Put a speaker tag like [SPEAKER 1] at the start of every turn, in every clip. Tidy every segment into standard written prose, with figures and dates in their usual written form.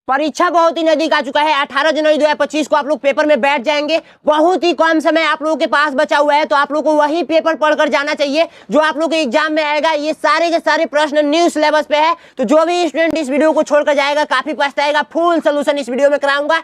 [SPEAKER 1] परीक्षा बहुत ही नजदीक आ चुका है। 18 जनवरी 2025 को आप लोग पेपर में बैठ जाएंगे। बहुत ही कम समय आप लोगों के पास बचा हुआ है, तो आप लोगों को वही पेपर पढ़कर जाना चाहिए जो आप लोगों के एग्जाम में आएगा। ये सारे के सारे प्रश्न न्यू सिलेबस पे है, तो जो भी स्टूडेंट इस वीडियो को छोड़कर जाएगा काफी पछताएगा। फुल सोल्यूशन इस वीडियो में कराऊंगा।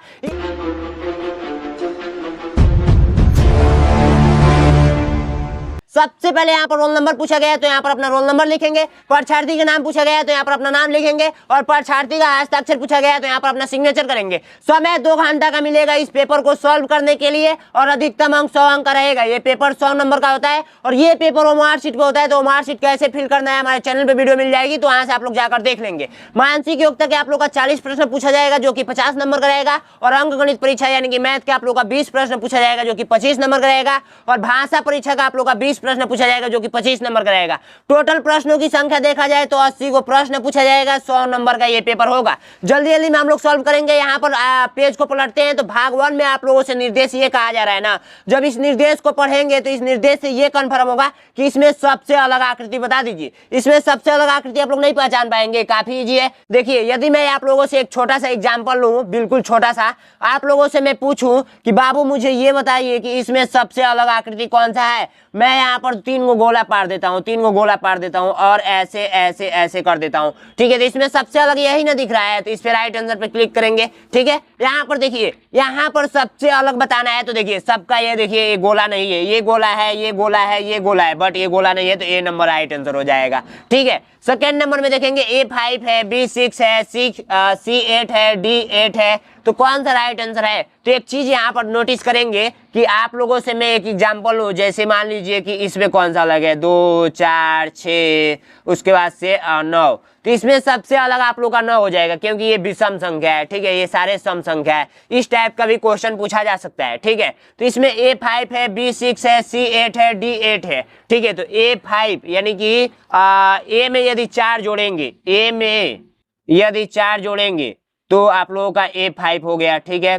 [SPEAKER 1] सबसे पहले यहाँ पर रोल नंबर पूछा गया है, तो यहाँ पर अपना रोल नंबर लिखेंगे। परीक्षार्थी का नाम पूछा गया है, तो यहाँ पर अपना नाम लिखेंगे। और परीक्षार्थी का हस्ताक्षर पूछा गया है, तो यहाँ पर अपना सिग्नेचर करेंगे। समय 2 घंटा का मिलेगा इस पेपर को सॉल्व करने के लिए, और अधिकतम अंक 100 अंक का रहेगा। ये पेपर 100 नंबर का होता है, और ये पेपर ओमार शीट पे होता है। तो ओमार शीट कैसे फिल करना है हमारे चैनल पे वीडियो मिल जाएगी, तो वहां से आप लोग जाकर देख लेंगे। मानसिक योग्यता के आप लोग का 40 प्रश्न पूछा जाएगा, जो कि 50 नंबर का रहेगा। और अंक गणित परीक्षा यानी कि मैथ के आप लोग का 20 प्रश्न पूछा जाएगा, जो कि 25 नंबर का रहेगा। और भाषा परीक्षा का आप लोग का 20 प्रश्न पूछा जाएगा, जो कि 25 नंबर का रहेगा। टोटल प्रश्नों की संख्या देखा जाए तो 80 को प्रश्न पूछा जाएगा। 100 नंबर का ये पेपर होगा। जल्दी जल्दी में हम लोग सॉल्व करेंगे। यहाँ पर पेज को पलटते हैं, तो भाग 1 में आप लोगों से निर्देश ये कहा जा रहा है ना, जब इस निर्देश को पढ़ेंगे तो इस निर्देश से ये कन्फर्म होगा कि इसमें सबसे अलग आकृति बता दीजिए। इसमें सबसे अलग आकृति आप लोग नहीं पहचान पाएंगे, काफी इजी है। देखिए, यदि मैं आप लोगों से एक छोटा सा एग्जाम्पल लूँ, बिल्कुल छोटा सा, आप लोगों से मैं पूछूं कि बाबू मुझे ये बताइए कि इसमें सबसे अलग आकृति कौन सा है। मैं यहाँ पर 3 को गोला पार देता हूँ, 3 को गोला पार देता हूँ, और ऐसे ऐसे ऐसे कर देता हूँ। ठीक है, तो इसमें सबसे अलग यही ना दिख रहा है, तो इस पे राइट आंसर पे क्लिक करेंगे। ठीक है, यहाँ पर देखिए, यहाँ पर सबसे अलग बताना है, तो देखिए सबका ये देखिए, ये गोला नहीं है, ये गोला है, ये गोला है, ये गोला है, बट ये गोला नहीं है, तो ए नंबर राइट आंसर हो जाएगा। ठीक है, सेकेंड नंबर में देखेंगे A5 है, B6 है, C8 है, D8 है, तो कौन सा राइट आंसर है। तो एक चीज यहाँ पर नोटिस करेंगे कि आप लोगों से मैं एक एग्जांपल लूँ, जैसे मान लीजिए कि इसमें कौन सा अलग है, 2, 4, 6, उसके बाद से 9, तो इसमें सबसे अलग आप लोग का 9 हो जाएगा, क्योंकि ये विषम संख्या है। ठीक है, ये सारे सम संख्या है। इस टाइप का भी क्वेश्चन पूछा जा सकता है। ठीक है, तो इसमें A5 है, B6 है, C8 है, D8 है। ठीक है, तो A5 यानी कि A में यदि 4 जोड़ेंगे, A में यदि 4 जोड़ेंगे तो आप लोगों का A5 हो गया। ठीक है,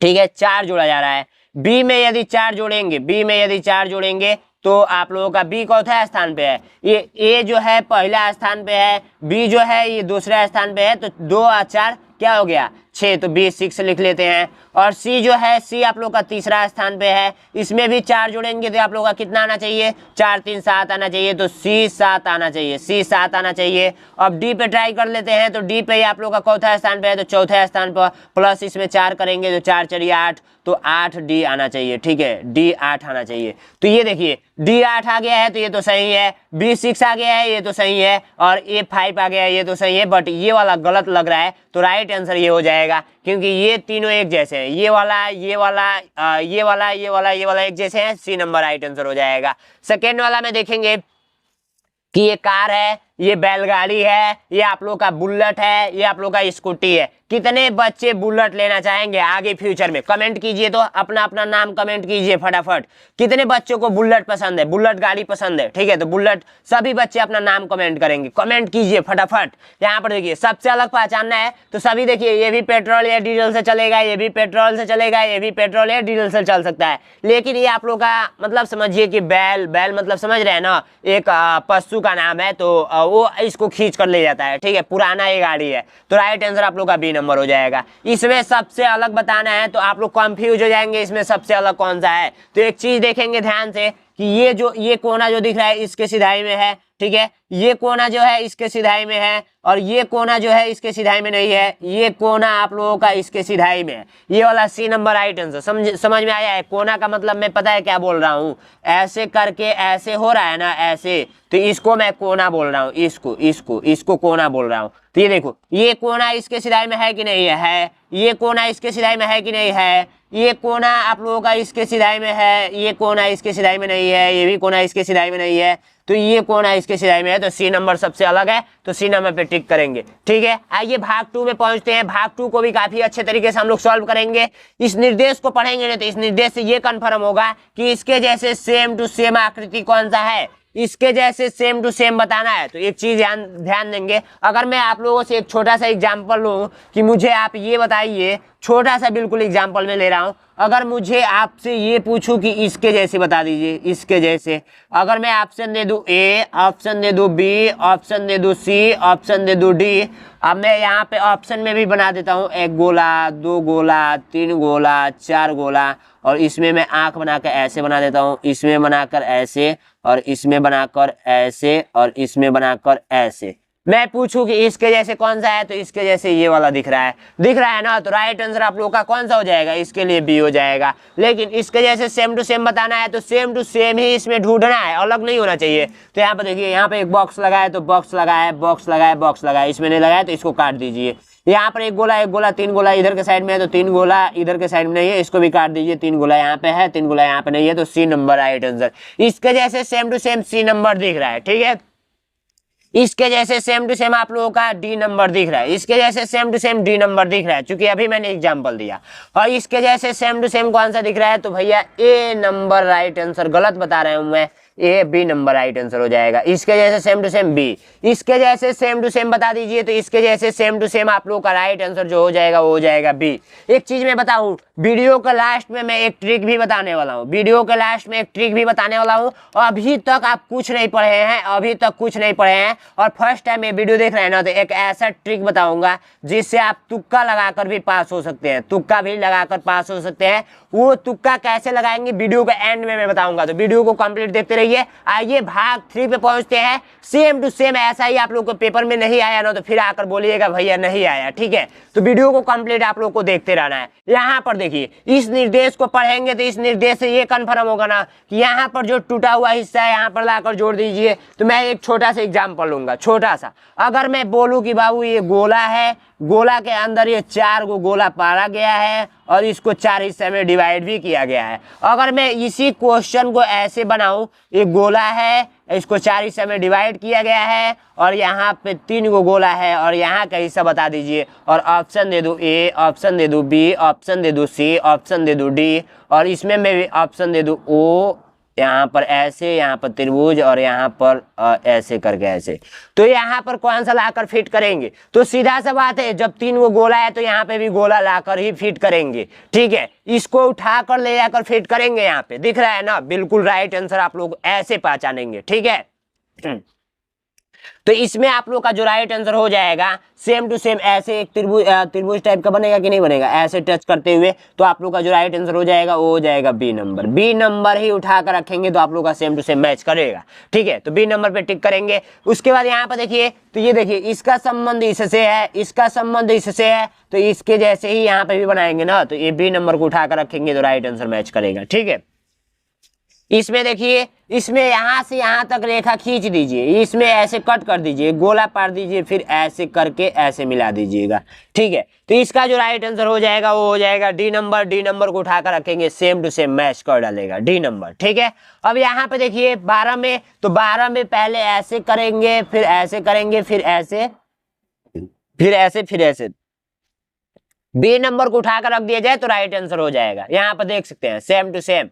[SPEAKER 1] ठीक है, 4 जोड़ा जा रहा है। B में यदि 4 जोड़ेंगे, B में यदि 4 जोड़ेंगे तो आप लोगों का B चौथा स्थान पे है, ये A जो है पहला स्थान पे है, B जो है ये दूसरा स्थान पे है, तो 2 और 4 क्या हो गया, 6, तो B6 लिख लेते हैं। और C जो है, C आप लोग का तीसरा स्थान पे है, इसमें भी 4 जोड़ेंगे तो आप लोग का कितना आना चाहिए, 4, 3, 7 आना चाहिए, तो C7 आना चाहिए, C7 आना चाहिए। अब D पे ट्राई कर लेते हैं, तो D पे आप लोग का चौथा स्थान पे है, तो चौथे स्थान पर प्लस इसमें 4 करेंगे तो 4 4 8, तो 8D आना चाहिए। ठीक है, D8 आना चाहिए। तो ये देखिए D8 आ गया है, तो ये तो सही है। B6 आ गया है, ये तो सही है। और A5 आ गया है, ये तो सही है, बट ये वाला गलत लग रहा है, तो राइट आंसर ये हो जाएगा, क्योंकि ये तीनों एक जैसे हैं। ये वाला, ये वाला, ये वाला, ये वाला, ये वाला एक जैसे हैं। C नंबर राइट आंसर हो जाएगा। सेकेंड वाला में देखेंगे कि ये कार है, ये बैलगाड़ी है, ये आप लोग का बुलेट है, ये आप लोग का स्कूटी है। कितने बच्चे बुलेट लेना चाहेंगे आगे फ्यूचर में, कमेंट कीजिए, तो अपना अपना नाम कमेंट कीजिए फटाफट। कितने बच्चों को बुलेट पसंद है, बुलेट गाड़ी पसंद है। ठीक है, तो बुलेट सभी बच्चे अपना नाम कमेंट करेंगे, कमेंट कीजिए फटाफट। यहाँ पर देखिए सबसे अलग पहचानना है, तो सभी देखिए, ये भी पेट्रोल या डीजल से चलेगा, ये भी पेट्रोल से चलेगा, ये भी पेट्रोल या डीजल से चल सकता है। लेकिन ये आप लोग का मतलब समझिए कि बैल मतलब समझ रहे हैं ना, एक पशु का नाम है, तो वो इसको खींच कर ले जाता है। ठीक है, पुराना ये गाड़ी है, तो राइट आंसर आप लोग का B नंबर हो जाएगा। इसमें सबसे अलग बताना है, तो आप लोग कंफ्यूज हो जाएंगे इसमें सबसे अलग कौन सा है। तो एक चीज देखेंगे ध्यान से कि ये कोना जो दिख रहा है इसके सिधाई में है। ठीक है, ये कोना जो है इसके सिधाई में है, और ये कोना जो है इसके सिधाई में नहीं है। ये कोना आप लोगों का इसके सिधाई में है। ये वाला C नंबर राइट आंसर। समझ में आया है। कोना का मतलब मैं पता है क्या बोल रहा हूँ, ऐसे करके ऐसे हो रहा है ना, ऐसे, तो इसको मैं कोना बोल रहा हूँ, इसको कोना बोल रहा हूँ। तो ये देखो, ये कोना इसके सिधाई में है कि नहीं है, ये कोना इसके सिधाई में है कि नहीं है, ये कोना आप लोगों का इसके सिधाई में है, ये कोना इसके सिधाई में नहीं है, ये भी कोना इसके सिधाई में नहीं है, तो ये कोना इसके सिधाई में है, तो C नंबर सबसे अलग है, तो C नंबर पे टिक करेंगे। ठीक है, आइए भाग 2 में पहुंचते हैं। भाग 2 को भी काफी अच्छे तरीके से हम लोग सॉल्व करेंगे। इस निर्देश को पढ़ेंगे ना, तो इस निर्देश से ये कंफर्म होगा कि इसके जैसे सेम टू सेम आकृति कौन सा है, इसके जैसे सेम टू सेम बताना है। तो एक चीज ध्यान देंगे, अगर मैं आप लोगों से एक छोटा सा एग्जांपल लूं कि मुझे आप ये बताइए, छोटा सा बिल्कुल एग्जांपल में ले रहा हूं, अगर मुझे आपसे ये पूछूं कि इसके जैसे बता दीजिए, इसके जैसे, अगर मैं ऑप्शन दे दूं A, ऑप्शन दे दूं B, ऑप्शन दे दूं C, ऑप्शन दे दूं D, अब मैं यहाँ पे ऑप्शन में भी बना देता हूँ, 1 गोला, 2 गोला, 3 गोला, 4 गोला, और इसमें मैं आंख बनाकर ऐसे बना देता हूँ, इसमें बनाकर ऐसे, और इसमें बनाकर ऐसे, और इसमें बनाकर ऐसे। मैं पूछूं कि इसके जैसे कौन सा है, तो इसके जैसे ये वाला दिख रहा है ना, तो राइट आंसर आप लोगों का कौन सा हो जाएगा, इसके लिए बी हो जाएगा। लेकिन इसके जैसे सेम टू सेम बताना है तो सेम टू सेम ही इसमें ढूंढना है, अलग नहीं होना चाहिए। तो यहाँ पे देखिए, यहाँ पे एक बॉक्स लगा है तो बॉक्स लगा है, बॉक्स लगा है, बॉक्स लगा है, इसमें नहीं लगाया तो इसको काट दीजिए। यहाँ पर 1 गोला, 3 गोला इधर के साइड में है तो 3 गोला इधर के साइड में नहीं है, इसको भी काट दीजिए। 3 गोला यहाँ पे है, 3 गोला यहाँ पे नहीं है, तो सी नंबर राइट आंसर। इसके जैसे same to same C number दिख रहा है, ठीक है। इसके जैसे सेम टू सेम आप लोगों का डी नंबर दिख रहा है, इसके जैसे same to same D number दिख रहा है, क्योंकि अभी मैंने एग्जांपल दिया। और इसके जैसे सेम टू सेम कौन सा दिख रहा है, तो भैया ए नंबर राइट आंसर। गलत बता रहा हूं मैं, A B number right answer हो जाएगा। इसके जैसे सेम टू सेम बी, इसके जैसे सेम टू सेम बता दीजिए, तो इसके जैसे सेम टू सेम आप लोगों का राइट आंसर जो हो जाएगा वो हो जाएगा बी। एक चीज मैं बताऊं, वीडियो के लास्ट में मैं एक ट्रिक भी बताने वाला हूं, वीडियो के लास्ट में एक ट्रिक भी बताने वाला हूं। अभी तक आप कुछ नहीं पढ़े हैं, अभी तक कुछ नहीं पढ़े हैं और फर्स्ट टाइम ये वीडियो देख रहे हैं ना, तो एक ऐसा ट्रिक बताऊंगा जिससे आप तुक्का लगाकर भी पास हो सकते हैं, तुक्का भी लगाकर पास हो सकते हैं। वो तुक्का कैसे लगाएंगे वीडियो के एंड में मैं बताऊंगा, तो वीडियो को कंप्लीट देखते रहिए। आइए भाग 3 पे पहुंचते हैं। सेम टू सेम ऐसा ही आप लोग को पेपर में नहीं आया ना, तो फिर आकर बोलिएगा भैया नहीं आया, ठीक है। तो वीडियो को कंप्लीट आप लोग को देखते रहना है। यहाँ पर देखिए, इस निर्देश को पढ़ेंगे तो इस निर्देश से ये कंफर्म होगा ना कि यहाँ पर जो टूटा हुआ हिस्सा है यहाँ पर लाकर जोड़ दीजिए। तो मैं एक छोटा सा एग्जाम्पल लूंगा, छोटा सा। अगर मैं बोलूं कि बाबू ये गोला है, गोला के अंदर ये 4 गो गोला पारा गया है और इसको 4 हिस्से में डिवाइड भी किया गया है। अगर मैं इसी क्वेश्चन को ऐसे बनाऊं, ये गोला है, इसको 4 हिस्से में डिवाइड किया गया है और यहाँ पे 3 गो गोला है और यहाँ का हिस्सा बता दीजिए, और ऑप्शन दे दूं ए, ऑप्शन दे दूं बी, ऑप्शन दे दूं सी, ऑप्शन दे दूं डी, और इसमें मैं भी ऑप्शन दे दूं ओ, यहाँ पर ऐसे, यहाँ पर त्रिभुज, और यहाँ पर ऐसे करके ऐसे। तो यहाँ पर कौन सा लाकर फिट करेंगे, तो सीधा सा बात है, जब 3 गो गोला है तो यहाँ पे भी गोला लाकर ही फिट करेंगे, ठीक है। इसको उठाकर ले जाकर फिट करेंगे, यहाँ पे दिख रहा है ना, बिल्कुल राइट आंसर आप लोग ऐसे पहचानेंगे, ठीक है। तो इसमें आप लोग का जो राइट आंसर हो जाएगा सेम टू सेम ऐसे एक त्रिभुज टाइप का बनेगा कि नहीं बनेगा, ऐसे टच करते हुए, तो आप लोग का जो राइट आंसर हो जाएगा वो हो जाएगा बी नंबर। बी नंबर ही उठा कर रखेंगे तो आप लोग का सेम टू सेम मैच करेगा, ठीक है। तो बी नंबर पे टिक करेंगे। उसके बाद यहाँ पर देखिए, तो ये देखिए इसका संबंध इससे है, इसका संबंध इससे है, तो इसके जैसे ही यहाँ पे भी बनाएंगे ना, तो ये बी नंबर को उठा कर रखेंगे तो राइट आंसर मैच करेगा, ठीक है। इसमें देखिए, इसमें यहाँ से यहाँ तक रेखा खींच दीजिए, इसमें ऐसे कट कर दीजिए, गोला पार दीजिए, फिर ऐसे करके ऐसे मिला दीजिएगा, ठीक है। तो इसका जो राइट आंसर हो जाएगा वो हो जाएगा डी नंबर। डी नंबर को उठाकर रखेंगे, सेम टू सेम मैच कर डालेगा डी नंबर, ठीक है। अब यहाँ पे देखिए 12 में, तो 12 में पहले ऐसे करेंगे, फिर ऐसे करेंगे, फिर ऐसे, फिर ऐसे, फिर ऐसे। बी नंबर को उठाकर रख दिया जाए तो राइट आंसर हो जाएगा। यहाँ पर देख सकते हैं सेम टू सेम,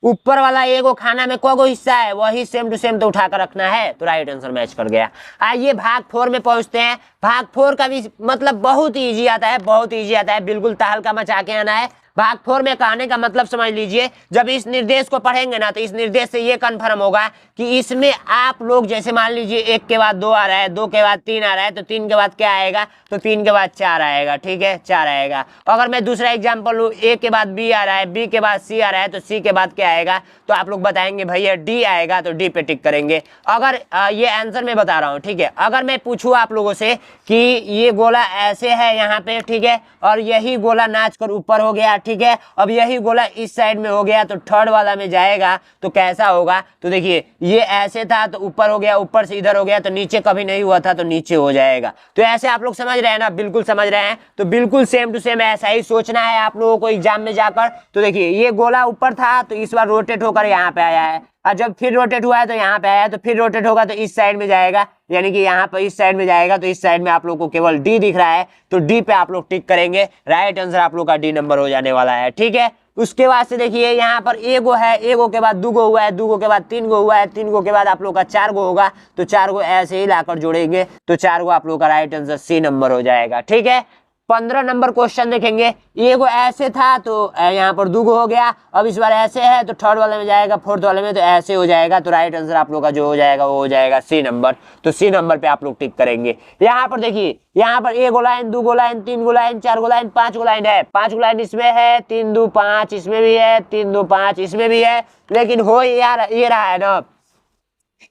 [SPEAKER 1] ऊपर वाला एगो खाना में कोगो हिस्सा है वही सेम टू सेम तो उठाकर रखना है, तो राइट आंसर मैच कर गया। आइए भाग 4 में पहुंचते हैं। भाग 4 का भी मतलब बहुत इजी आता है, बहुत इजी आता है, बिल्कुल तहलका मचा के आना है। भाग 4 में कहने का मतलब समझ लीजिए, जब इस निर्देश को पढ़ेंगे ना, तो इस निर्देश से ये कंफर्म होगा कि इसमें आप लोग जैसे मान लीजिए 1 के बाद 2 आ रहा है, 2 के बाद 3 आ रहा है, तो 3 के बाद क्या आएगा, तो 3 के बाद 4 आएगा, ठीक है, 4 आएगा। अगर मैं दूसरा एग्जाम्पल लूँ, ए के बाद बी आ रहा है, बी के बाद सी आ रहा है, तो सी के बाद क्या आएगा, तो आप लोग बताएंगे भैया डी आएगा, तो डी पे टिक करेंगे। अगर ये आंसर मैं बता रहा हूँ, ठीक है। अगर मैं पूछूँ आप लोगों से कि ये गोला ऐसे है यहाँ पे, ठीक है, और यही गोला नाच कर ऊपर हो गया, ठीक है, अब यही गोला इस साइड में हो गया, तो थर्ड वाला में जाएगा तो कैसा होगा, तो देखिए ये ऐसे था तो ऊपर हो गया, ऊपर से इधर हो गया, तो नीचे कभी नहीं हुआ था तो नीचे हो जाएगा। तो ऐसे आप लोग समझ रहे हैं ना, बिल्कुल समझ रहे हैं। तो बिल्कुल सेम टू सेम ऐसा ही सोचना है आप लोगों को एग्जाम में जाकर। तो देखिए ये गोला ऊपर था तो इस बार रोटेट होकर यहाँ पे आया है, और जब फिर रोटेट हुआ है तो यहाँ पे आया, तो फिर रोटेट होगा तो इस साइड में जाएगा, यानी कि यहाँ पर इस साइड में जाएगा, तो इस साइड में आप लोग को केवल डी दिख रहा है, तो डी पे आप लोग टिक करेंगे। राइट आंसर आप लोग का डी नंबर हो जाने वाला है, ठीक है। उसके बाद से देखिए यहाँ पर एगो है, एगो के बाद 2 गो हुआ है, 2 गो के बाद 3 गो हुआ है, 3 गो के बाद आप लोग का 4 गो होगा, तो 4 गो ऐसे ही लाकर जोड़ेंगे, तो 4 गो आप लोग का राइट आंसर सी नंबर हो जाएगा, ठीक है। 15 नंबर क्वेश्चन देखेंगे। ये को ऐसे था तो यहाँ पर दूगो हो गया, अब इस बार ऐसे है तो थर्ड वाले में जाएगा, फोर्थ वाले में तो ऐसे हो जाएगा। तो राइट आंसर आप लोग का जो हो जाएगा वो हो जाएगा सी नंबर। तो सी नंबर पे आप लोग टिक करेंगे। यहाँ पर देखिए, यहाँ पर 1 गो लाइन, 2 गो लाइन, 3 गो लाइन, 4 गो लाइन, 5 गो लाइन है। 5 गो लाइन इसमें है, 3 2 5 इसमें भी है, 3 2 5 इसमें भी है। लेकिन हो यार ये रहा है ना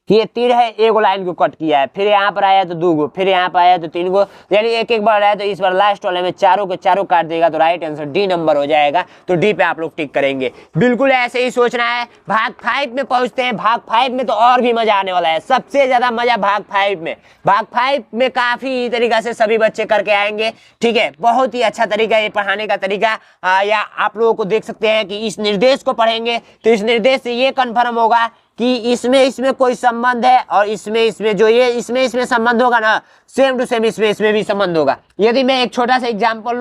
[SPEAKER 1] कि ये तीर है, 1 लाइन को कट किया है, फिर यहाँ पर आया तो 2 गो, फिर यहाँ पर आया तो 3 गो, यानी एक एक बार आया। तो इस बार लास्ट वाले में चारों के चारों काट देगा। तो राइट आंसर डी नंबर हो जाएगा। तो डी पे आप लोग टिक करेंगे। बिल्कुल ऐसे ही सोचना है। भाग 5 में पहुंचते हैं। भाग 5 में तो और भी मजा आने वाला है। सबसे ज्यादा मजा भाग 5 में। भाग 5 में काफी तरीका से सभी बच्चे करके आएंगे। ठीक है, बहुत ही अच्छा तरीका ये पढ़ाने का तरीका। या आप लोगों को देख सकते हैं कि इस निर्देश को पढ़ेंगे तो इस निर्देश से ये कन्फर्म होगा कि इसमें कोई संबंध है, और इसमें जो ये इसमें संबंध होगा ना, सेम टू सेम इसमें भी संबंध होगा। यदि मैं एक छोटा सा एग्जांपल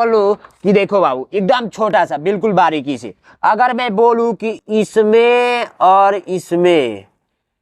[SPEAKER 1] लूं कि देखो बाबू, एकदम छोटा सा, बिल्कुल बारीकी से अगर मैं बोलूं कि इसमें और इसमें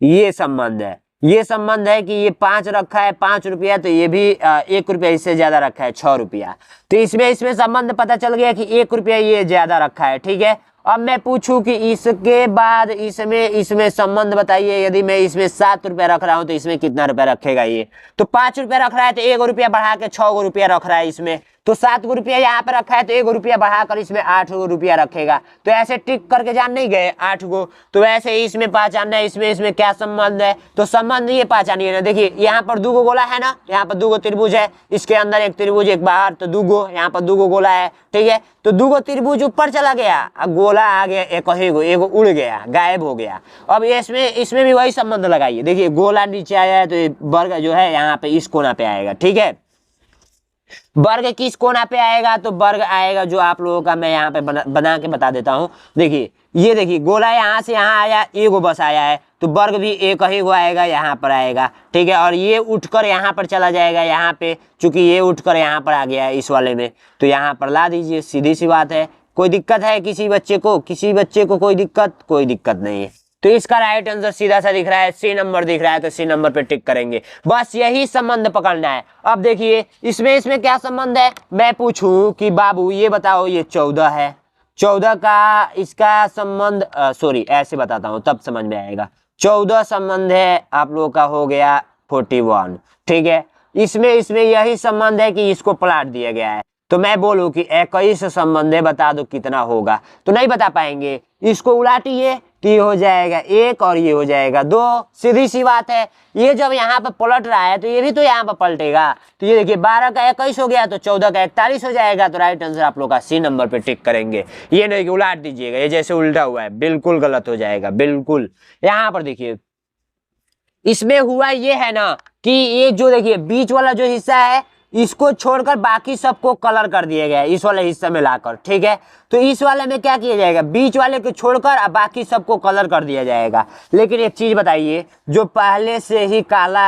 [SPEAKER 1] ये संबंध है, ये संबंध है कि ये 5 रखा है 5 रुपया, तो ये भी 1 रुपया इससे ज्यादा रखा है 6 रुपया। तो इसमें संबंध पता चल गया कि 1 रुपया ये ज्यादा रखा है। ठीक है, अब मैं पूछूं कि इसके बाद इसमें संबंध बताइए। यदि मैं इसमें 7 रुपया रख रहा हूं तो इसमें कितना रुपया रखेगा ये? तो 5 रुपया रख रहा है तो 1 रुपया बढ़ा के 6 रुपया रख रहा है इसमें। तो 7 रुपया यहाँ पे रखा है तो 1 रुपया बढ़ाकर इसमें 8 रुपया रखेगा। तो ऐसे टिक करके जान नहीं गए 8 गो। तो वैसे ही इसमें पहचानना है इसमें क्या संबंध है। तो संबंध ये पहचानिए ना। देखिए यहाँ पर 2 गो गोला है ना, यहाँ पर 2 गो त्रिभुज है, इसके अंदर एक त्रिभुज एक बाहर, तो 2 गो, यहाँ पर 2 गो गोला है। ठीक है, तो 2 गो त्रिभुज ऊपर चला गया, अब गोला आ गया एक ही गो, एगो उड़ गया, गायब हो गया। अब इसमें भी वही संबंध लगाइए। देखिए गोला नीचे आया है तो ये वर्ग जो है यहाँ पे इस कोना पे आएगा। ठीक है, वर्ग किस कोना पे आएगा? तो वर्ग आएगा जो आप लोगों का मैं यहाँ पे बना के बता देता हूँ। देखिए ये देखिए गोला यहाँ से यहाँ आया, एगो बस आया है, तो वर्ग भी एक ही गो आएगा, यहाँ पर आएगा। ठीक है, और ये उठकर यहाँ पर चला जाएगा यहाँ पे, चूंकि ये उठकर यहाँ पर आ गया है इस वाले में, तो यहाँ पर ला दीजिए। सीधी सी बात है। कोई दिक्कत है किसी बच्चे को? कोई दिक्कत नहीं है। तो इसका राइट आंसर सीधा सा दिख रहा है, सी नंबर दिख रहा है, तो सी नंबर पे टिक करेंगे। बस यही संबंध पकड़ना है। अब देखिए इसमें क्या संबंध है। मैं पूछूं कि बाबू ये बताओ, ये 14 है, 14 का इसका संबंध सॉरी ऐसे बताता हूं तब समझ में आएगा। 14 संबंध है आप लोगों का हो गया 41। ठीक है, इसमें यही संबंध है कि इसको पलट दिया गया है। तो मैं बोलूं कि 21 संबंध है, बता दो कितना होगा, तो नहीं बता पाएंगे। इसको उलाटिए तो ये हो जाएगा 1 और ये हो जाएगा 2। सीधी सी बात है। ये जब यहाँ पर पलट रहा है तो ये भी तो यहाँ पर पलटेगा। तो ये देखिए 12 का 21 हो गया तो 14 का 41 हो जाएगा। तो राइट आंसर आप लोग का सी नंबर पे टिक करेंगे। ये नहीं कि उलाट दीजिएगा, ये जैसे उल्टा हुआ है बिल्कुल गलत हो जाएगा, बिल्कुल। यहाँ पर देखिए इसमें हुआ ये है ना कि ये जो देखिए बीच वाला जो हिस्सा है इसको छोड़कर बाकी सबको कलर कर दिया गया है इस वाले हिस्से में लाकर। ठीक है, तो इस वाले में क्या किया जाएगा, बीच वाले को छोड़कर अब बाकी सबको कलर कर दिया जाएगा। लेकिन एक चीज बताइए, जो पहले से ही काला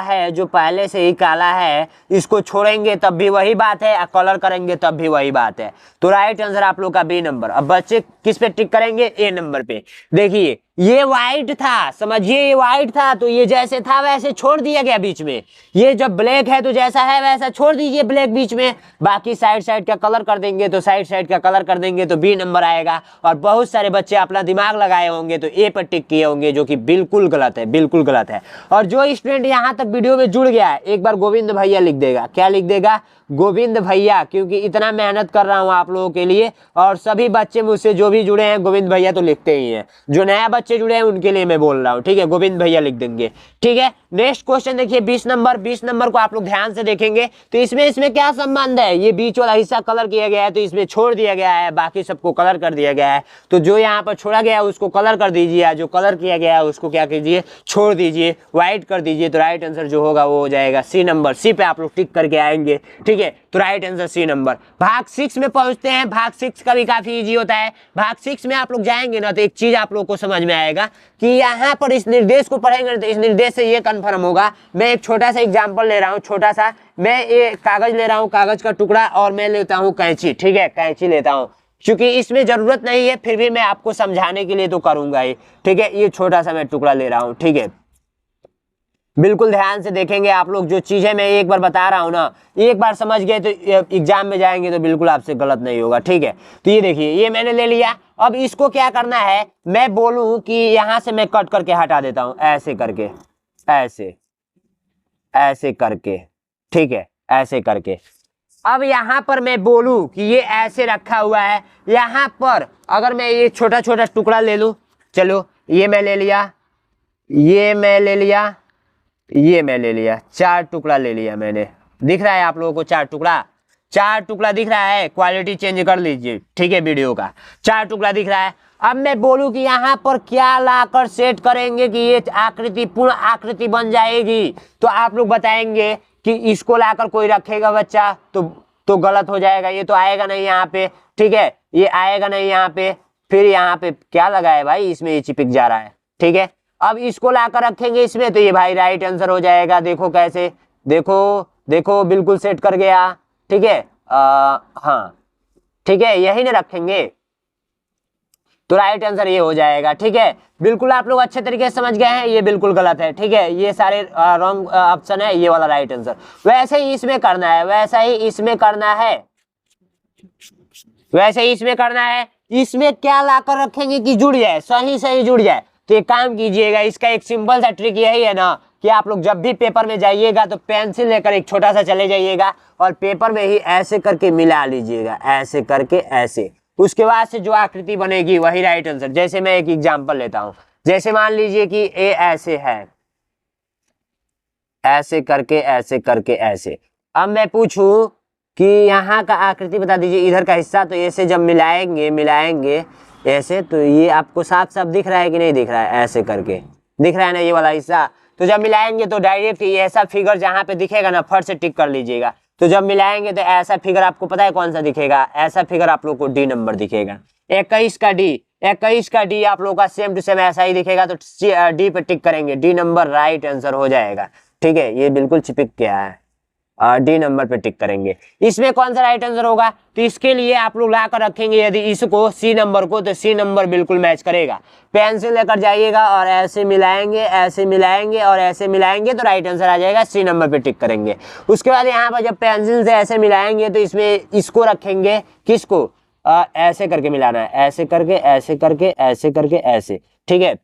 [SPEAKER 1] है, इसको छोड़ेंगे तब भी वही बात है, और कलर करेंगे तब भी वही बात है। तो राइट आंसर आप लोग का बी नंबर। अब बच्चे किस पे टिक करेंगे? ए नंबर पे। देखिए ये व्हाइट था, समझिए ये व्हाइट था, तो ये जैसे था वैसे छोड़ दिया गया बीच में। ये जब ब्लैक है तो जैसा है वैसा छोड़ दीजिए ब्लैक बीच में, बाकी साइड का कलर कर देंगे। तो साइड का कलर कर देंगे तो बी नंबर आएगा। और बहुत सारे बच्चे अपना दिमाग लगाए होंगे तो ए पर टिक किए होंगे, जो कि बिल्कुल गलत है, बिल्कुल गलत है। और जो स्टूडेंट यहाँ तक वीडियो में जुड़ गया है एक बार गोविंद भैया लिख देगा। क्या लिख देगा? गोविंद भैया, क्योंकि इतना मेहनत कर रहा हूँ आप लोगों के लिए। और सभी बच्चे मुझसे जो भी जुड़े हैं गोविंद भैया तो लिखते ही हैं, जो नया बच्चे जुड़े हैं उनके लिए मैं बोल रहा हूँ। ठीक है, गोविंद भैया लिख देंगे। ठीक है, नेक्स्ट क्वेश्चन देखिए 20 नंबर को आप लोग ध्यान से देखेंगे। तो इसमें क्या संबंध है? ये बीच वाला हिस्सा कलर किया गया है तो इसमें छोड़ दिया गया है, बाकी सबको कलर कर दिया गया है। तो जो यहाँ पर छोड़ा गया है उसको कलर कर दीजिए, जो कलर किया गया है उसको क्या कीजिए, छोड़ दीजिए, व्हाइट कर दीजिए। तो राइट आंसर जो होगा वो हो जाएगा सी नंबर। सी पे आप लोग टिक करके आएंगे। ठीक है, तो राइट आंसर सी नंबर। भाग 6 में पहुंचते हैं। भाग 6 का भी काफी इजी होता है। भाग 6 में आप लोग जाएंगे ना तो एक चीज आप लोग को समझ में आएगा कि यहाँ पर इस निर्देश को पढ़ेंगे तो इस निर्देश से ये कंफर्म होगा। मैं एक छोटा सा एग्जांपल ले रहा हूँ, छोटा सा। मैं ये कागज ले रहा हूँ, कागज का टुकड़ा, और मैं लेता हूँ कैंची। ठीक है, कैंची लेता हूँ, क्योंकि इसमें जरूरत नहीं है फिर भी मैं आपको समझाने के लिए तो करूंगा ही। ठीक है, ये छोटा सा मैं टुकड़ा ले रहा हूँ। ठीक है, बिल्कुल ध्यान से देखेंगे आप लोग। जो चीजें मैं एक बार बता रहा हूं ना, एक बार समझ गए तो एग्जाम में जाएंगे तो बिल्कुल आपसे गलत नहीं होगा, ठीक है। तो ये देखिए, ये मैंने ले लिया। अब इसको क्या करना है, मैं बोलूं कि यहां से मैं कट करके हटा देता हूं, ऐसे करके, ऐसे ऐसे करके, ठीक है, ऐसे करके। अब यहां पर मैं बोलूं कि ये ऐसे रखा हुआ है, यहां पर अगर मैं ये छोटा छोटा टुकड़ा ले लूं, चलो ये मैं ले लिया, ये मैं ले लिया, ये मैं ले लिया, 4 टुकड़ा ले लिया मैंने। दिख रहा है आप लोगों को 4 टुकड़ा? 4 टुकड़ा दिख रहा है? क्वालिटी चेंज कर लीजिए, ठीक है, वीडियो का। 4 टुकड़ा दिख रहा है। अब मैं बोलूं कि यहाँ पर क्या लाकर सेट करेंगे कि ये आकृति पूर्ण आकृति बन जाएगी, तो आप लोग बताएंगे कि इसको लाकर कोई रखेगा बच्चा तो गलत हो जाएगा, ये तो आएगा नहीं यहाँ पे, ठीक है, ये आएगा नहीं यहाँ पे। फिर यहाँ पे क्या लगा है भाई, इसमें ये चिपक जा रहा है, ठीक है। अब इसको लाकर रखेंगे इसमें तो ये भाई राइट आंसर हो जाएगा। देखो कैसे, देखो देखो बिल्कुल सेट कर गया, ठीक है। हाँ ठीक है, यही ना रखेंगे तो राइट आंसर ये हो जाएगा, ठीक है। बिल्कुल आप लोग अच्छे तरीके से समझ गए हैं, ये बिल्कुल गलत है, ठीक है, ये सारे रॉन्ग ऑप्शन है, ये वाला राइट आंसर। वैसे ही इसमें करना है, वैसा ही इसमें करना है, वैसे ही इसमें करना है। इसमें क्या लाकर रखेंगे कि जुड़ जाए, सही सही जुड़ जाए। तो एक काम कीजिएगा, इसका एक सिंपल सा ट्रिक यही है ना कि आप लोग जब भी पेपर में जाइएगा तो पेंसिल लेकर एक छोटा सा चले जाइएगा और पेपर में ही ऐसे करके मिला लीजिएगा, ऐसे करके ऐसे। उसके बाद से जो आकृति बनेगी वही राइट आंसर। जैसे मैं एक एग्जांपल लेता हूं, जैसे मान लीजिए कि ए ऐसे है, ऐसे करके ऐसे करके ऐसे। अब मैं पूछूं कि यहाँ का आकृति बता दीजिए, इधर का हिस्सा, तो ऐसे जब मिलाएंगे ऐसे, तो ये आपको साफ साफ दिख रहा है कि नहीं दिख रहा है, ऐसे करके दिख रहा है ना ये वाला हिस्सा। तो जब मिलाएंगे तो डायरेक्ट ऐसा फिगर जहाँ पे दिखेगा ना, फट से टिक कर लीजिएगा। तो जब मिलाएंगे तो ऐसा फिगर आपको पता है कौन सा दिखेगा, ऐसा फिगर आप लोग को डी नंबर दिखेगा, 21 का डी आप लोग का सेम टू सेम ऐसा ही दिखेगा। तो डी पे टिक करेंगे, डी नंबर राइट आंसर हो जाएगा, ठीक है। ये बिल्कुल चिपक गया है, डी नंबर पे टिक करेंगे। इसमें कौन सा राइट आंसर होगा, तो इसके लिए आप लोग लाकर रखेंगे यदि इसको सी नंबर को, तो सी नंबर बिल्कुल मैच करेगा। पेंसिल लेकर जाइएगा और ऐसे मिलाएंगे, ऐसे मिलाएंगे और ऐसे मिलाएंगे तो राइट आंसर आ जाएगा, सी नंबर पे टिक करेंगे। उसके बाद यहाँ पर जब पेंसिल से ऐसे मिलाएंगे तो इसमें इसको रखेंगे, किसको, ऐसे करके मिलाना है, ऐसे करके ऐसे करके ऐसे करके ऐसे, ठीक है।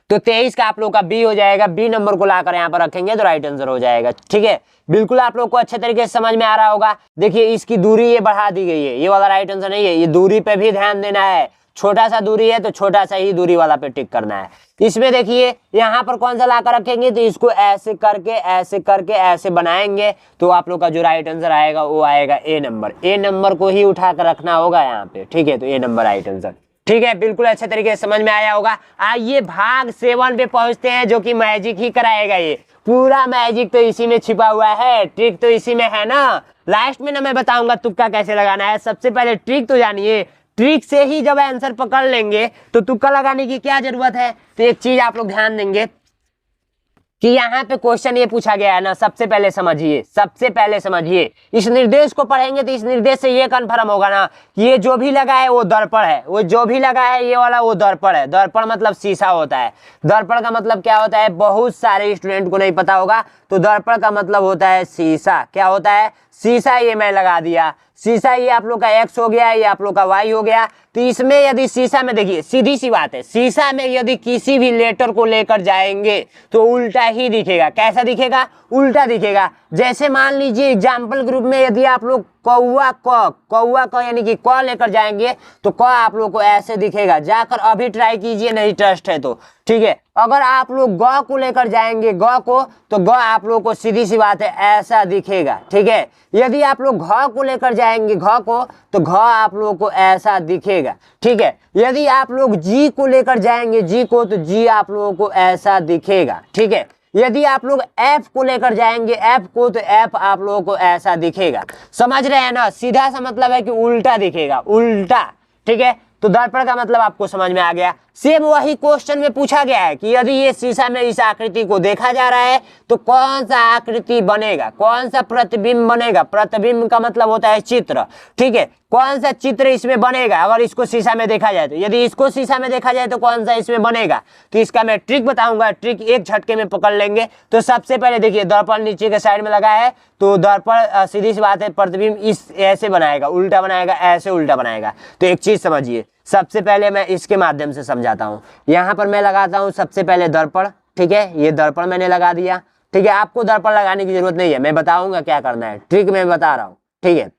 [SPEAKER 1] तो 23 का आप लोग का बी हो जाएगा, बी नंबर को लाकर यहाँ पर रखेंगे तो राइट आंसर हो जाएगा, ठीक है। बिल्कुल आप लोग को अच्छे तरीके से समझ में आ रहा होगा। देखिए इसकी दूरी ये बढ़ा दी गई है, ये वाला राइट आंसर नहीं है, ये दूरी पे भी ध्यान देना है। छोटा सा दूरी है तो छोटा सा ही दूरी वाला पे टिक करना है। इसमें देखिए यहाँ पर कौन सा लाकर रखेंगे, तो इसको ऐसे करके ऐसे करके ऐसे बनाएंगे तो आप लोग का जो राइट आंसर आएगा वो आएगा ए नंबर। ए नंबर को ही उठाकर रखना होगा यहाँ पे, ठीक है। तो ए नंबर राइट आंसर, ठीक है। बिल्कुल अच्छे तरीके से समझ में आया होगा। आइए भाग 7 पे पहुंचते हैं, जो कि मैजिक ही कराएगा। ये पूरा मैजिक तो इसी में छिपा हुआ है, ट्रिक तो इसी में है ना। लास्ट में ना मैं बताऊंगा तुक्का कैसे लगाना है, सबसे पहले ट्रिक तो जानिए। ट्रिक से ही जब आंसर पकड़ लेंगे तो तुक्का लगाने की क्या जरूरत है। तो एक चीज आप लोग ध्यान देंगे कि यहाँ पे क्वेश्चन ये पूछा गया है ना, सबसे पहले समझिए, इस निर्देश को पढ़ेंगे तो इस निर्देश से ये कन्फर्म होगा ना कि ये जो भी लगा है वो दर्पण है, वो जो भी लगा है ये वाला वो दर्पण है। दर्पण मतलब शीशा होता है। दर्पण का मतलब क्या होता है, बहुत सारे स्टूडेंट को नहीं पता होगा। तो दर्पण का मतलब होता है शीशा। क्या होता है, शीशा। ये मैं लगा दिया शीशा, ये आप लोग का एक्स हो गया, ये आप लोग का वाई हो गया। तो इसमें यदि शीशा में देखिए, सीधी सी बात है, शीशा में यदि किसी भी लेटर को लेकर जाएंगे तो उल्टा ही दिखेगा। कैसा दिखेगा, उल्टा दिखेगा। जैसे मान लीजिए एग्जाम्पल ग्रुप में यदि आप लोग कौवा क यानी कि क लेकर जाएंगे तो क आप लोग को ऐसे दिखेगा। जाकर अभी ट्राई कीजिए, नहीं ट्रस्ट है तो, ठीक है। अगर आप लोग ग को लेकर जाएंगे, ग को, तो ग आप लोग को सीधी सी बात है ऐसा दिखेगा, ठीक है। यदि आप लोग घ को लेकर जाएंगे, घ को, तो घ आप लोग को ऐसा दिखेगा, ठीक है। यदि आप लोग जी को लेकर जाएंगे, जी को, तो जी आप लोगों को ऐसा दिखेगा, ठीक है। यदि आप लोग एफ को लेकर जाएंगे, एफ को, तो एफ आप लोगों को ऐसा दिखेगा। समझ रहे हैं ना, सीधा सा मतलब है कि उल्टा दिखेगा, उल्टा, ठीक है। तो दर्पण का मतलब आपको समझ में आ गया। सेम वही क्वेश्चन में पूछा गया है कि यदि ये शीशा में इस आकृति को देखा जा रहा है तो कौन सा आकृति बनेगा, कौन सा प्रतिबिंब बनेगा। प्रतिबिंब का मतलब होता है चित्र, ठीक है। कौन सा चित्र इसमें बनेगा अगर इसको शीशा में देखा जाए तो। यदि इसको शीशा में देखा जाए तो कौन सा इसमें बनेगा, तो इसका मैं ट्रिक बताऊंगा, ट्रिक एक झटके में पकड़ लेंगे। तो सबसे पहले देखिए, दर्पण नीचे के साइड में लगा है, तो दर्पण सीधी सी बात है प्रतिबिंब इस ऐसे बनाएगा, उल्टा बनाएगा, ऐसे उल्टा बनाएगा। तो एक चीज समझिए, सबसे पहले मैं इसके माध्यम से समझाता हूँ। यहाँ पर मैं लगाता हूँ सबसे पहले दर्पण, ठीक है, ये दर्पण मैंने लगा दिया, ठीक है। आपको दर्पण लगाने की जरूरत नहीं है, मैं बताऊंगा क्या करना है, ट्रिक मैं बता रहा हूँ, ठीक है।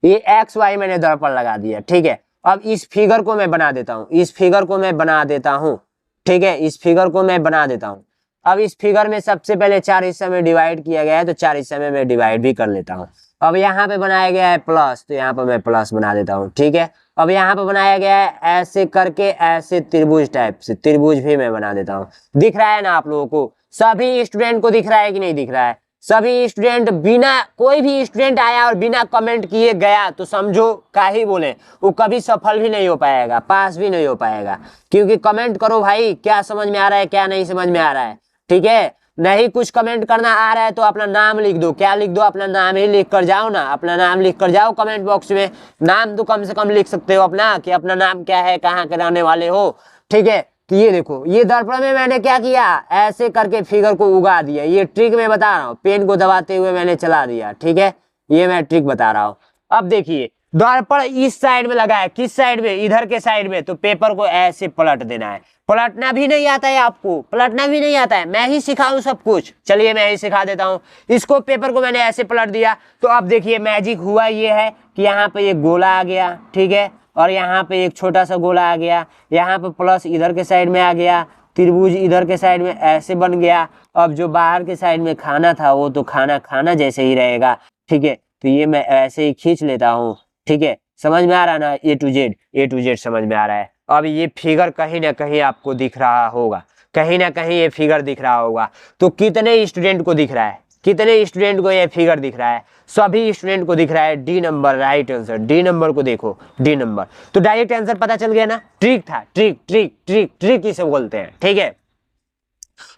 [SPEAKER 1] ये एक्स वाई मैंने दर्पण लगा दिया, ठीक है। अब इस फिगर को मैं बना देता हूँ, इस फिगर को मैं बना देता हूँ, ठीक है, इस फिगर को मैं बना देता हूँ। अब इस फिगर में सबसे पहले 4 हिस्से में डिवाइड किया गया है, तो 4 हिस्से में मैं डिवाइड भी कर लेता हूँ। अब यहाँ पे बनाया गया है प्लस, तो यहाँ पर मैं प्लस बना देता हूँ, ठीक है। अब यहाँ पे बनाया गया है ऐसे करके, ऐसे त्रिभुज टाइप से, त्रिभुज भी मैं बना देता हूँ। दिख रहा है ना आप लोगों को, सभी स्टूडेंट को दिख रहा है कि नहीं दिख रहा है? सभी स्टूडेंट, बिना कोई भी स्टूडेंट आया और बिना कमेंट किए गया तो समझो का ही बोले, वो कभी सफल भी नहीं हो पाएगा, पास भी नहीं हो पाएगा। क्योंकि कमेंट करो भाई, क्या समझ में आ रहा है, क्या नहीं समझ में आ रहा है, ठीक है। नहीं कुछ कमेंट करना आ रहा है तो अपना नाम लिख दो, क्या लिख दो, अपना नाम ही लिख कर जाओ ना, अपना नाम लिख कर जाओ कमेंट बॉक्स में। नाम तो कम से कम लिख सकते हो अपना, कि अपना नाम क्या है, कहाँ के रहने वाले हो, ठीक है। तो ये देखो, ये दर्पण में मैंने क्या किया, ऐसे करके फिगर को उगा दिया। ये ट्रिक मैं बता रहा हूँ, पेन को दबाते हुए मैंने चला दिया, ठीक है, ये मैं ट्रिक बता रहा हूँ। अब देखिए, दर्पण इस साइड में लगा है, किस साइड में, इधर के साइड में, तो पेपर को ऐसे पलट देना है। पलटना भी नहीं आता है आपको, पलटना भी नहीं आता है, मैं ही सिखाऊं सब कुछ, चलिए मैं ही सिखा देता हूँ। इसको पेपर को मैंने ऐसे पलट दिया, तो अब देखिए मैजिक हुआ ये है कि यहाँ पे एक गोला आ गया, ठीक है, और यहाँ पे एक छोटा सा गोला आ गया, यहाँ पे प्लस इधर के साइड में आ गया, त्रिभुज इधर के साइड में ऐसे बन गया। अब जो बाहर के साइड में खाना था वो तो खाना खाना जैसे ही रहेगा, ठीक है। तो ये मैं ऐसे ही खींच लेता हूँ, ठीक है, समझ में आ रहा है ना, ए टू जेड समझ में आ रहा है। अब ये फिगर कहीं ना कहीं आपको दिख रहा होगा, कहीं ना कहीं ये फिगर दिख रहा होगा। तो कितने स्टूडेंट को दिख रहा है, कितने स्टूडेंट को ये फिगर दिख रहा है? सभी स्टूडेंट को दिख रहा है। D number right answer, D number को देखो, डी नंबर। तो डायरेक्ट आंसर पता चल गया ना, ट्रिक था, ट्रिक ट्रिक ट्रिक ट्रिक इसे बोलते हैं, ठीक है।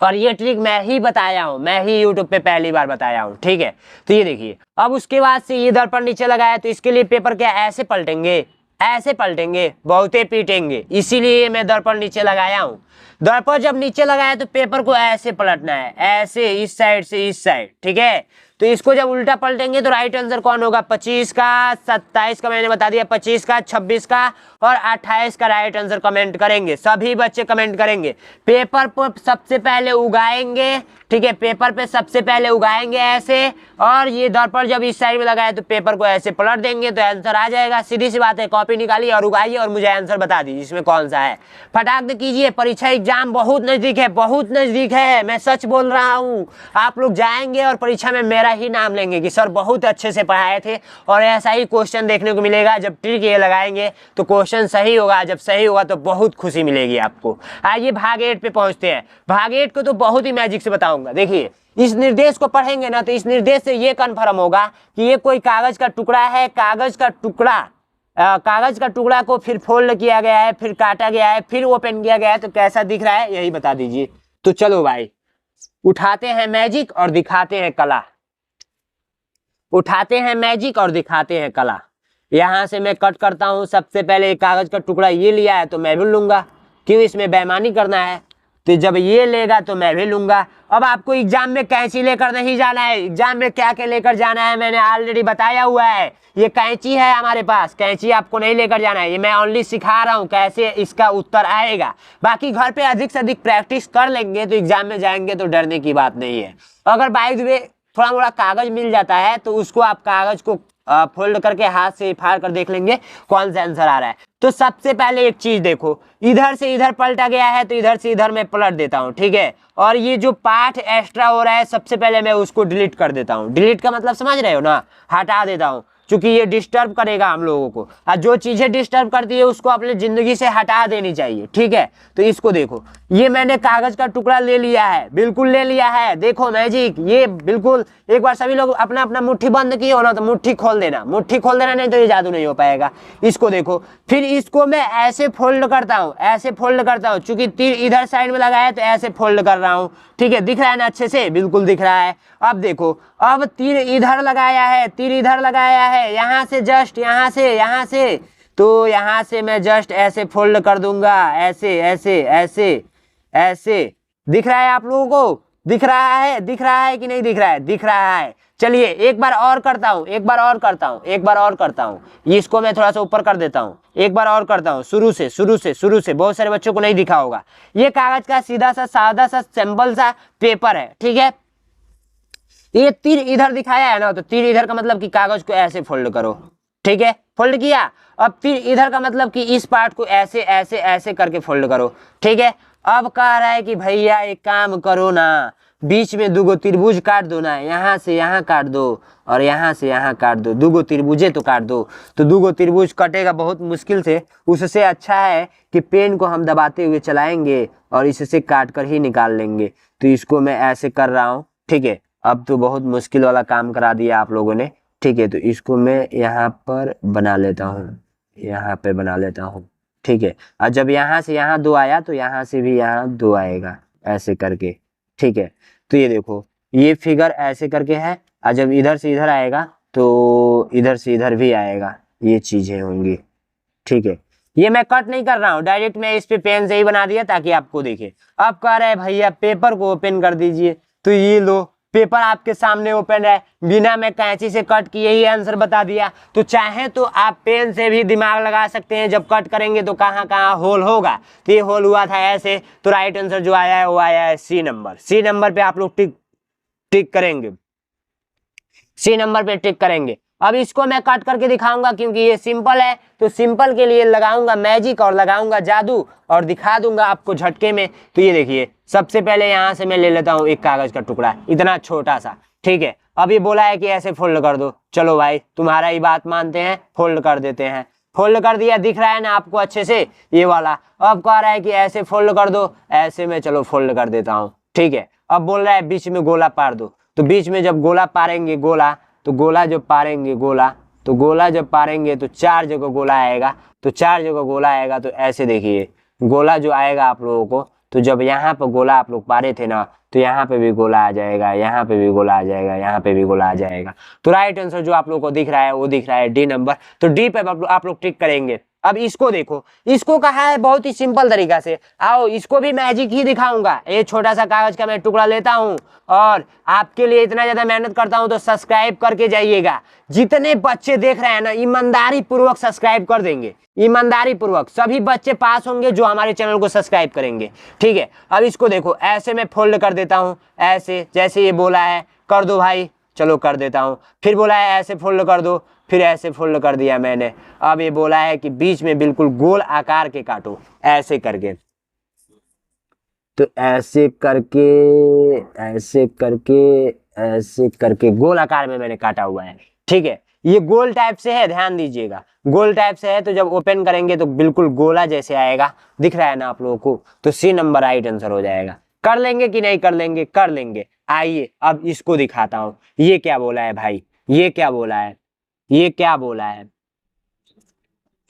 [SPEAKER 1] और ये ट्रिक मैं ही बताया हूं, मैं ही यूट्यूब पे पहली बार बताया हूं, ठीक है। तो ये देखिए, अब उसके बाद से ये दर्पण नीचे लगाया, तो इसके लिए पेपर क्या ऐसे पलटेंगे, ऐसे पलटेंगे, बहुते पीटेंगे, इसीलिए मैं दर्पण नीचे लगाया हूं। दर्पण जब नीचे लगाया तो पेपर को ऐसे पलटना है, ऐसे, इस साइड से इस साइड, ठीक है। तो इसको जब उल्टा पलटेंगे तो राइट आंसर कौन होगा, 25 का, 27 का मैंने बता दिया, 25 का, 26 का और 28 का राइट आंसर कमेंट करेंगे, सभी बच्चे कमेंट करेंगे। पेपर पर सबसे पहले उगाएंगे, ठीक है, पेपर पे सबसे पहले उगाएंगे ऐसे, और ये दर्पण जब इस साइड में लगाए तो पेपर को ऐसे पलट देंगे तो आंसर आ जाएगा। सीधी सी बात है, कॉपी निकालिए और उगाइए और मुझे आंसर बता दीजिए इसमें कौन सा है। फटाक से कीजिए, परीक्षा एग्जाम बहुत नजदीक है, बहुत नजदीक है, मैं सच बोल रहा हूँ। आप लोग जाएंगे और परीक्षा में मेरा ही नाम लेंगे कि सर बहुत अच्छे से पढ़ाए थे, और ऐसा ही क्वेश्चन देखने को मिलेगा। जब ट्रिक ये लगाएंगे तो क्वेश्चन सही होगा, जब सही होगा तो बहुत खुशी मिलेगी आपको। आइए भाग 8 पे पहुंचते हैं। भाग 8 को तो बहुत ही मैजिक से बताऊंगा। देखिए, इस निर्देश को पढ़ेंगे ना तो इस निर्देश से ये कन्फर्म होगा कि ये कोई कागज का टुकड़ा है। कागज का टुकड़ा को फिर फोल्ड किया गया है, फिर काटा गया है, फिर ओपन किया गया है, तो कैसा दिख रहा है यही बता दीजिए। तो चलो भाई, उठाते हैं मैजिक और दिखाते हैं कला, उठाते हैं मैजिक और दिखाते हैं कला। यहां से मैं कट करता हूं। सबसे पहले कागज का टुकड़ा ये लिया है तो मैं भी लूंगा, क्यों, इसमें बेईमानी करना है। तो जब ये लेगा तो मैं भी लूंगा। अब आपको एग्जाम में कैंची लेकर नहीं जाना है, एग्जाम में क्या क्या लेकर जाना है मैंने ऑलरेडी बताया हुआ है। ये कैंची है हमारे पास, कैंची आपको नहीं लेकर जाना है, ये मैं ओनली सिखा रहा हूँ कैसे इसका उत्तर आएगा। बाकी घर पे अधिक से अधिक प्रैक्टिस कर लेंगे तो एग्जाम में जाएंगे तो डरने की बात नहीं है। अगर बाय द वे थोड़ा मोड़ा कागज मिल जाता है तो उसको आप कागज को फोल्ड करके हाथ से फाड़ कर देख लेंगे कौन सा आंसर आ रहा है। तो सबसे पहले एक चीज देखो, इधर से इधर पलटा गया है तो इधर से इधर मैं पलट देता हूँ, ठीक है। और ये जो पार्ट एक्स्ट्रा हो रहा है सबसे पहले मैं उसको डिलीट कर देता हूँ। डिलीट का मतलब समझ रहे हो ना, हटा देता हूँ, क्योंकि ये डिस्टर्ब करेगा हम लोगों को। और जो चीजें डिस्टर्ब करती है उसको अपनी जिंदगी से हटा देनी चाहिए, ठीक है। तो इसको देखो, ये मैंने कागज का टुकड़ा ले लिया है, बिल्कुल ले लिया है। देखो मैजिक, ये बिल्कुल, एक बार सभी लोग अपना अपना मुट्ठी बंद किए हो ना तो मुट्ठी खोल देना, मुट्ठी खोल देना, नहीं तो ये जादू नहीं हो पाएगा। इसको देखो, फिर इसको मैं ऐसे फोल्ड करता हूँ, ऐसे फोल्ड करता हूँ, चूंकि तीर इधर साइड में लगा है तो ऐसे फोल्ड कर रहा हूँ। ठीक है, दिख रहा है ना अच्छे से, बिल्कुल दिख रहा है। अब देखो, अब तीर इधर लगाया है, तीर इधर लगाया है, यहाँ से जस्ट यहाँ से तो यहाँ से मैं जस्ट ऐसे फोल्ड कर दूंगा, ऐसे ऐसे ऐसे ऐसे। दिख रहा है आप लोगों को? दिख रहा है, दिख रहा है कि नहीं दिख रहा है? दिख रहा है। चलिए एक बार और करता हूँ, एक बार और करता हूँ, एक बार और करता हूँ। इसको मैं थोड़ा सा ऊपर कर देता हूँ, एक बार और करता हूँ, शुरू से। बहुत सारे बच्चों को नहीं दिखा होगा। ये कागज का सीधा सा सादा सा सिंपल सा पेपर है, ठीक है। ये तीर इधर दिखाया है ना, तो तीर इधर का मतलब कि कागज को ऐसे फोल्ड करो, ठीक है, फोल्ड किया। अब तीर इधर का मतलब कि इस पार्ट को ऐसे ऐसे ऐसे करके फोल्ड करो, ठीक है। अब कह रहा है कि भैया एक काम करो ना, बीच में दुगो त्रिभुज काट दो ना, यहाँ से यहाँ काट दो और यहाँ से यहाँ काट दो, दुगो त्रिभुजे तो काट दो। तो दुगो त्रिभुज कटेगा बहुत मुश्किल से, उससे अच्छा है कि पेन को हम दबाते हुए चलाएंगे और इससे काट कर ही निकाल लेंगे। तो इसको मैं ऐसे कर रहा हूँ, ठीक है। अब तो बहुत मुश्किल वाला काम करा दिया आप लोगों ने, ठीक है। तो इसको मैं यहाँ पर बना लेता हूँ, यहाँ पे बना लेता हूँ, ठीक है। और जब यहाँ से यहाँ 2 आया तो यहाँ से भी यहाँ 2 आएगा, ऐसे करके, ठीक है। तो ये देखो, ये फिगर ऐसे करके है, और जब इधर से इधर आएगा तो इधर से इधर भी आएगा, ये चीजें होंगी, ठीक है। ये मैं कट नहीं कर रहा हूँ, डायरेक्ट मैं इस पे पेन से ही बना दिया ताकि आपको दिखे। अब कह रहे हैं भैया पेपर को ओपन कर दीजिए, तो ये लो, पेपर आपके सामने ओपन है, बिना मैं कैंची से कट किए ही आंसर बता दिया। तो चाहे तो आप पेन से भी दिमाग लगा सकते हैं, जब कट करेंगे तो कहाँ कहाँ होल होगा। तो ये होल हुआ था ऐसे, तो राइट आंसर जो आया है वो आया है सी नंबर। सी नंबर पे आप लोग टिक करेंगे, सी नंबर पे टिक करेंगे। अब इसको मैं कट करके दिखाऊंगा, क्योंकि ये सिंपल है, तो सिंपल के लिए लगाऊंगा मैजिक और लगाऊंगा जादू और दिखा दूंगा आपको झटके में। तो ये देखिए, सबसे पहले यहाँ से मैं ले लेता हूँ एक कागज का टुकड़ा, इतना छोटा सा, ठीक है। अब ये बोला है कि ऐसे फोल्ड कर दो, चलो भाई तुम्हारा ही बात मानते हैं, फोल्ड कर देते हैं। फोल्ड कर दिया, दिख रहा है ना आपको अच्छे से, ये वाला। अब कह रहा है कि ऐसे फोल्ड कर दो, ऐसे में चलो फोल्ड कर देता हूँ, ठीक है। अब बोल रहा है बीच में गोला पार दो, तो बीच में जब गोला पारेंगे, गोला तो गोला जब पारेंगे, गोला तो गोला जब पारेंगे तो 4 जगह गोला आएगा, तो 4 जगह गोला आएगा। तो ऐसे देखिए, गोला जो आएगा आप लोगों को, तो जब यहाँ पर गोला आप लोग पारे थे ना, तो यहाँ पे भी गोला आ जाएगा, यहाँ पे भी गोला आ जाएगा, यहाँ पे भी गोला आ जाएगा। तो राइट आंसर जो आप लोगों को दिख रहा है वो दिख रहा है डी नंबर। तो डी पे आप लोग टिक करेंगे। अब इसको देखो, इसको कहा है बहुत ही सिंपल तरीका से, आओ इसको भी मैजिक ही दिखाऊंगा। ये छोटा सा कागज का मैं टुकड़ा लेता हूँ और आपके लिए इतना ज्यादा मेहनत करता हूँ, तो सब्सक्राइब करके जाइएगा। जितने बच्चे देख रहे हैं ना, ईमानदारी पूर्वक सब्सक्राइब कर देंगे, ईमानदारी पूर्वक सभी बच्चे पास होंगे जो हमारे चैनल को सब्सक्राइब करेंगे, ठीक है। अब इसको देखो, ऐसे मैं फोल्ड कर देता हूँ, ऐसे जैसे ये बोला है कर दो भाई, चलो कर देता हूँ। फिर बोला है ऐसे फोल्ड कर दो, फिर ऐसे फोल्ड कर दिया मैंने। अब ये बोला है कि बीच में बिल्कुल गोल आकार के काटो, ऐसे करके, तो ऐसे करके ऐसे करके ऐसे करके गोल आकार में मैंने काटा हुआ है, ठीक है। ये गोल टाइप से है, ध्यान दीजिएगा, गोल टाइप से है। तो जब ओपन करेंगे तो बिल्कुल गोला जैसे आएगा, दिख रहा है ना आप लोगों को। तो सी नंबर राइट आंसर हो जाएगा। कर लेंगे कि नहीं कर लेंगे? कर लेंगे। आइए अब इसको दिखाता हूं, ये क्या बोला है भाई, ये क्या बोला है, ये क्या बोला है?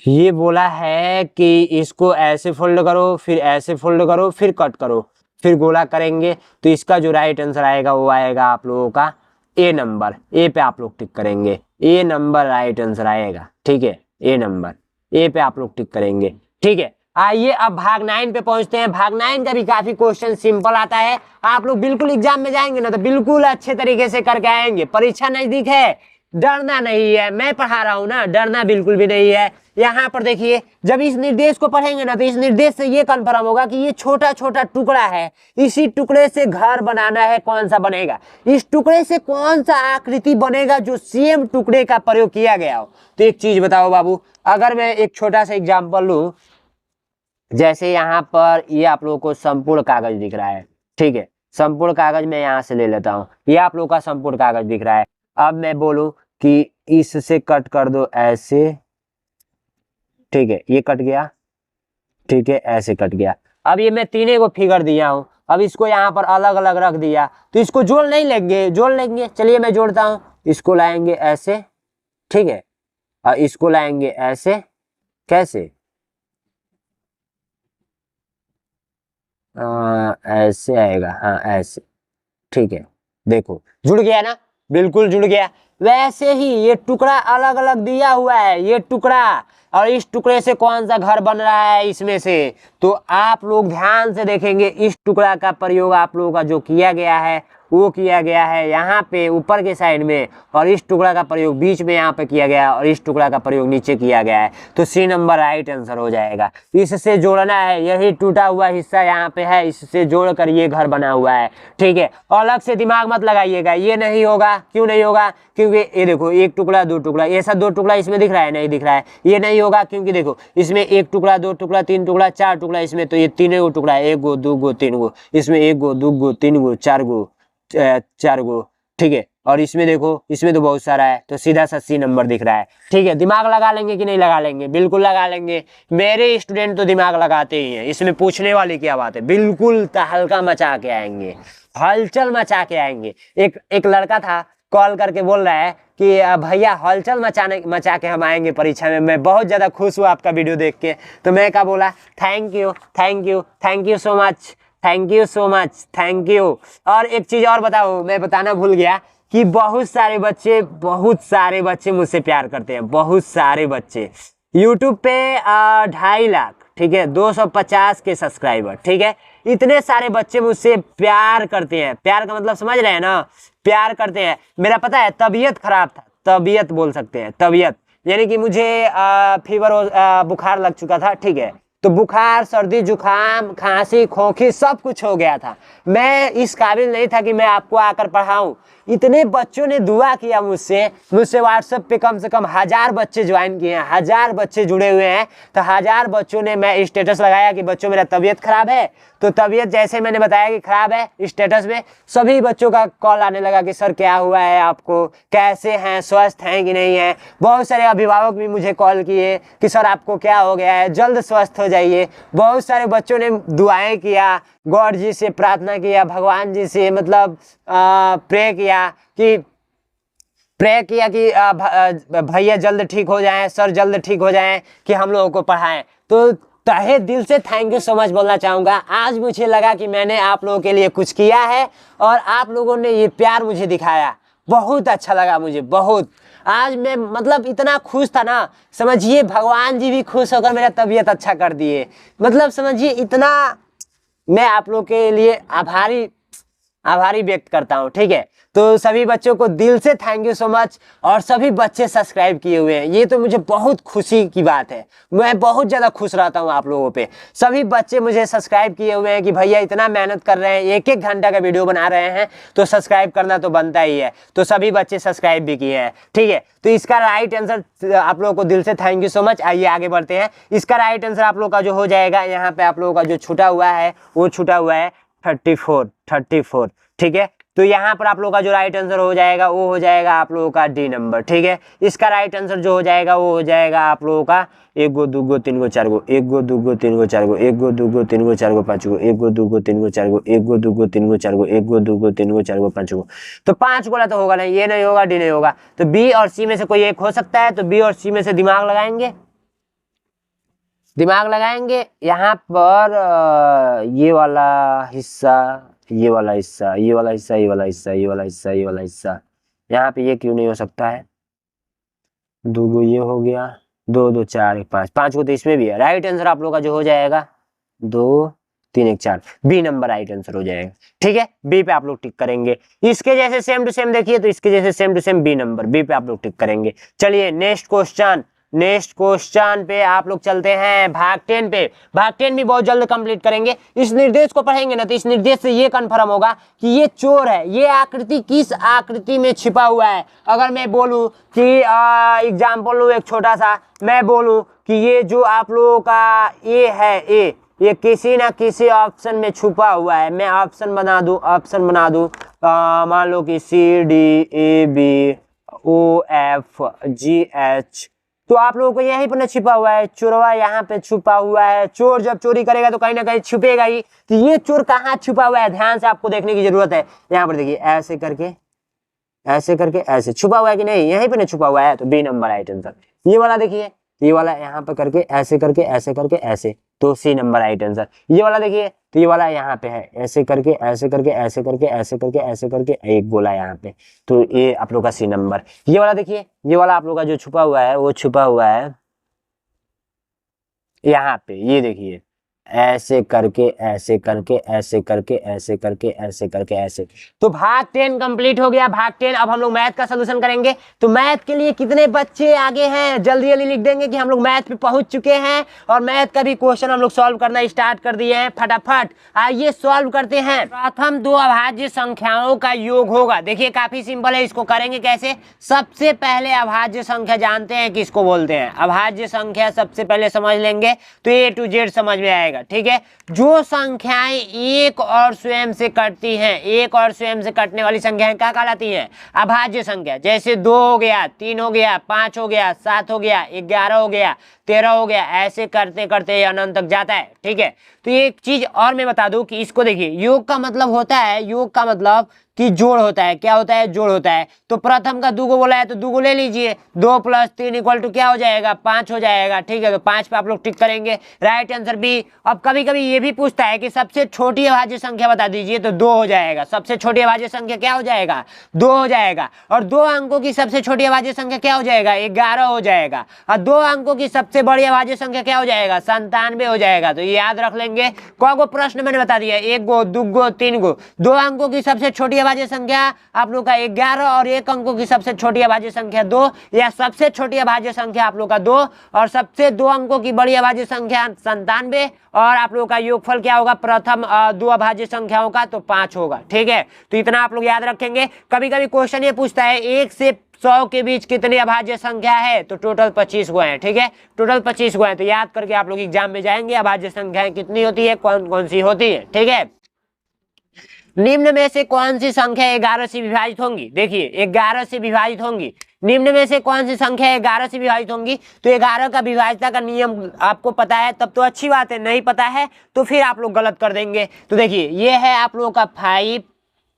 [SPEAKER 1] ये बोला है कि इसको ऐसे फोल्ड करो, फिर ऐसे फोल्ड करो, फिर कट करो, फिर गोला करेंगे। तो इसका जो राइट आंसर आएगा वो आएगा आप लोगों का ए नंबर। ए पे आप लोग टिक करेंगे, ए नंबर राइट आंसर आएगा, ठीक है। ए नंबर, ए पे आप लोग टिक करेंगे, ठीक है। आइए अब भाग 9 पे पहुंचते हैं। भाग 9 का भी काफी क्वेश्चन सिंपल आता है। आप लोग बिल्कुल एग्जाम में जाएंगे ना तो बिल्कुल अच्छे तरीके से करके आएंगे। परीक्षा नजदीक है, डरना नहीं है, मैं पढ़ा रहा हूं ना, डरना बिल्कुल भी नहीं है। यहाँ पर देखिए, जब इस निर्देश को पढ़ेंगे ना तो इस निर्देश से ये कन्फर्म होगा कि ये छोटा छोटा टुकड़ा है, इसी टुकड़े से घर बनाना है। कौन सा बनेगा, इस टुकड़े से कौन सा आकृति बनेगा जो सेम टुकड़े का प्रयोग किया गया हो। तो एक चीज बताओ बाबू, अगर मैं एक छोटा सा एग्जाम्पल लूं, जैसे यहाँ पर ये आप लोगों को संपूर्ण कागज दिख रहा है, ठीक है। संपूर्ण कागज मैं यहाँ से ले लेता हूँ, ये आप लोगों का संपूर्ण कागज दिख रहा है। अब मैं बोलूं कि इससे कट कर दो ऐसे, ठीक है, ये कट गया, ठीक है, ऐसे कट गया। अब ये मैं तीनों को फिगर दिया हूँ, अब इसको यहाँ पर अलग अलग रख दिया, तो इसको जोड़ नहीं लेंगे, जोड़ लेंगे। चलिए मैं जोड़ता हूँ, इसको लाएंगे ऐसे, ठीक है, और इसको लाएंगे ऐसे, कैसे, ऐसे आएगा, हाँ ऐसे, ठीक है, देखो जुड़ गया ना, बिल्कुल जुड़ गया। वैसे ही ये टुकड़ा अलग अलग दिया हुआ है, ये टुकड़ा, और इस टुकड़े से कौन सा घर बन रहा है इसमें से, तो आप लोग ध्यान से देखेंगे। इस टुकड़ा का प्रयोग आप लोगों का जो किया गया है वो किया गया है यहाँ पे ऊपर के साइड में, और इस टुकड़ा का प्रयोग बीच में यहाँ पे किया गया है, और इस टुकड़ा का प्रयोग नीचे किया गया है। तो सी नंबर राइट आंसर हो जाएगा। इससे जोड़ना है, यही टूटा हुआ हिस्सा यहाँ पे है, इससे जोड़ कर ये घर बना हुआ है, ठीक है। अलग से दिमाग मत लगाइएगा, ये नहीं होगा। क्यों नहीं होगा? क्योंकि ये देखो एक टुकड़ा दो टुकड़ा, ये सब दो टुकड़ा इसमें दिख रहा है, नहीं दिख रहा है, ये नहीं होगा। क्योंकि देखो इसमें एक टुकड़ा दो टुकड़ा तीन टुकड़ा चार टुकड़ा इसमें, तो ये तीनों टुकड़ा है, एक गो दो गो तीन गो, इसमें एक गो दो गो तीन गो चार गो चार गो, ठीक है। और इसमें देखो, इसमें तो बहुत सारा है, तो सीधा सा सी नंबर दिख रहा है, ठीक है। दिमाग लगा लेंगे कि नहीं लगा लेंगे? बिल्कुल लगा लेंगे। मेरे स्टूडेंट तो दिमाग लगाते ही हैं, इसमें पूछने वाली क्या बात है, बिल्कुल तहलका मचा के आएंगे, हलचल मचा के आएंगे। एक लड़का था, कॉल करके बोल रहा है कि भैया हलचल मचा के हम आएंगे परीक्षा में। मैं बहुत ज़्यादा खुश हुआ आपका वीडियो देख के, तो मैं क्या बोला, thank you thank you thank you so much, thank you so much, thank you. और एक चीज़ और बताओ, मैं बताना भूल गया कि बहुत सारे बच्चे मुझसे प्यार करते हैं, बहुत सारे बच्चे। यूट्यूब पे 2.5 लाख, ठीक है, 250 के सब्सक्राइबर, ठीक है। इतने सारे बच्चे मुझसे प्यार करते हैं। प्यार का मतलब समझ रहे हैं ना, प्यार करते हैं। मेरा पता है तबीयत खराब था, तबीयत बोल सकते हैं, तबीयत यानी कि मुझे फीवर बुखार लग चुका था, ठीक है। तो बुखार सर्दी जुकाम खांसी खोखी सब कुछ हो गया था। मैं इस काबिल नहीं था कि मैं आपको आकर पढ़ाऊं। इतने बच्चों ने दुआ किया मुझसे व्हाट्सएप पे कम से कम 1000 बच्चे ज्वाइन किए हैं, 1000 बच्चे जुड़े हुए हैं। तो 1000 बच्चों ने, मैं स्टेटस लगाया कि बच्चों मेरा तबीयत खराब है, तो तबीयत जैसे मैंने बताया कि खराब है स्टेटस में, सभी बच्चों का कॉल आने लगा कि सर क्या हुआ है आपको, कैसे हैं, स्वस्थ हैं कि नहीं है। बहुत सारे अभिभावक भी मुझे कॉल किए कि सर आपको क्या हो गया है, जल्द स्वस्थ हो जाइए। बहुत सारे बच्चों ने दुआएं किया, गॉड जी से प्रार्थना किया, भगवान जी से मतलब प्रे किया कि भैया जल्द ठीक हो जाएं, सर जल्द ठीक हो जाएं कि हम लोगों को पढ़ाएं। तो तहे दिल से थैंक यू सो मच बोलना चाहूँगा। आज मुझे लगा कि मैंने आप लोगों के लिए कुछ किया है और आप लोगों ने ये प्यार मुझे दिखाया, बहुत अच्छा लगा मुझे, बहुत। आज मैं मतलब इतना खुश था ना, समझिए भगवान जी भी खुश होकर मेरा तबीयत अच्छा कर दिए। मतलब समझिए इतना मैं आप लोग के लिए आभारी व्यक्त करता हूँ, ठीक है। तो सभी बच्चों को दिल से थैंक यू सो मच। और सभी बच्चे सब्सक्राइब किए हुए हैं, ये तो मुझे बहुत खुशी की बात है। मैं बहुत ज़्यादा खुश रहता हूँ आप लोगों पे। सभी बच्चे मुझे सब्सक्राइब किए हुए हैं कि भैया इतना मेहनत कर रहे हैं, 1-1 घंटा का वीडियो बना रहे हैं, तो सब्सक्राइब करना तो बनता ही है। तो सभी बच्चे सब्सक्राइब भी किए हैं, ठीक है। तो इसका राइट आंसर आप लोगों को दिल से थैंक यू सो मच। आइए आगे बढ़ते हैं। इसका राइट आंसर आप लोग का जो हो जाएगा, यहाँ पे आप लोगों का जो छूटा हुआ है वो छूटा हुआ है 34, ठीक है। तो यहाँ पर आप लोगों का जो राइट आंसर हो जाएगा वो हो जाएगा आप लोगों का डी नंबर, ठीक है। इसका राइट आंसर जो हो जाएगा वो हो जाएगा आप लोगों का 1 गो 2 गो 3 गो 4 गो, 1 गो 2 गो 3 गो 4 गो, 1 गो 2 गो 3 गो 4 गो 5 गो, 1 गो 2 गो 3 गो 4 गो, 1 गो 2 गो 3 गो 4 गो, 1 गो 2 गो 3 गो 4 गो 5 गो। तो 5 गोला तो होगा नहीं, ये नहीं होगा, डी नहीं होगा। तो बी और सी में से कोई एक हो सकता है। तो बी और सी में से दिमाग लगाएंगे, यहाँ पर ये वाला हिस्सा, ये वाला हिस्सा, ये वाला हिस्सा, ये वाला हिस्सा, ये वाला हिस्सा, ये वाला हिस्सा, यहाँ पे ये क्यों नहीं हो सकता है? 2 गो ये हो गया, 2 2 4 1 5, 5 गो तो इसमें भी है। राइट आंसर आप लोग का जो हो जाएगा 2 3 1 4, बी नंबर राइट आंसर हो जाएगा, ठीक है। बी पे आप लोग टिक करेंगे। इसके जैसे सेम टू सेम देखिए, तो इसके जैसे same to same B number, B पे आप लोग टिक करेंगे। चलिए नेक्स्ट क्वेश्चन पे आप लोग चलते हैं। भाग 10 पे। भाग 10 भी बहुत जल्द कंप्लीट करेंगे। इस निर्देश को पढ़ेंगे ना, तो इस निर्देश से ये कंफर्म होगा कि ये चोर है। ये आकृति किस आकृति में छिपा हुआ है? अगर मैं बोलूं कि एग्जाम्पल लूं एक छोटा सा, मैं बोलूं कि ये जो आप लोगों का ए है, ये किसी ना किसी ऑप्शन में छुपा हुआ है। मैं ऑप्शन बना दूं, मान लो कि C D E B O F G H, तो आप लोगों को यहीं पर छिपा हुआ है, चोरवा यहाँ पे छुपा हुआ है। चोर जब चोरी करेगा तो कहीं ना कहीं छुपेगा ही। तो ये चोर कहाँ छुपा हुआ है, ध्यान से आपको देखने की जरूरत है। यहाँ पर देखिए ऐसे करके ऐसे छुपा हुआ है कि नहीं, यहीं पे छुपा हुआ है, तो बी नंबर राइट आंसर। ये वाला देखिए, ये वाला यहाँ पे करके ऐसे ऐसे, तो सी नंबर राइट आंसर। ये वाला देखिए, तो ये वाला यहाँ पे है, ऐसे करके एक बोला यहाँ पे, तो ये आप लोग का सी नंबर। ये वाला देखिए, ये वाला आप लोग का जो छुपा हुआ है वो छुपा हुआ है यहाँ पे, ये देखिए ऐसे करके ऐसे। तो भाग 10 कंप्लीट हो गया, भाग 10। अब हम लोग मैथ का सोल्यूशन करेंगे। तो मैथ के लिए कितने बच्चे आगे हैं, जल्दी जल्दी लिख देंगे कि हम लोग मैथ पे पहुंच चुके हैं और मैथ का भी क्वेश्चन हम लोग सॉल्व करना स्टार्ट कर दिए हैं। फटाफट आइए सॉल्व करते हैं। प्रथम दो अभाज्य संख्याओं का योग होगा। देखिए काफी सिंपल है, इसको करेंगे कैसे। सबसे पहले अभाज्य संख्या जानते हैं किसको बोलते हैं, अभाज्य संख्या सबसे पहले समझ लेंगे तो ए टू जेड समझ में आएगा। ठीक है, जो संख्याएं एक और स्वयं से कटती हैं, एक और स्वयं से कटने वाली संख्याएं क्या कहलाती हैं, अभाज्य संख्या। जैसे 2 हो गया, 3 हो गया, 5 हो गया, 7 हो गया, 11 हो गया, 13 हो गया, ऐसे करते करते अनंत तक जाता है। ठीक है, तो ये एक चीज और मैं बता दूं कि इसको देखिए, योग का मतलब होता है, योग का मतलब कि जोड़ होता है। क्या होता है, जोड़ होता है। तो प्रथम का दूगो बोला है तो दूगो ले लीजिए, 2 + 3 = क्या हो जाएगा, 5 हो जाएगा। ठीक है, तो 5 पे आप लोग टिक करेंगे, राइट आंसर बी। अब कभी कभी ये भी पूछता है कि सबसे छोटी अभाज्य संख्या बता दीजिए, तो 2 हो जाएगा। सबसे छोटी अभाज्य संख्या क्या हो जाएगा, 2 हो जाएगा। और 2 अंकों की सबसे छोटी अभाज्य संख्या क्या हो जाएगा, 11 हो जाएगा। और 2 अंकों की सबसे बड़ी अभाज्य संख्या क्या हो जाएगा, 97 हो जाएगा। तो ये याद रख लेंगे। कौन प्रश्न मैंने बता दिया, 1 गो, 2 गो, 3 गो। 2 अंकों की सबसे छोटी अभाज्य संख्या आप लोग का 11 और 1 अंकों की सबसे छोटी अभाज्य संख्या 2, या सबसे छोटी अभाज्य संख्या आप लोग का 2 और सबसे 2 अंकों की बड़ी अभाज्य संख्या 97, और आप लोग का योगफल क्या होगा प्रथम 2 अभाज्य संख्याओं का, तो 5 होगा। ठीक है, तो इतना आप लोग याद रखेंगे। कभी कभी क्वेश्चन ये पूछता है 1 से 100 के बीच कितनी अभाज्य संख्या है, तो टोटल 25 गो है। ठीक है, टोटल 25 गो है। तो याद करके आप लोग एग्जाम में जाएंगे अभाज्य संख्याएं कितनी होती है, कौन कौन सी होती है। ठीक है, निम्न में से कौन सी संख्या 11 से विभाजित होंगी। देखिए 11 से विभाजित होंगी, निम्न में से कौन सी संख्या 11 से विभाजित होंगी। तो 11 का विभाज्यता का नियम आपको पता है तब तो अच्छी बात है, नहीं पता है तो फिर आप लोग गलत कर देंगे। तो देखिए ये है आप लोगों का 5,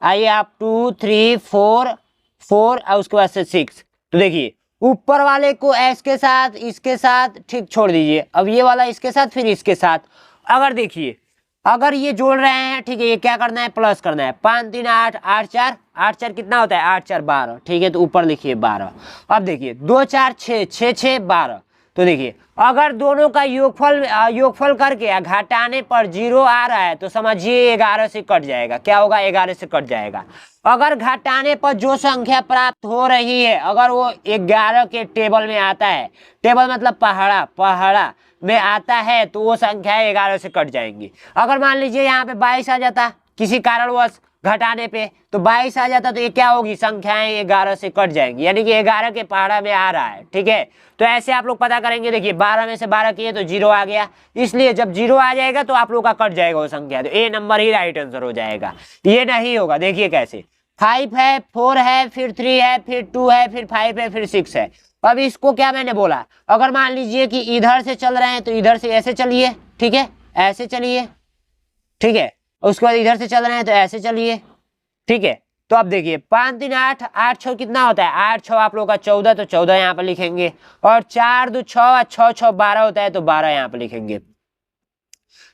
[SPEAKER 1] आइए आप 2, 3, 4 और उसके बाद से 6। तो देखिए ऊपर वाले को एस के साथ, इसके साथ ठीक छोड़ दीजिए। अब ये वाला इसके साथ, फिर इसके साथ। अगर देखिए अगर ये जोड़ रहे हैं, ठीक है, ये क्या करना है, प्लस करना है। 5 3 8, 8 4 कितना होता है, 8 4 12। ठीक है, तो ऊपर लिखिए 12। अब देखिए 2 4 6, 6 6 12। तो देखिए अगर दोनों का योगफल करके घटाने पर 0 आ रहा है तो समझिए 11 से कट जाएगा। क्या होगा, 11 से कट जाएगा। अगर घटाने पर जो संख्या प्राप्त हो रही है अगर वो 11 के टेबल में आता है, टेबल मतलब पहाड़ा में आता है, तो वो संख्या 11 से कट जाएंगी। अगर मान लीजिए यहाँ पे 22 आ जाता किसी कारणवश घटाने पे, तो 22 आ जाता, तो ये क्या होगी, संख्याएं 11 से कट जाएंगी, यानी कि 11 के पहाड़ा में आ रहा है। ठीक है, तो ऐसे आप लोग पता करेंगे। देखिए 12 में से 12 किए तो 0 आ गया, इसलिए जब 0 आ जाएगा तो आप लोग का कट जाएगा वो संख्या, तो ए नंबर ही राइट आंसर हो जाएगा। ये नहीं होगा, देखिए कैसे 5 है, 4 है, फिर 3 है, फिर 2 है, फिर 5 है, फिर 6 है। अब इसको क्या मैंने बोला, अगर मान लीजिए कि इधर से चल रहे हैं तो इधर से ऐसे चलिए। ठीक है, ऐसे चलिए। ठीक है, उसके बाद इधर से चल रहे हैं तो ऐसे चलिए। ठीक है, तो अब देखिए 5 3 8, 8 6 कितना होता है, 8 6 आप लोग का 14, तो 14 यहाँ पर लिखेंगे। और 4 2 6, 6 6 12 होता है, तो 12 यहाँ पर लिखेंगे।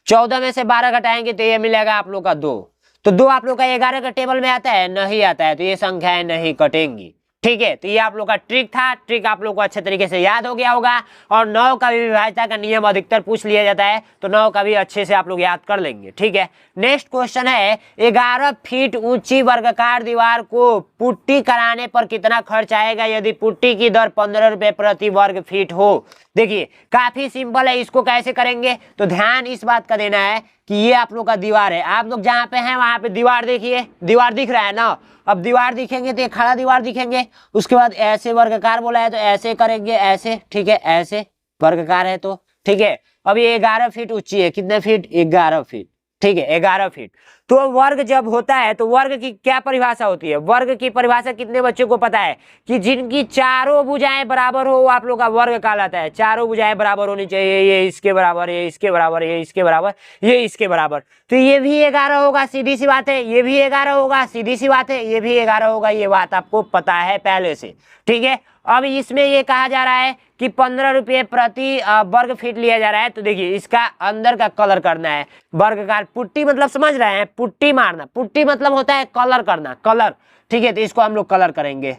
[SPEAKER 1] 14 में से 12 घटाएंगे तो ये मिलेगा आप लोग का 2। तो 2 आप लोग का 11 का टेबल में आता है, नहीं आता है, तो ये संख्याएं नहीं कटेंगी। ठीक है, तो ये आप लोग का ट्रिक था। ट्रिक आप लोग को अच्छे तरीके से याद हो गया होगा। और 9 का भी विभाज्यता का नियम अधिकतर पूछ लिया जाता है, तो 9 का भी अच्छे से आप लोग याद कर लेंगे। ठीक है, नेक्स्ट क्वेश्चन है 11 फीट ऊंची वर्गाकार दीवार को पुट्टी कराने पर कितना खर्च आएगा यदि पुट्टी की दर 15 रुपए प्रति वर्ग फीट हो। देखिए काफी सिंपल है, इसको कैसे करेंगे, तो ध्यान इस बात का देना है कि ये आप लोग का दीवार है। आप लोग जहाँ पे हैं वहां पे दीवार देखिए, दीवार दिख रहा है ना। अब दीवार दिखेंगे तो ये खड़ा दीवार दिखेंगे, उसके बाद ऐसे वर्गाकार बोला है तो ऐसे करेंगे, ऐसे। ठीक है, ऐसे वर्गाकार है तो ठीक है। अब ये 11 फीट ऊंची है, कितने फीट, 11 फीट। ठीक है, 11 फीट। तो वर्ग जब होता है तो वर्ग की क्या परिभाषा होती है? वर्ग की परिभाषा कितने बच्चों को पता है कि जिनकी चारों भुजाएं बराबर हो वो आप लोग का वर्ग कहलाता है। चारों भुजाएं बराबर होनी चाहिए, ये इसके बराबर, ये इसके बराबर, ये इसके बराबर, ये इसके बराबर। तो ये भी 11 होगा, सीधी सी बात है। ये भी 11 होगा, सीधी सी बात है। ये भी 11 होगा, ये बात आपको पता है पहले से, ठीक है। अब इसमें ये कहा जा रहा है कि 15 रुपये प्रति वर्ग फीट लिया जा रहा है। तो देखिए इसका अंदर का कलर करना है। वर्गकार पुट्टी मतलब समझ रहे हैं, पुट्टी मारना। पुट्टी मतलब होता है कलर करना, कलर, ठीक है। तो इसको हम लोग कलर करेंगे,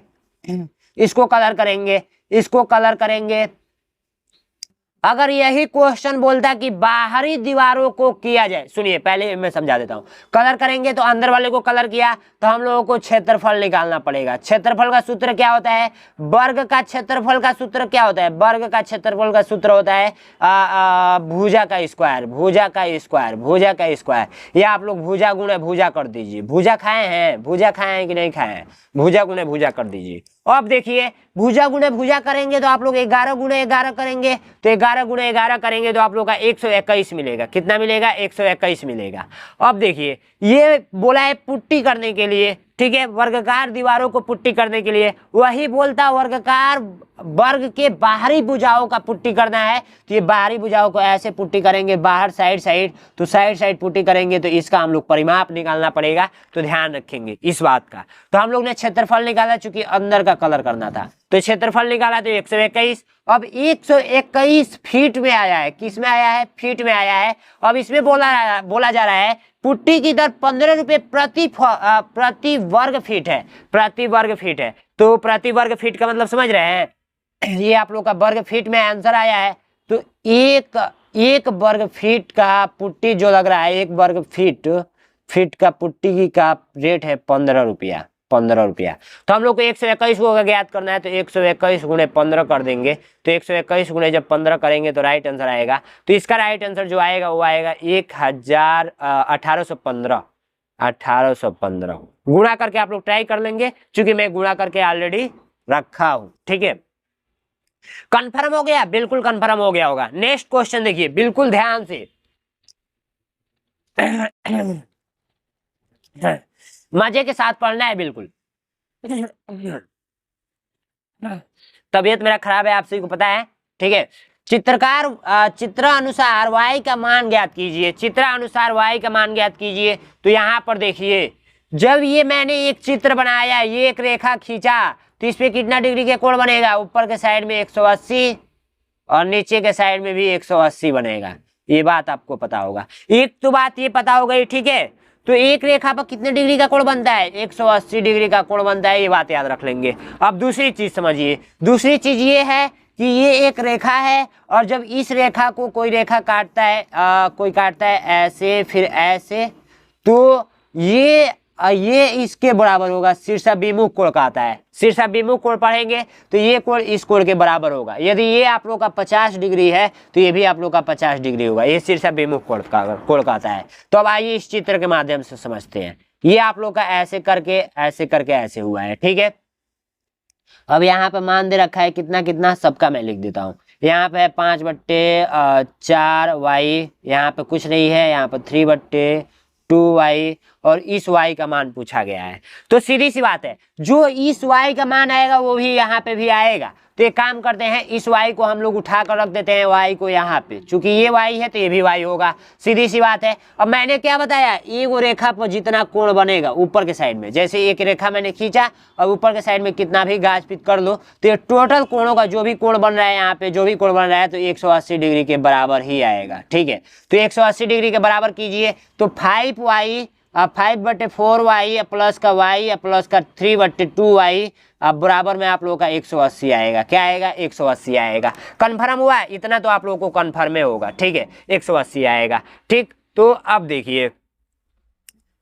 [SPEAKER 1] इसको कलर करेंगे, इसको कलर करेंगे। अगर यही क्वेश्चन बोलता कि बाहरी दीवारों को किया जाए, सुनिए पहले मैं समझा देता हूं। कलर करेंगे तो अंदर वाले को कलर किया तो हम लोगों को क्षेत्रफल निकालना पड़ेगा। क्षेत्रफल का सूत्र क्या होता है? वर्ग का क्षेत्रफल का सूत्र क्या होता है? वर्ग का क्षेत्रफल का सूत्र होता है भुजा का स्क्वायर, भुजा का स्क्वायर, भुजा का स्क्वायर। या आप लोग भुजा गुणे भुजा कर दीजिए। भुजा खाए हैं, भुजा खाए हैं कि नहीं खाए हैं? भुजा गुणे भुजा कर दीजिए। अब देखिए भुजा गुणे भुजा करेंगे तो आप लोग 11 गुणे 11 करेंगे, तो 11 गुणे 11 करेंगे तो आप लोग का 121 मिलेगा। कितना मिलेगा? 121 मिलेगा। अब देखिए ये बोला है पुट्टी करने के लिए, ठीक है, वर्गाकार दीवारों को पुट्टी करने के लिए। वही बोलता वर्गाकार वर्ग के बाहरी भुजाओं का पुट्टी करना है, तो ये बाहरी भुजाओं को ऐसे पुट्टी करेंगे, बाहर साइड साइड, तो साइड साइड पुट्टी करेंगे तो इसका हम लोग परिमाप निकालना पड़ेगा। तो ध्यान रखेंगे इस बात का। तो हम लोग ने क्षेत्रफल निकाला, चूंकि अंदर का कलर करना था, तो क्षेत्रफल निकाला तो 121। अब 121 फीट में आया है। किस में आया है? फीट में आया है। अब इसमें बोला जा रहा है पुट्टी की दर 15 रुपये प्रति वर्ग फीट है, प्रति वर्ग फीट है। तो प्रति वर्ग फीट का मतलब समझ रहे हैं? ये आप लोग का वर्ग फीट में आंसर आया है। तो एक वर्ग फीट का पुट्टी जो लग रहा है, एक वर्ग फीट का पुट्टी की का रेट है 15 रुपया, 15 रुपया। तो हम लोग को 121 को ज्ञात करना है, तो 121 गुणे 15 कर देंगे। तो 121 गुणे जब 15 करेंगे तो राइट आंसर आएगा। तो इसका राइट आंसर जो आएगा वो आएगा 1815, 1815। गुणा करके आप लोग ट्राई कर लेंगे, क्योंकि मैं गुणा करके ऑलरेडी रखा हूं, ठीक है। कंफर्म हो गया? बिल्कुल कंफर्म हो गया होगा। नेक्स्ट क्वेश्चन देखिए बिल्कुल ध्यान से, मजे के साथ पढ़ना है बिल्कुल। तबीयत मेरा खराब है, आप सभी को पता है, ठीक है। चित्र अनुसार y का मान ज्ञात कीजिए, चित्र अनुसार y का मान ज्ञात कीजिए। तो यहाँ पर देखिए जब ये मैंने एक चित्र बनाया, ये एक रेखा खींचा, तो इस पे कितना डिग्री के कोण बनेगा? ऊपर के साइड में 180 और नीचे के साइड में भी 180 बनेगा। ये बात आपको पता होगा। एक तो बात ये पता हो गई, ठीक है। तो एक रेखा पर कितने डिग्री का कोण बनता है? 180 डिग्री का कोण बनता है। ये बात याद रख लेंगे। अब दूसरी चीज समझिए। दूसरी चीज ये है कि ये एक रेखा है, और जब इस रेखा को कोई रेखा काटता है, कोई काटता है ऐसे फिर ऐसे, तो ये इसके बराबर होगा। शीर्षाभिमुख कोण कहता है। शीर्षाभिमुख कोण पढ़ेंगे तो ये कोण इस कोण के बराबर होगा। यदि ये आप लोग का 50 डिग्री है तो ये भी आप लोग का 50 डिग्री होगा। ये शीर्षाभिमुख कोण कहता है। तो अब आइए इस चित्र के माध्यम से समझते हैं। ये आप लोग का ऐसे करके ऐसे हुआ है, ठीक है। अब यहाँ पे मान दे रखा है कितना कितना, सबका मैं लिख देता हूँ। यहाँ पे 5/4y, यहाँ पे कुछ नहीं है, यहाँ पे 3/2y, और इस y का मान पूछा गया है। तो सीधी सी बात है, जो इस y का मान आएगा वो भी यहाँ पे भी आएगा। तो एक काम करते हैं, इस y को हम लोग उठा कर रख देते हैं, y को यहाँ पे। चूंकि ये y है तो ये भी y होगा, सीधी सी बात है। अब मैंने क्या बताया? एक रेखा पर जितना कोण बनेगा ऊपर के साइड में, जैसे एक रेखा मैंने खींचा और ऊपर के साइड में कितना भी गाज पीट कर लो, तो ये टोटल कोणों का जो भी कोण बन रहा है, यहाँ पे जो भी कोण बन रहा है, तो 180 डिग्री के बराबर ही आएगा, ठीक है। तो 180 डिग्री के बराबर कीजिए, तो 5/4y प्लस का y प्लस का 3/2y बराबर में आप लोगों का 180 आएगा। क्या आएगा? 180 आएगा। कन्फर्म हुआ? इतना तो आप लोगों को कन्फर्म होगा, ठीक है। 180 आएगा, ठीक। तो अब देखिए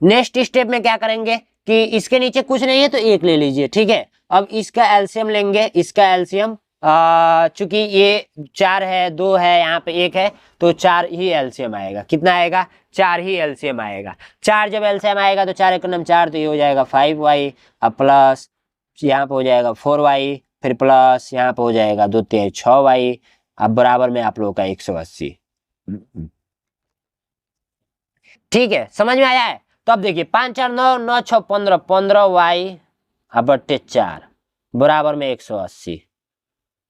[SPEAKER 1] नेक्स्ट स्टेप में क्या करेंगे कि इसके नीचे कुछ नहीं है तो एक ले लीजिए, ठीक है। अब इसका एलसीएम लेंगे, इसका एलसीएम, चूंकि ये 4 है, 2 है, यहाँ पे 1 है, तो 4 ही एलसीएम आएगा। कितना आएगा? 4 ही एलसीएम आएगा। 4 जब एलसीएम आएगा तो 4 एकम 4, तो ये हो जाएगा 5y, अब प्लस यहाँ पे हो जाएगा 4y, फिर प्लस यहाँ पे हो जाएगा 2 3 6y, अब बराबर में आप लोगों का 180। ठीक है, समझ में आया है। तो अब देखिए 5 4 9, 9 6 15, 15 वाई बट्टे 4 बराबर में 180।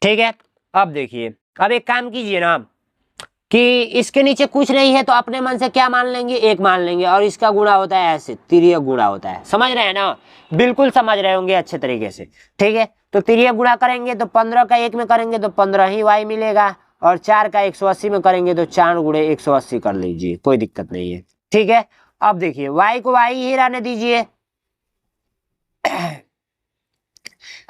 [SPEAKER 1] ठीक है, अब देखिए, अब एक काम कीजिए ना कि इसके नीचे कुछ नहीं है तो अपने मन से क्या मान लेंगे, 1 मान लेंगे, और इसका गुणा होता है ऐसे, तिर्यक गुणा होता है। समझ रहे हैं ना, बिल्कुल समझ रहे होंगे अच्छे तरीके से। ठीक है, तो तिर्यक गुणा करेंगे तो 15 का 1 में करेंगे तो 15 ही वाई मिलेगा, और 4 का 180 में करेंगे तो 4 गुणे 180 कर लीजिए, कोई दिक्कत नहीं है। ठीक है, अब देखिए y को y ही रहने दीजिए,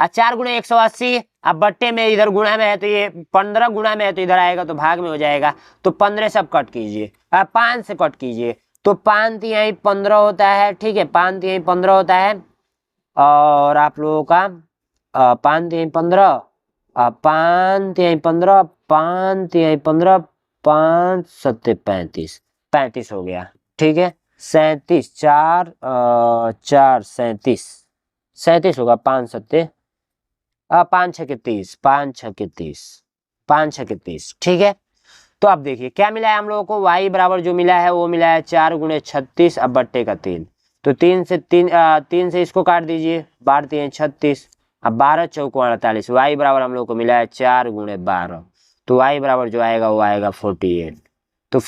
[SPEAKER 1] 4 गुणे 180, अब बट्टे में इधर गुणा में है तो ये 15 गुणा में है तो इधर आएगा तो भाग में हो जाएगा, तो 15 सब कट कीजिए, 5 से कट कीजिए तो 5 तिहाई 15 होता है। ठीक है, 5 तिहाई 15 होता है, और आप लोगों का 5 तिहाई 15, 5 तिहाई 15, 5 तिहाई 15, 5 सत्ते 35, 35 हो गया। ठीक है, 37, 4 4 37, 37 होगा, 5 सत्ते 5 6 के 30, 5 6 के 30, 5 6 के 30। ठीक है, तो अब देखिए क्या मिला है हम लोगों को, y बराबर जो मिला है वो मिला है 4 गुणे 36 अब बट्टे का 3, तो 3 से इसको काट दीजिए, 12 3 36, अब 12 चौको 48, y बराबर हम लोग को मिला है 4 गुणे 12, तो y बराबर जो आएगा वो आएगा 48। तो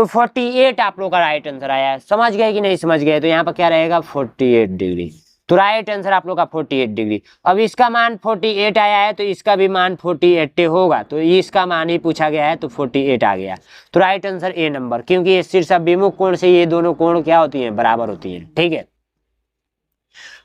[SPEAKER 1] 48 आप लोग का राइट आंसर आया है। समझ गए कि नहीं समझ गए, तो यहाँ पर क्या रहेगा 48 डिग्री, तो राइट आंसर आप लोग का 48 डिग्री। अब इसका मान 48 आया है तो इसका भी मान 48 होगा, तो इसका मान ही पूछा गया है तो 48 आ गया, तो राइट आंसर ए नंबर, क्योंकि ये शीर्ष विमुख कोण से ये दोनों कोण क्या होती हैं, बराबर होती हैं। ठीक है,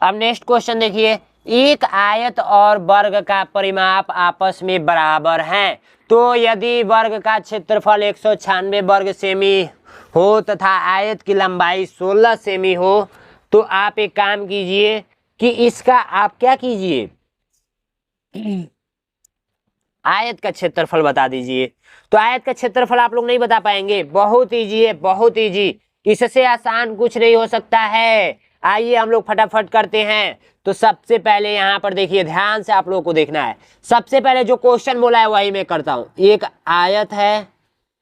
[SPEAKER 1] अब नेक्स्ट क्वेश्चन देखिए, एक आयत और वर्ग का परिमाप आपस में बराबर हैं, तो यदि वर्ग का क्षेत्रफल 196 वर्ग सेमी हो तथा आयत की लंबाई 16 सेमी हो, तो आप एक काम कीजिए कि इसका आप क्या कीजिए, आयत का क्षेत्रफल बता दीजिए। तो आयत का क्षेत्रफल आप लोग नहीं बता पाएंगे, बहुत इजी है, बहुत इजी, इससे आसान कुछ नहीं हो सकता है। आइए हम लोग फटाफट करते हैं। तो सबसे पहले यहाँ पर देखिए, ध्यान से आप लोगों को देखना है, सबसे पहले जो क्वेश्चन बोला है वही मैं करता हूँ। एक आयत है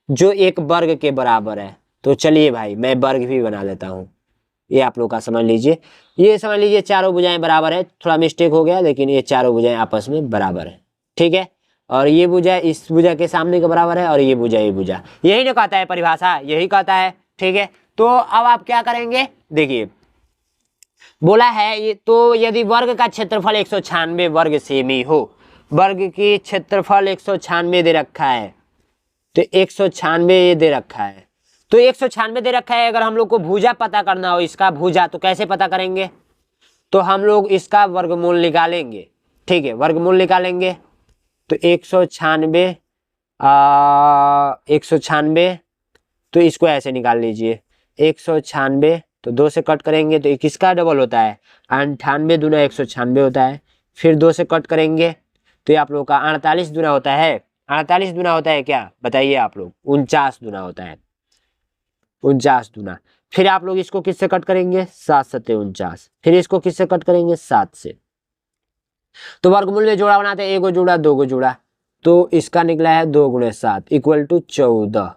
[SPEAKER 1] जो एक वर्ग के बराबर है, तो चलिए भाई मैं वर्ग भी बना लेता हूँ, ये आप लोग का समझ लीजिए, ये समझ लीजिए चारों भुजाएं बराबर है, थोड़ा मिस्टेक हो गया लेकिन ये चारों भुजाएं आपस में बराबर है। ठीक है, और ये भुजा इस भुजा के सामने के बराबर है, और ये भुजा यही ना कहता है परिभाषा, यही कहता है। ठीक है, तो अब आप क्या करेंगे, देखिए बोला है ये, तो यदि वर्ग का क्षेत्रफल 196 वर्ग सेमी हो, वर्ग की क्षेत्रफल 196 दे रखा है, तो 196 दे रखा है, तो 196 दे रखा है। अगर हम लोग को भुजा पता करना हो, इसका भुजा, तो कैसे पता करेंगे, तो हम लोग इसका वर्गमूल निकालेंगे। ठीक है, वर्गमूल निकालेंगे तो 196 196, तो इसको ऐसे निकाल लीजिए, 196 तो 2 से कट करेंगे तो किसका डबल होता है, 98 दूना 196 होता है, फिर 2 से कट करेंगे तो ये आप लोग का 48 दूना होता है, 48 दूना होता है क्या बताइए आप लोग, 49 दूना होता है, 49 दूना। फिर आप लोग इसको किससे कट करेंगे, 7 सत्ते 49, फिर इसको किससे कट करेंगे, 7 से। तो वर्गमूल में जोड़ा बनाते हैं, 1 जोड़ा 2 जोड़ा, तो इसका निकला है 2 गुणे 7 इक्वल टू 14।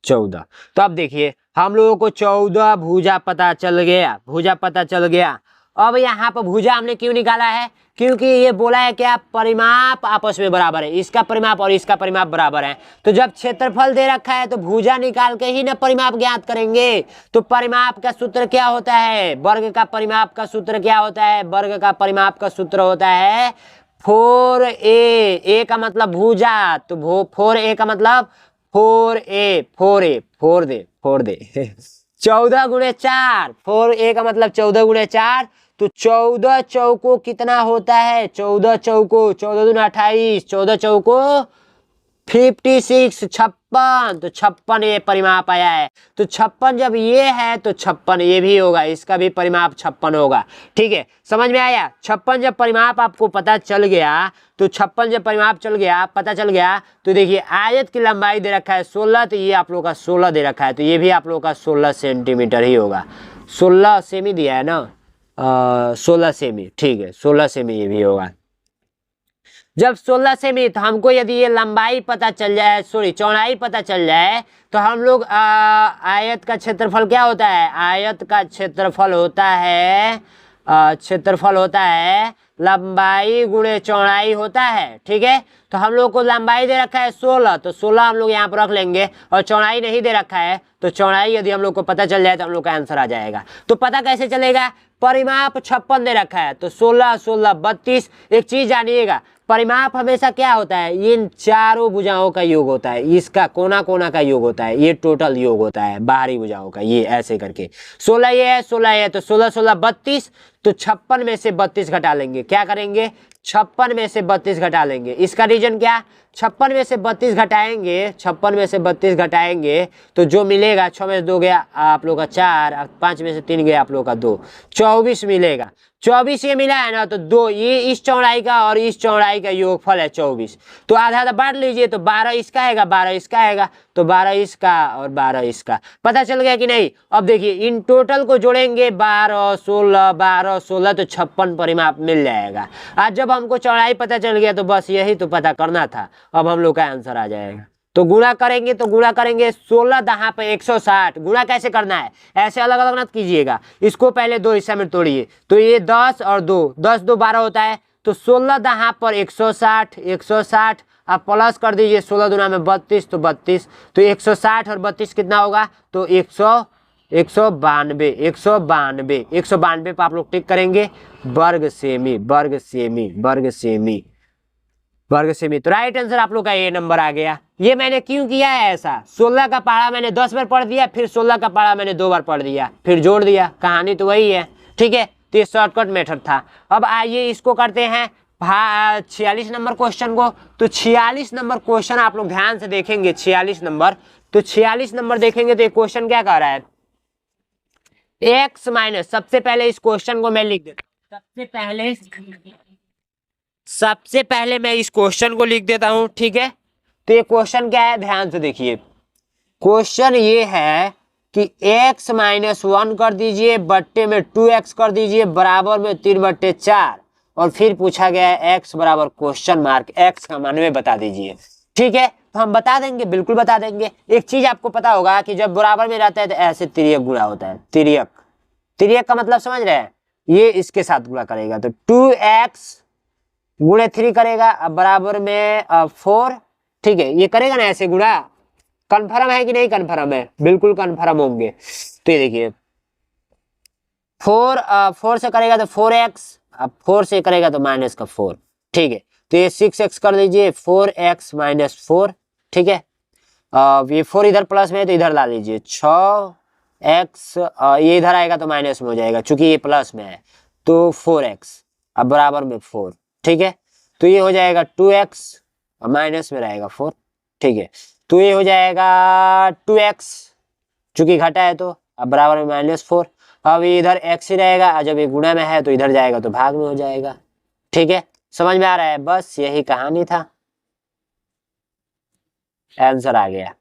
[SPEAKER 1] तो अब देखिए हम लोगों को 14 भुजा पता चल गया, भुजा पता चल गया। अब यहाँ पर भुजा हमने क्यों निकाला है, क्योंकि ये बोला है कि आप परिमाप आपस में बराबर है, इसका परिमाप और इसका परिमाप बराबर है, तो जब क्षेत्रफल दे रखा है तो भुजा निकाल के ही ना परिमाप ज्ञात करेंगे। तो परिमाप का सूत्र क्या होता है, वर्ग का परिमाप का सूत्र क्या होता है, वर्ग का परिमाप का सूत्र होता है 4a, ए का मतलब भुजा, तो 4a का मतलब 4a, 4 दे 14 गुणे 4, 4a का मतलब 14 गुणे 4, तो 14 चौको कितना होता है, 14 चौको 14 दूना 28, 14 चौको 56, 56, तो 56 ये परिमाप आया है। तो 56 जब ये है तो 56 ये भी होगा, इसका भी परिमाप 56 होगा। ठीक है, समझ में आया। 56 जब परिमाप आपको पता चल गया, तो 56 जब परिमाप पता चल गया, तो देखिए आयत की लंबाई दे रखा है 16, तो ये आप लोग का 16 दे रखा है, तो ये भी आप लोग का 16 सेंटीमीटर ही होगा। 16 सेमी दिया है ना, 16 सेमी, ठीक है 16 सेमी ये भी होगा। जब 16 सेमी, तो हमको यदि ये लंबाई पता चल जाए, सॉरी चौड़ाई पता चल जाए, तो हम लोग आयत का क्षेत्रफल क्या होता है, आयत का क्षेत्रफल होता है, क्षेत्रफल होता है लंबाई गुणे चौड़ाई होता है। ठीक है, तो हम लोग को लंबाई दे रखा है 16, तो 16 हम लोग यहाँ पर रख लेंगे, और चौड़ाई नहीं दे रखा है, तो चौड़ाई यदि हम लोग को पता चल जाए तो हम लोग का आंसर आ जाएगा। तो पता कैसे चलेगा, परिमाप 56 दे रखा है, तो 16 16 32। एक चीज जानिएगा, परिमाप हमेशा क्या होता है, इन चारों भुजाओं का योग होता है, इसका कोना कोना का योग होता है, ये टोटल योग होता है बाहरी भुजाओं का, ये ऐसे करके 16 ये है 16 ये है, तो 16 16 32। तो 56 में से 32 घटा लेंगे, क्या करेंगे 56 में से 32 घटा लेंगे। इसका रीजन क्या, 56 में से 32 घटाएंगे, 56 में से 32 घटाएंगे तो जो मिलेगा, 6 में से 2 गया आप लोग का 4, 5 में से 3 गया आप लोग का 2, 24 मिलेगा। 24 ये मिला है ना, तो 2 ये इस चौड़ाई का और इस चौड़ाई का योगफल है 24, तो आधा आधा बांट लीजिए, तो 12 इसका आएगा 12 इसका आएगा, तो 12 इसका और 12 इसका। पता चल गया कि नहीं। अब देखिए इन टोटल को जोड़ेंगे, 12 16 12 16, तो 56 परिमाप मिल जाएगा। आज जब हमको चौड़ाई पता चल गया तो बस यही तो पता करना था, अब हम लोग का आंसर आ जाएगा। तो गुणा करेंगे, तो गुणा करेंगे 16 दहा पे 160। गुणा कैसे करना है, ऐसे अलग अलग मत कीजिएगा, इसको पहले 2 हिस्सा में तोड़िए, तो ये 10 और 2, 10 2 12 होता है, तो 16 दहा पर 160 160, आप प्लस कर दीजिए, 16 दूना में 32, तो 32, तो 160 और 32 कितना होगा, तो 192 192 192 पे आप लोग टिक करेंगे, वर्ग सेमी वर्ग सेमी वर्ग सेमी वर्ग सेमी। तो राइट आंसर आप लोग का ये नंबर आ गया। ये मैंने क्यों किया है ऐसा, 16 का पारा मैंने 10 बार पढ़ दिया, फिर 16 का पारा मैंने 2 बार पढ़ दिया, फिर जोड़ दिया, कहानी तो वही है। ठीक है, तो ये शॉर्टकट मेथड था। अब आइए इसको करते हैं 46 नंबर क्वेश्चन को। तो 46 नंबर क्वेश्चन आप लोग ध्यान से देखेंगे, 46 नंबर, तो 46 नंबर देखेंगे तो ये क्वेश्चन क्या कह रहा है, एक्स माइनस, सबसे पहले इस क्वेश्चन को मैं लिख देता हूं, सबसे पहले मैं इस क्वेश्चन को लिख देता हूं। ठीक है, तो ये क्वेश्चन क्या है, ध्यान से देखिए। क्वेश्चन ये है कि x माइनस 1 कर दीजिए, बट्टे में 2x कर दीजिए, बराबर में 3/4, और फिर पूछा गया है x बराबर क्वेश्चन मार्क, x का मान में बता दीजिए। ठीक है, तो हम बता देंगे, बिल्कुल बता देंगे। एक चीज आपको पता होगा कि जब बराबर में रहता है तो ऐसे तिर्यक गुणा होता है, तिर्यक, तिर्यक का मतलब समझ रहे हैं, ये इसके साथ गुणा करेगा, तो 2x गुणे 3 करेगा, अब बराबर में 4। ठीक है, ये करेगा ना ऐसे गुणा, कन्फर्म है कि नहीं, कन्फर्म है, बिल्कुल कन्फर्म होंगे। तो ये देखिए 4 से करेगा तो 4x, अब 4 से करेगा तो माइनस का 4। ठीक है, तो ये 6x कर दीजिए, 4x माइनस 4। ठीक है, ये 4 इधर प्लस में है तो इधर ला लीजिए, 6x, ये इधर आएगा तो माइनस में हो जाएगा, चूंकि ये प्लस में है, तो 4x, अब बराबर में 4। ठीक है, तो ये हो जाएगा 2x और माइनस में रहेगा 4। ठीक है, तो ये हो जाएगा 2x, चूंकि घटा है तो, अब बराबर में -4। अब इधर x ही रहेगा, जब ये गुणा में है तो इधर जाएगा तो भाग में हो जाएगा। ठीक है, समझ में आ रहा है, बस यही कहानी था, आंसर आ गया,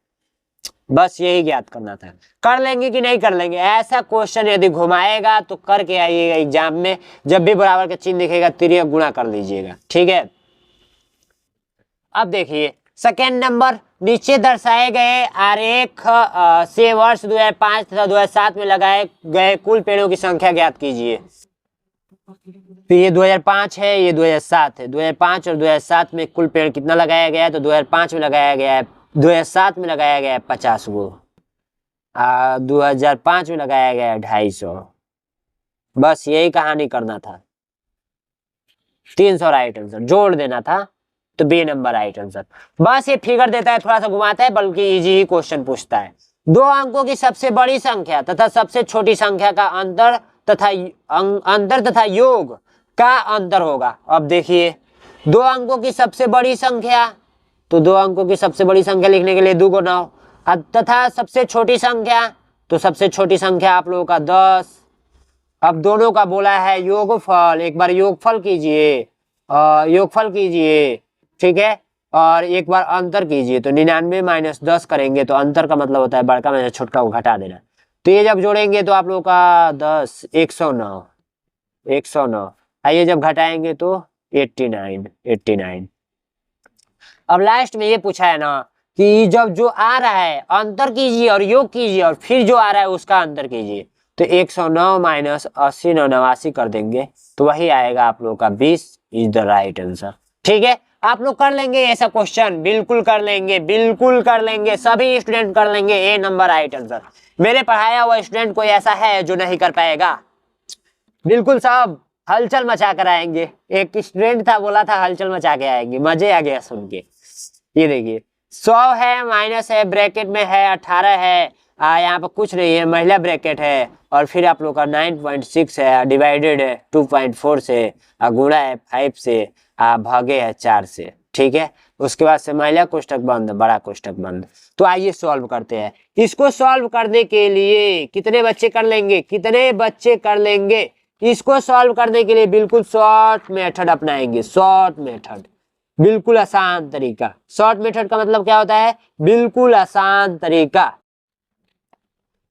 [SPEAKER 1] बस यही ज्ञात करना था। कर लेंगे कि नहीं कर लेंगे, ऐसा क्वेश्चन यदि घुमाएगा तो करके आइएगा एग्जाम में, जब भी बराबर का चिन्ह दिखेगा तिर्यक गुणा कर लीजिएगा। ठीक है, अब देखिए सेकेंड नंबर, नीचे दर्शाए गए आरेख से वर्ष 2005 तथा 2007 में लगाए गए कुल पेड़ों की संख्या ज्ञात कीजिए। तो ये 2005 है, ये 2007 है, 2005 और 2007 में कुल पेड़ कितना लगाया गया है, तो 2005 में लगाया गया है, 2007 में लगाया गया है 50 गो, 2005 में लगाया गया है 250। बस यही कहानी करना था, 300 राइट आंसर जोड़ देना था, तो बी नंबर राइट आंसर। बस ये फिगर देता है, थोड़ा सा घुमाता है, बल्कि इजी ही क्वेश्चन पूछता है। 2 अंकों की सबसे बड़ी संख्या तथा सबसे छोटी संख्या का अंतर तथा योग का अंतर होगा। अब देखिए 2 अंकों की सबसे बड़ी संख्या, तो 2 अंकों की सबसे बड़ी संख्या लिखने के लिए 2 को 9, तथा सबसे छोटी संख्या, तो सबसे छोटी संख्या आप लोगों का 10। अब दोनों का बोला है योगफल, एक बार योगफल कीजिए, योगफल कीजिए। ठीक है, और एक बार अंतर कीजिए, तो 99 माइनस 10 करेंगे, तो अंतर का मतलब होता है बड़का में छोटका को घटा देना। तो ये जब जोड़ेंगे तो आप लोगों का 10 109, आइए जब घटाएंगे तो 89। अब लास्ट में ये पूछा है ना कि जब जो आ रहा है अंतर कीजिए और योग कीजिए और फिर जो आ रहा है उसका अंतर कीजिए, तो 109 माइनस 80 89 कर देंगे तो वही आएगा आप लोगों का 20 इज द राइट आंसर। ठीक है, आप लोग कर लेंगे ऐसा क्वेश्चन, बिल्कुल कर लेंगे, बिल्कुल कर लेंगे, सभी स्टूडेंट कर लेंगे ए नंबर राइट आंसर। मेरे पढ़ाया हुआ स्टूडेंट कोई ऐसा है जो नहीं कर पाएगा? बिल्कुल सब हलचल मचा कर आएंगे। एक स्टूडेंट था बोला था हलचल मचा के आएंगे, मजे आ गया सुन के। ये देखिए 100 है, माइनस है, ब्रैकेट में है 18 है, यहाँ पर कुछ नहीं है, महिला ब्रैकेट है, और फिर आप लोग का 9.6 है, डिवाइडेड है 2.4 से, गुणा है 5 से, भागे है 4 से। ठीक है, उसके बाद से महिला कोष्ठक बंद, बड़ा कोष्ठक बंद। तो आइए सॉल्व करते हैं। इसको सॉल्व करने के लिए कितने बच्चे कर लेंगे, कितने बच्चे कर लेंगे? इसको सॉल्व करने के लिए बिल्कुल शॉर्ट मेथड अपनाएंगे, शॉर्ट मेथड, बिल्कुल आसान तरीका। शॉर्ट मेथड का मतलब क्या होता है? बिल्कुल आसान तरीका।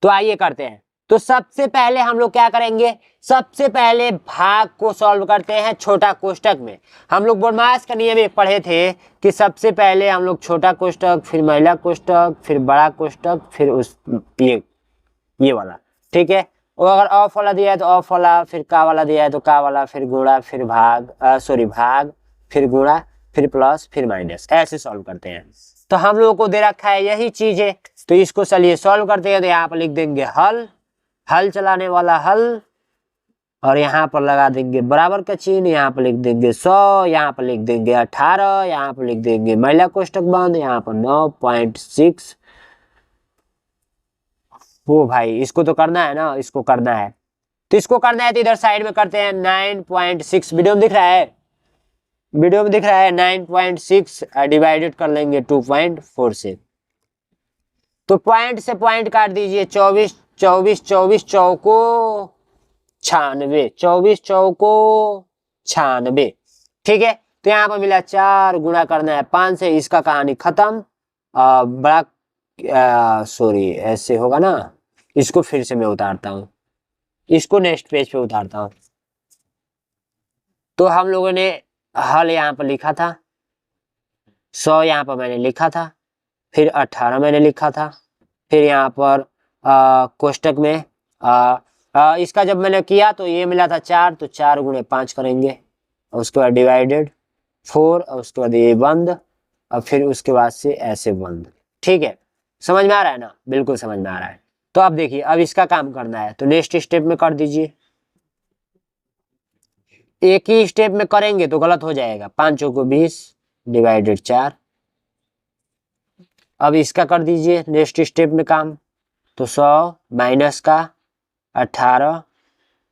[SPEAKER 1] तो आइए करते हैं। तो सबसे पहले हम लोग क्या करेंगे? सबसे पहले भाग को सॉल्व करते हैं छोटा कोष्ठक में। हम लोग बोर्डमास का नियम एक पढ़े थे कि सबसे पहले हम लोग छोटा कोष्ठक, फिर महिला कोष्ठक, फिर बड़ा कोष्ठक, फिर उस ये वाला। ठीक है, और अगर ऑफ वाला दिया है तो ऑफ वाला, फिर का वाला दिया है तो का वाला, फिर गुणा, फिर भाग, भाग, फिर गुणा, फिर प्लस, फिर माइनस, ऐसे सॉल्व करते हैं। तो हम लोगों को दे रखा है यही चीज है, तो इसको चलिए सॉल्व करते हैं। तो यहाँ पर लिख देंगे हल, हल चलाने वाला हल, और यहाँ पर लगा देंगे बराबर का चिन्ह, यहाँ पर लिख देंगे 100, यहाँ पर लिख देंगे 18, यहाँ पर लिख देंगे महिला कोष्ठक बंद, यहाँ पर 9.6। वो भाई इसको तो करना है ना, इसको करना है, तो इसको करना है तो इधर साइड में करते हैं 9.6। वीडियो में दिख रहा है, वीडियो में दिख रहा है 9.6 डिवाइडेड कर लेंगे 2.4 से। तो पॉइंट से पॉइंट काट दीजिए, 24 24 24 चौको 96, 24 चौको 96। ठीक है, तो यहाँ पर मिला 4, गुणा करना है 5 से, इसका कहानी खत्म। बड़ा सॉरी ऐसे होगा ना, इसको फिर से मैं उतारता हूँ, इसको नेक्स्ट पेज पे उतारता हूँ। तो हम लोगों ने हल यहाँ पर लिखा था, 100 यहाँ पर मैंने लिखा था, फिर 18 मैंने लिखा था, फिर यहाँ पर कोष्ठक में इसका जब मैंने किया तो ये मिला था 4, तो 4 गुणे 5 करेंगे, और उसके बाद डिवाइडेड 4, और उसके बाद ये बंद, और फिर उसके बाद से ऐसे बंद। ठीक है, समझ में आ रहा है ना? बिल्कुल समझ में आ रहा है। तो अब देखिए, अब इसका काम करना है, तो नेक्स्ट स्टेप में कर दीजिए। एक ही स्टेप में करेंगे तो गलत हो जाएगा, 5 चौको 20 डिवाइडेड 4। अब इसका कर दीजिए नेक्स्ट स्टेप में काम, तो 100 माइनस का 18,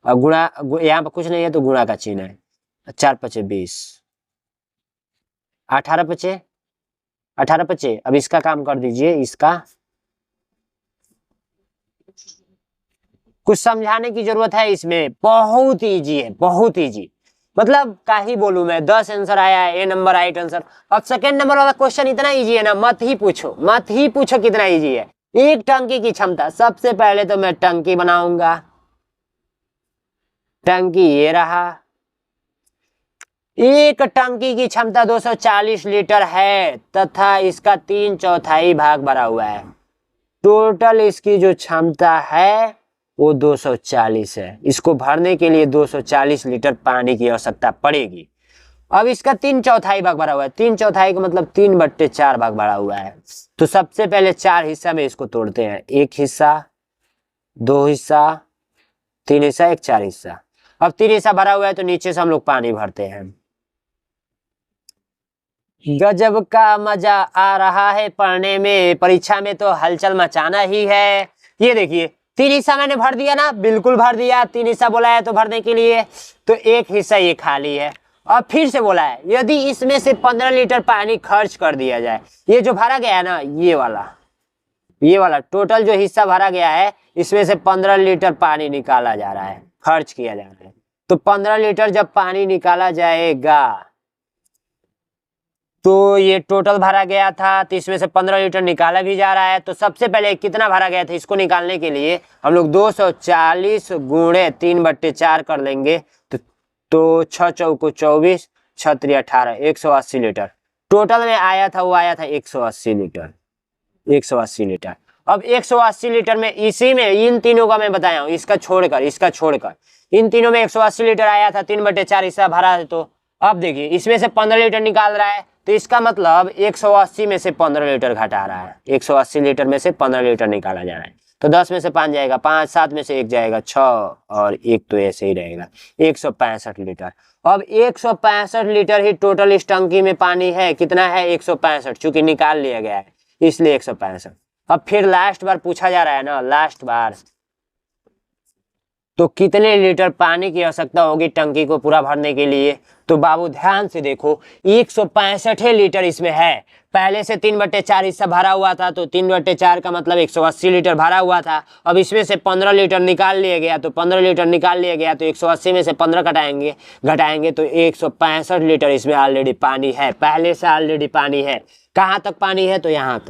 [SPEAKER 1] और गुणा, यहाँ पर कुछ नहीं है तो गुणा का चिन्ह है, 4 पचे 20, 18 पचे 18 पचे। अब इसका काम कर दीजिए, इसका कुछ समझाने की जरूरत है इसमें, बहुत इजी है, बहुत इजी, मतलब का ही बोलूं मैं, 10 आंसर आया है, ए नंबर राइट आंसर। अब सेकंड नंबर वाला क्वेश्चन इतना इजी है ना, मत ही पूछो, मत ही पूछो कितना इजी है। एक टंकी की क्षमता, सबसे पहले तो मैं टंकी बनाऊंगा, टंकी ये रहा, एक टंकी की क्षमता 240 लीटर है तथा इसका 3/4 भाग भरा हुआ है। टोटल इसकी जो क्षमता है वो 240 है। इसको भरने के लिए 240 लीटर पानी की आवश्यकता पड़ेगी। अब इसका 3/4 भाग भरा हुआ है, 3/4 का मतलब 3/4 भाग भरा हुआ है। तो सबसे पहले 4 हिस्सा में इसको तोड़ते हैं, 1 हिस्सा, 2 हिस्सा, 3 हिस्सा, 1 4 हिस्सा। अब 3 हिस्सा भरा हुआ है तो नीचे से हम लोग पानी भरते हैं। गजब का मजा आ रहा है पढ़ने में, परीक्षा में तो हलचल मचाना ही है। ये देखिए 3 हिस्सा मैंने भर दिया ना, बिल्कुल भर दिया, 3 हिस्सा बोला है तो भरने के लिए, तो 1 हिस्सा ये खाली है। अब फिर से बोला है यदि इसमें से 15 लीटर पानी खर्च कर दिया जाए, ये जो भरा गया है ना, ये वाला टोटल जो हिस्सा भरा गया है, इसमें से 15 लीटर पानी निकाला जा रहा है, खर्च किया जा रहा है। तो 15 लीटर जब पानी निकाला जाएगा तो ये टोटल भरा गया था, तो इसमें से 15 लीटर निकाला भी जा रहा है। तो सबसे पहले कितना भरा गया था, इसको निकालने के लिए हम लोग 240 गुणे 3/4 कर लेंगे, तो 6 चौको 24, 6 3 18, 180 लीटर। टोटल में आया था, वो आया था 180 लीटर, 180 लीटर। अब 180 लीटर में इसी में इन तीनों का मैं बताया हूँ, इसका छोड़कर इन तीनों में 180 लीटर आया था, 3/4 हिस्सा भरा है। तो अब देखिए इसमें से 15 लीटर निकाल रहा है, तो इसका मतलब 180 में से 15 लीटर घटा रहा है, 180 लीटर में से 15 लीटर निकाला जा रहा है। तो 10 में से 5 जाएगा, 5, 7 में से 1 जाएगा, 6 और 1 तो ऐसे ही रहेगा, 165 लीटर। अब 165 लीटर ही टोटल इस टंकी में पानी है। कितना है? 165, चूंकि निकाल लिया गया है इसलिए 165। अब फिर लास्ट बार पूछा जा रहा है ना, लास्ट बार, तो कितने लीटर पानी की आवश्यकता होगी टंकी को पूरा भरने के लिए? तो बाबू ध्यान से देखो, 165 लीटर इसमें है। पहले से 3/4 हिस्सा भरा हुआ था, तो 3/4 का मतलब 180 लीटर भरा हुआ था। अब इसमें से 15 लीटर निकाल लिया गया, तो 15 लीटर निकाल लिया गया, तो 180 में से 15 घटाएंगे तो 165 लीटर इसमें ऑलरेडी पानी है, पहले से ऑलरेडी पानी है। कहाँ तक पानी है? तो यहाँ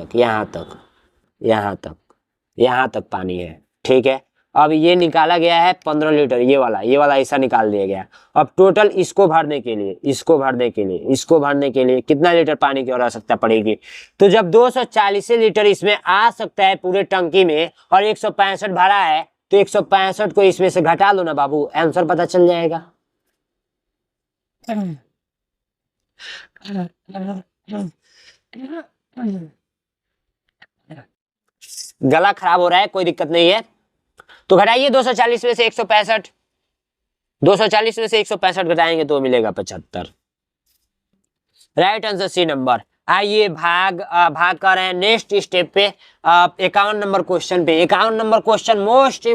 [SPEAKER 1] तक पानी है। ठीक है, अब ये निकाला गया है 15 लीटर, ये वाला ऐसा निकाल दिया गया। अब टोटल इसको भरने के लिए कितना लीटर पानी की आवश्यकता पड़ेगी? तो जब 240 लीटर इसमें आ सकता है पूरे टंकी में और 165 भरा है, तो 165 को इसमें से घटा लो ना बाबू, आंसर पता चल जाएगा। गला खराब हो रहा है, कोई दिक्कत नहीं है, तो घटाइए 240 में से 165, 240 में से 165 घटाएंगे तो मिलेगा 75। Right answer C number. आइए भाग कर रहे हैं नेक्स्ट स्टेप पे, 51 नंबर क्वेश्चन पे। 51 नंबर क्वेश्चन मोस्ट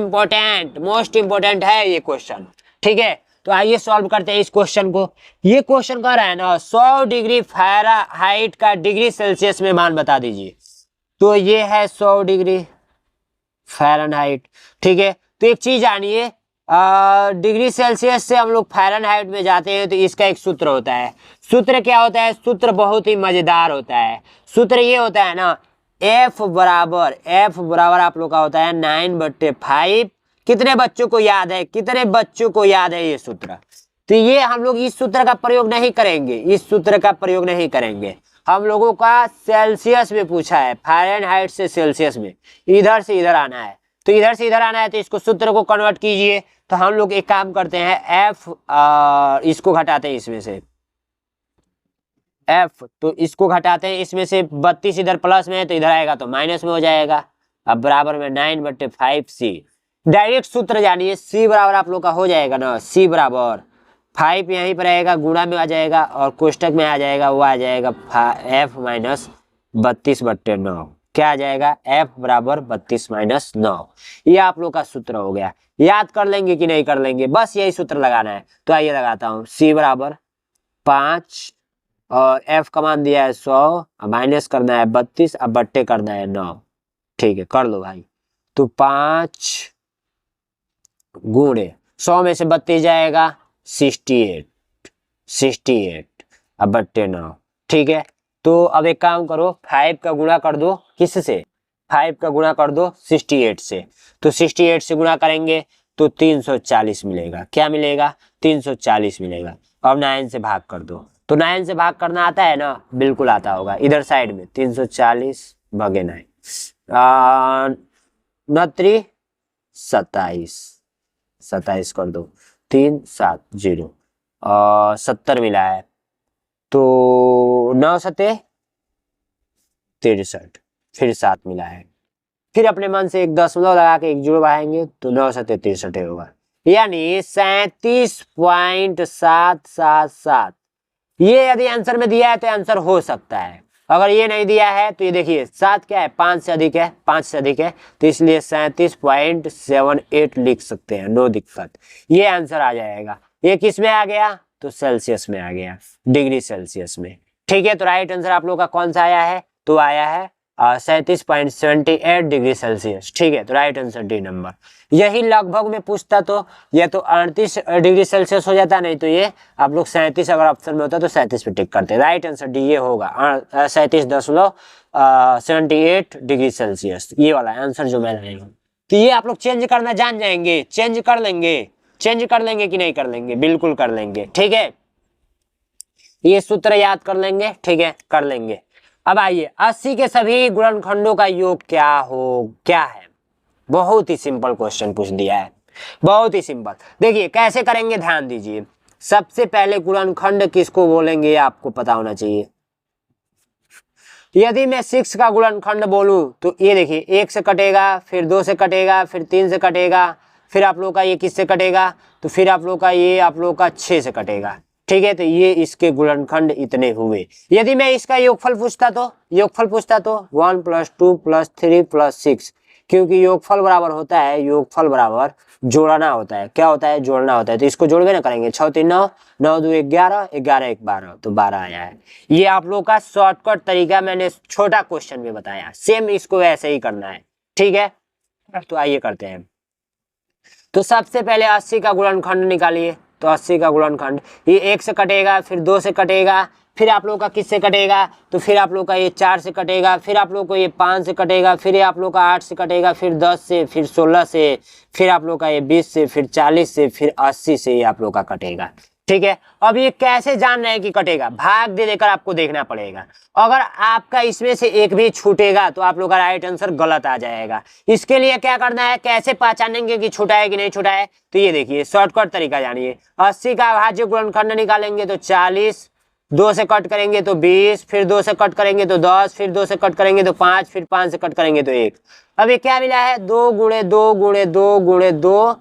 [SPEAKER 1] इंपोर्टेंट है ये क्वेश्चन। ठीक है, तो आइए सॉल्व करते हैं इस क्वेश्चन को। ये क्वेश्चन कह रहा है ना 100 डिग्री फ़ारेनहाइट का डिग्री सेल्सियस में मान बता दीजिए। तो ये है 100 डिग्री फ़ारेनहाइट। ठीक है, तो एक चीज जानिए, डिग्री सेल्सियस से हम लोग फ़ारेनहाइट में जाते हैं तो इसका एक सूत्र होता है। सूत्र क्या होता है? सूत्र बहुत ही मजेदार होता है। सूत्र ये होता है ना, F बराबर आप लोग का होता है 9/5। कितने बच्चों को याद है ये सूत्र? तो ये हम लोग इस सूत्र का प्रयोग नहीं करेंगे, हम लोगों का सेल्सियस में पूछा है, फ़ारेनहाइट से सेल्सियस में, इधर से इधर आना है। तो इधर से इधर आना है, तो इसको सूत्र को कन्वर्ट कीजिए। तो हम लोग एक काम करते हैं, F इसको घटाते हैं इसमें से, F तो इसको घटाते हैं इसमें से, 32 इधर प्लस में है तो इधर आएगा तो माइनस में हो जाएगा। अब बराबर में 9/5C। डायरेक्ट सूत्र जानिए, C बराबर आप लोग का हो जाएगा ना, C बराबर 5 यहीं पर आएगा, गुणा में आ जाएगा और कोष्टक में आ जाएगा, वो आ जाएगा F माइनस 32/9। क्या आ जाएगा? F बराबर 32-9। ये आप लोग का सूत्र हो गया। याद कर लेंगे कि नहीं कर लेंगे? बस यही सूत्र लगाना है। तो आइए लगाता हूँ, C बराबर 5 और F का मान दिया है 100, माइनस करना है 32, अब बट्टे करना है 9। ठीक है, कर लो भाई। तो 5 गुणे 100 में से 32 जाएगा 68, अब बट्टे 9। ठीक है, तो अब एक काम करो, 5 का गुणा कर दो, किससे? 5 का गुणा कर दो 68 से। तो 68 से गुणा करेंगे तो 340 मिलेगा। क्या मिलेगा? 340 मिलेगा। अब 9 से भाग कर दो, तो 9 से भाग करना आता है ना? बिल्कुल आता होगा। इधर साइड में 340 भागे 9, 9 27 कर दो, 370 और 70 मिला है, तो 9 7 63, फिर 7 मिला है। फिर अपने मन से एक दशमलव लगा के एक जीरो बढ़ाएंगे तो 9 7 63 होगा, यानी 37.777। ये यदि आंसर में दिया है तो आंसर हो सकता है। अगर ये नहीं दिया है तो ये देखिए 7 क्या है? 5 से अधिक है, 5 से अधिक है, तो इसलिए 37.78 लिख सकते हैं, नो दिक्कत। ये आंसर आ जाएगा। ये किस में आ गया? तो सेल्सियस में आ गया, डिग्री सेल्सियस में। ठीक है, तो राइट आंसर आप लोग का कौन सा आया है? तो आया है 37.78 डिग्री सेल्सियस। ठीक है, तो राइट आंसर डी नंबर। यही लगभग में पूछता तो ये तो 38 डिग्री सेल्सियस हो जाता, नहीं तो ये आप लोग 37 अगर ऑप्शन में होता तो 37 पे टिक करते। राइट आंसर डी ये होगा, 37.78 डिग्री सेल्सियस, ये वाला आंसर जो मैं लाया हूँ। तो ये आप लोग चेंज करना जान जाएंगे, चेंज कर लेंगे कि नहीं कर लेंगे? बिल्कुल कर लेंगे। ठीक है, ये सूत्र याद कर लेंगे, ठीक है, कर लेंगे। अब आइए 80 के सभी गुणनखंडों का योग क्या है। बहुत ही सिंपल क्वेश्चन पूछ दिया है, बहुत ही सिंपल। देखिए कैसे करेंगे, ध्यान दीजिए। सबसे पहले गुणनखंड किसको बोलेंगे आपको पता होना चाहिए। यदि मैं 6 का गुणनखंड बोलूं तो ये देखिए 1 से कटेगा, फिर 2 से कटेगा, फिर 3 से कटेगा, फिर आप लोग का ये किससे कटेगा, तो फिर आप लोग का ये आप लोग का 6 से कटेगा, ठीक है। तो ये इसके गुणनखंड इतने हुए। यदि मैं इसका योगफल पूछता तो 1 + 2 + 3 + 6, क्योंकि योगफल बराबर होता है, योगफल बराबर जोड़ना होता है। क्या होता है, जोड़ना होता है। तो इसको जोड़वे ना करेंगे, 6 3 9, 9 2 11, 11 1 12, तो 12 आया है। ये आप लोग का शॉर्टकट तरीका मैंने छोटा क्वेश्चन में बताया, सेम इसको ऐसे ही करना है, ठीक है। तो आइए करते हैं। तो सबसे पहले 80 का गुणनखंड निकालिए। तो 80 का गुणनखंड, ये 1 से कटेगा, फिर 2 से कटेगा, फिर आप लोग का किससे कटेगा, तो फिर आप लोग का ये 4 से कटेगा, फिर आप लोग को ये 5 से कटेगा, फिर ये आप लोग का 8 से कटेगा, फिर 10 से, फिर 16 से, फिर आप लोग का ये 20 से, फिर 40 से, फिर 80 से ये आप लोग का कटेगा, ठीक है। अब ये कैसे जान रहे हैं कि कटेगा, भाग दे देकर आपको देखना पड़ेगा। अगर आपका इसमें से एक भी छूटेगा तो आप लोग का राइट आंसर गलत आ जाएगा। इसके लिए क्या करना है, कैसे पहचानेंगे कि छूटा है कि नहीं छूटा है, तो ये देखिए शॉर्टकट तरीका जानिए। 80 का अभाज्य गुणनखंड निकालेंगे तो 40, 2 से कट करेंगे तो 20, फिर 2 से कट करेंगे तो 10, फिर 2 से कट करेंगे तो 5, फिर 5 से कट करेंगे तो 1। अब ये क्या मिला है, 2 × 2 × 2 × 2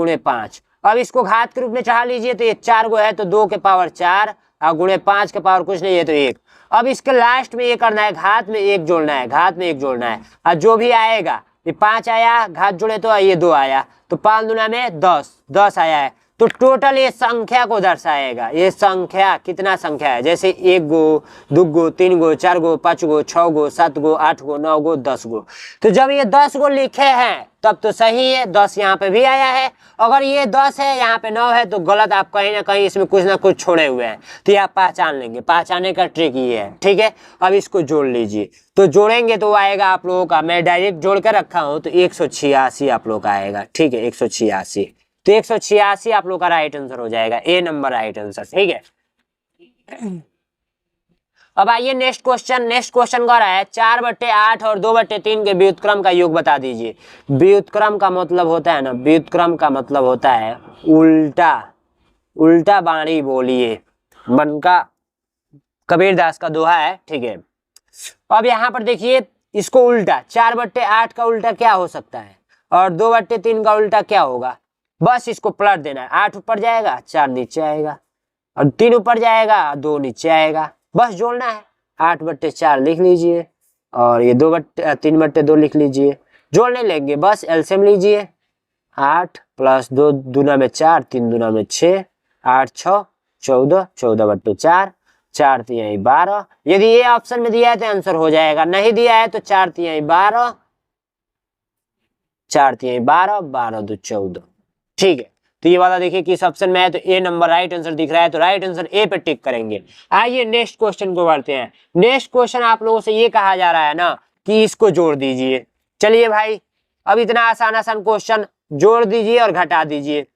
[SPEAKER 1] × 5। अब इसको घात के रूप में चढ़ा लीजिए, तो ये 4 गो है तो 2 के पावर 4 और गुणे 5 के पावर कुछ नहीं है तो 1। अब इसके लास्ट में ये करना है, घात में 1 जोड़ना है, घात में 1 जोड़ना है। और जो भी आएगा, ये 5 आया, घात जोड़े तो ये 2 आया, तो 5 दूना में 10, 10 आया है। तो टोटल ये संख्या को दर्शाएगा। ये संख्या कितना संख्या है, जैसे 1 गो, 2 गो, 3 गो, 4 गो, 5 गो, 6 गो, 7 गो, 8 गो, 9 गो, 10 गो। तो जब ये 10 गो लिखे हैं तब तो सही है, 10 यहाँ पे भी आया है। अगर ये 10 है, यहाँ पे 9 है, तो गलत, आप कहीं ना कहीं इसमें कुछ ना कुछ छोड़े हुए हैं। तो ये आप पहचान लेंगे, पहचानने का ट्रिक ये है, ठीक है। अब इसको जोड़ लीजिए। तो जोड़ेंगे तो आएगा आप लोगों का, मैं डायरेक्ट जोड़ कर रखा हूँ, तो 186 आप लोग का आएगा, ठीक है, 186। तो 186 आप लोग का राइट आंसर हो जाएगा, ए नंबर राइट आंसर, ठीक है। अब आइए नेक्स्ट क्वेश्चन कह रहा है 4/8 और 2/3 के व्युत्क्रम का योग बता दीजिए। व्युत्क्रम का मतलब होता है ना, व्युत्क्रम का मतलब होता है उल्टा, उल्टा बाणी बोलिए, मन का कबीरदास का दोहा है, ठीक है। अब यहाँ पर देखिए इसको उल्टा, 4/8 का उल्टा क्या हो सकता है और 2/3 का उल्टा क्या होगा, बस इसको पलट देना है। 8 ऊपर जाएगा, 4 नीचे आएगा, और 3 ऊपर जाएगा, 2 नीचे आएगा, बस जोड़ना है। 8/4 लिख लीजिए और ये 3/2 लिख लीजिए, जोड़ नहीं लेंगे, बस एलसीएम लीजिए। 8 + 2 दूना में 4, 3 दूना में 6, 8 6 14, 14/4, 4 3 12। यदि ये ऑप्शन में दिया है तो आंसर हो जाएगा, नहीं दिया है तो 4 3 12, 4 3 12, 12 2 14, ठीक है। तो ये वाला देखिए किस ऑप्शन में है, तो ए नंबर राइट आंसर दिख रहा है, तो राइट आंसर ए पे टिक करेंगे। आइए नेक्स्ट क्वेश्चन को बढ़ते हैं। नेक्स्ट क्वेश्चन आप लोगों से ये कहा जा रहा है ना कि इसको जोड़ दीजिए। चलिए भाई, अब इतना आसान क्वेश्चन, जोड़ दीजिए और घटा दीजिए।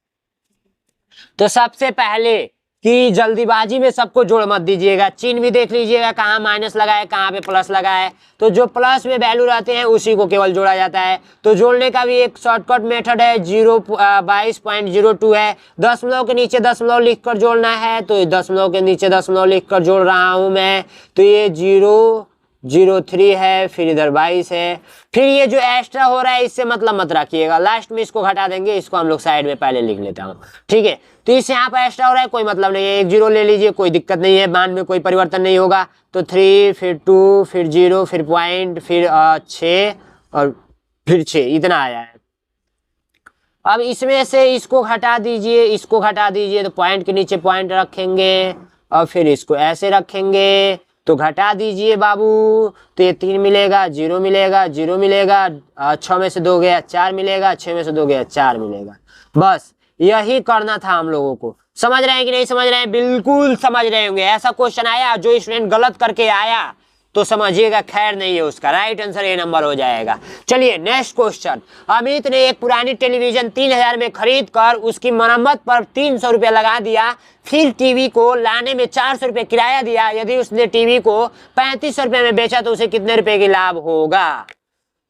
[SPEAKER 1] तो सबसे पहले कि जल्दीबाजी में सबको जोड़ मत दीजिएगा, चिन्ह भी देख लीजिएगा, कहाँ माइनस लगा है, कहाँ पे प्लस लगा है। तो जो प्लस में वैल्यू रहते हैं उसी को केवल जोड़ा जाता है। तो जोड़ने का भी एक शॉर्टकट मेथड है, 22.02 है। दशमलव के नीचे दशमलव लिखकर जोड़ना है, तो दशमलव के नीचे दशमलव लिखकर जोड़ रहा हूं मैं। तो ये 003 है, फिर इधर 22 है, फिर ये जो एक्स्ट्रा हो रहा है इससे मतलब मत रखिएगा, लास्ट में इसको घटा देंगे। इसको हम लोग साइड में पहले लिख लेता हूँ, ठीक है। तो इससे यहाँ पर एक्स्ट्रा हो रहा है, कोई मतलब नहीं है, 1 0 ले लीजिए, कोई दिक्कत नहीं है, मान में कोई परिवर्तन नहीं होगा। तो 3, फिर 2, फिर 0, फिर पॉइंट, फिर 6 और फिर 6, इतना आया है। अब इसमें से इसको घटा दीजिए, इसको घटा दीजिए, तो पॉइंट के नीचे पॉइंट रखेंगे और फिर इसको ऐसे रखेंगे, तो घटा दीजिए बाबू। तो ये 3 मिलेगा, 0 मिलेगा, 0 मिलेगा, 6 में से 2 गया 4 मिलेगा, 6 में से 2 गया 4 मिलेगा। बस यही करना था हम लोगों को। समझ रहे हैं कि नहीं समझ रहे हैं? बिल्कुल समझ रहे होंगे। ऐसा क्वेश्चन आया, जो स्टूडेंट गलत करके आया तो समझिएगा खैर नहीं है उसका। राइट आंसर ए नंबर हो जाएगा। चलिए नेक्स्ट क्वेश्चन। अमित ने एक पुरानी टेलीविजन 3000 में खरीद कर उसकी मरम्मत पर 300 रुपया लगा दिया, फिर टीवी को लाने में 400 रुपये किराया दिया। यदि उसने टीवी को 3500 रुपये में बेचा तो उसे कितने रुपए की लाभ होगा?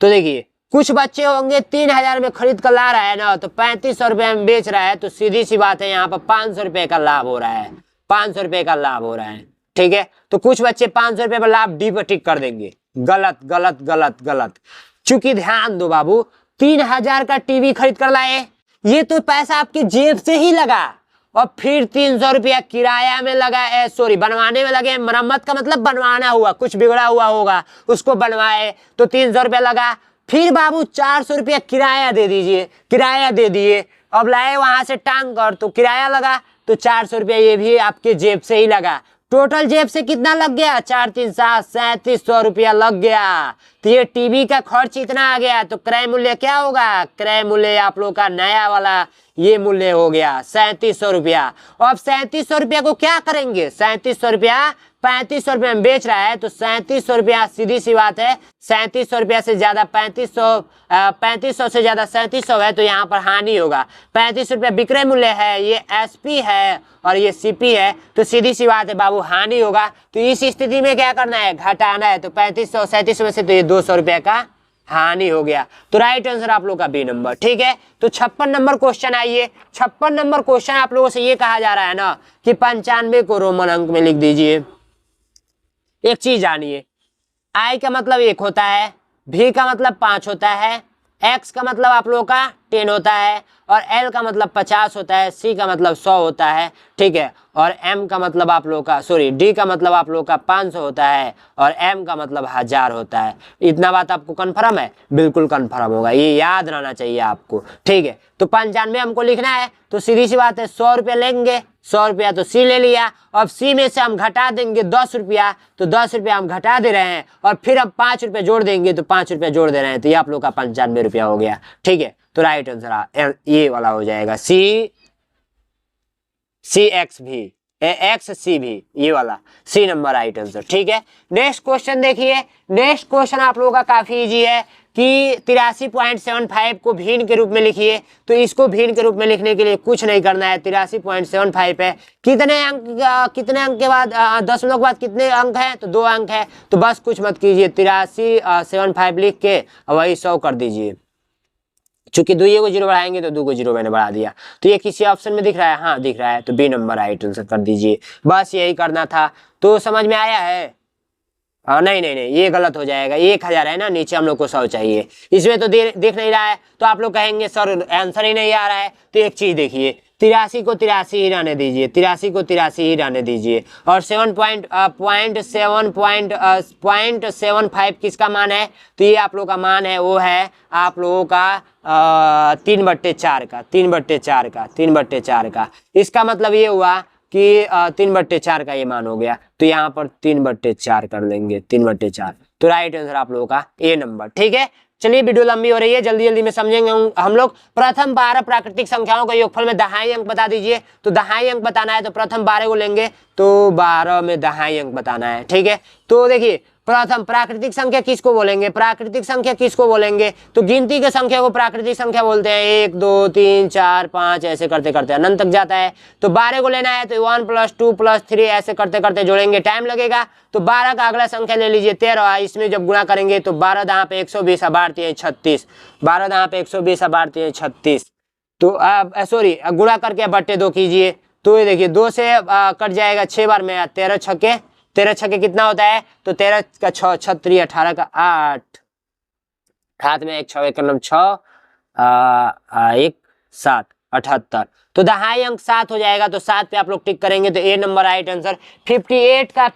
[SPEAKER 1] तो देखिए कुछ बच्चे होंगे 3000 में खरीद कर ला रहा है ना, तो 3500 रुपये में बेच रहा है, तो सीधी सी बात है यहाँ पर 500 रुपये का लाभ हो रहा है। 500 रुपये का लाभ हो रहा है। ठीक है, तो कुछ बच्चे 500 रुपये पर लाभ डी पर टिक कर देंगे। गलत गलत गलत गलत। चूंकि ध्यान दो बाबू, 3000 का टीवी खरीद कर लाए, ये तो पैसा आपकी जेब से ही लगा, और फिर 300 रुपया किराया में लगा, सॉरी बनवाने में लगे। मरम्मत का मतलब बनवाना हुआ, कुछ बिगड़ा हुआ होगा उसको बनवाए तो 300 रुपया लगा। फिर बाबू 400 रुपया किराया दे दीजिए, किराया दे दिए। अब लाए वहां से टांग कर तो किराया लगा, तो 400 रुपया ये भी आपके जेब से ही लगा। टोटल जेब से कितना लग गया? 4 3 7 3700 रुपया लग गया। तो ये टीवी का खर्च इतना आ गया, तो क्रय मूल्य क्या होगा? क्रय मूल्य आप लोग का नया वाला ये मूल्य हो गया 3700 रुपया। अब 3700 रुपया को क्या करेंगे? 3700 रुपया 3500 रुपये में बेच रहा है, तो 3700 रुपया सीधी सी बात है, 3700 रुपया से ज्यादा 3500 से ज्यादा 3700 है, तो यहाँ पर हानि होगा। 35 रुपया विक्रय मूल्य है, ये एसपी है और ये सीपी है, तो सीधी सी बात है बाबू हानि होगा। तो इस स्थिति में क्या करना है? घटाना है। तो 3500 3700 में से तो ये 200 रुपया का हानि हो गया। तो राइट आंसर आप लोग का बी नंबर। ठीक है, तो 56 नंबर क्वेश्चन आइए। 56 नंबर क्वेश्चन आप लोगों से ये कहा जा रहा है ना कि 95 को रोमन अंक में लिख दीजिए। एक चीज जानिए, आई का मतलब 1 होता है, भी का मतलब 5 होता है, एक्स का मतलब आप लोगों का 10 होता है, और एल का मतलब 50 होता है, सी का मतलब 100 होता है। ठीक है, और एम का मतलब आप लोग का डी का मतलब आप लोग का 500 होता है, और एम का मतलब 1000 होता है। इतना बात आपको कंफर्म है? बिल्कुल कंफर्म होगा, ये याद रहना चाहिए आपको। ठीक है, तो 95 हमको लिखना है, तो सीधी सी बात है 100 रुपया लेंगे। 100 रुपया तो सी ले लिया, अब सी में से हम घटा देंगे 10 रुपया, तो 10 रुपया हम घटा दे रहे हैं, और फिर हम 5 रुपये जोड़ देंगे, तो 5 रुपया जोड़ दे रहे हैं, तो ये आप लोग का 95 रुपया हो गया। ठीक है, तो राइट आंसर ये वाला हो जाएगा, सी एक्स भी एक्स सी भी, ये वाला सी नंबर राइट आंसर। ठीक है, नेक्स्ट क्वेश्चन देखिए। नेक्स्ट क्वेश्चन आप लोगों का काफी इजी है कि 83.75 को भिन्न के रूप में लिखिए। तो इसको भिन्न के रूप में लिखने के लिए कुछ नहीं करना है, 83.75 है। कितने अंक के बाद दशमलव के बाद कितने अंक है? तो 2 अंक है, तो बस कुछ मत कीजिए, 83.75 लिख के वही 100 कर दीजिए। चूंकि 2 को 0 बढ़ाएंगे तो 2 को 0 मैंने बढ़ा दिया। तो ये किसी ऑप्शन में दिख रहा है? हाँ दिख रहा है, तो बी नंबर राइट आंसर कर दीजिए। बस यही करना था। तो समझ में आया है? नहीं नहीं नहीं, ये गलत हो जाएगा। 1000 है ना, नीचे हम लोग को 100 चाहिए, इसमें तो दिख नहीं रहा है। तो आप लोग कहेंगे सर आंसर ही नहीं आ रहा है। तो एक चीज देखिए, 83 को 83 ही रहने दीजिए, 83 को 83 ही रहने दीजिए, और 0.75 किसका मान है? तो ये आप लोग का मान है, वो है आप लोगों का 3/4 का, 3/4 का। इसका मतलब ये हुआ कि 3/4 का ये मान हो गया, तो यहाँ पर 3/4 कर लेंगे, 3/4। तो राइट आंसर आप लोगों का ए नंबर। ठीक है, चलिए वीडियो लंबी हो रही है, जल्दी जल्दी में समझेंगे हम लोग। प्रथम 12 प्राकृतिक संख्याओं का योगफल में दहाई अंक बता दीजिए। तो दहाई अंक बताना है, तो प्रथम 12 को लेंगे, तो 12 में दहाई अंक बताना है। ठीक है, तो देखिए प्रथम प्राकृतिक संख्या किसको बोलेंगे? प्राकृतिक संख्या किसको बोलेंगे? तो गिनती के संख्या को प्राकृतिक संख्या बोलते हैं। 1 2 3 4 5 ऐसे करते करते अनंत तक जाता है। तो 12 को लेना है, तो 1 + 2 + 3 ऐसे करते करते जोड़ेंगे, टाइम लगेगा। तो 12 का अगला संख्या ले लीजिए 13, इसमें जब गुणा करेंगे तो 12 दहाँ पे 120, 36, 12 दहाँ पे 120, 36। तो सॉरी गुणा करके बट्टे 2 कीजिए, तो ये देखिए 2 से कट जाएगा 6 बार में, 13 छक्के कितना होता है? तो 13 का 6 36, 18 का 8, हाथ में 1 6 1 6 1 7 78। तो दहाई अंक 7 हो जाएगा, तो 7 पे आप लोग टिक करेंगे, तो ए नंबर राइट आंसर। 58 का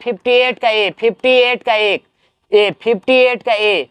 [SPEAKER 1] ए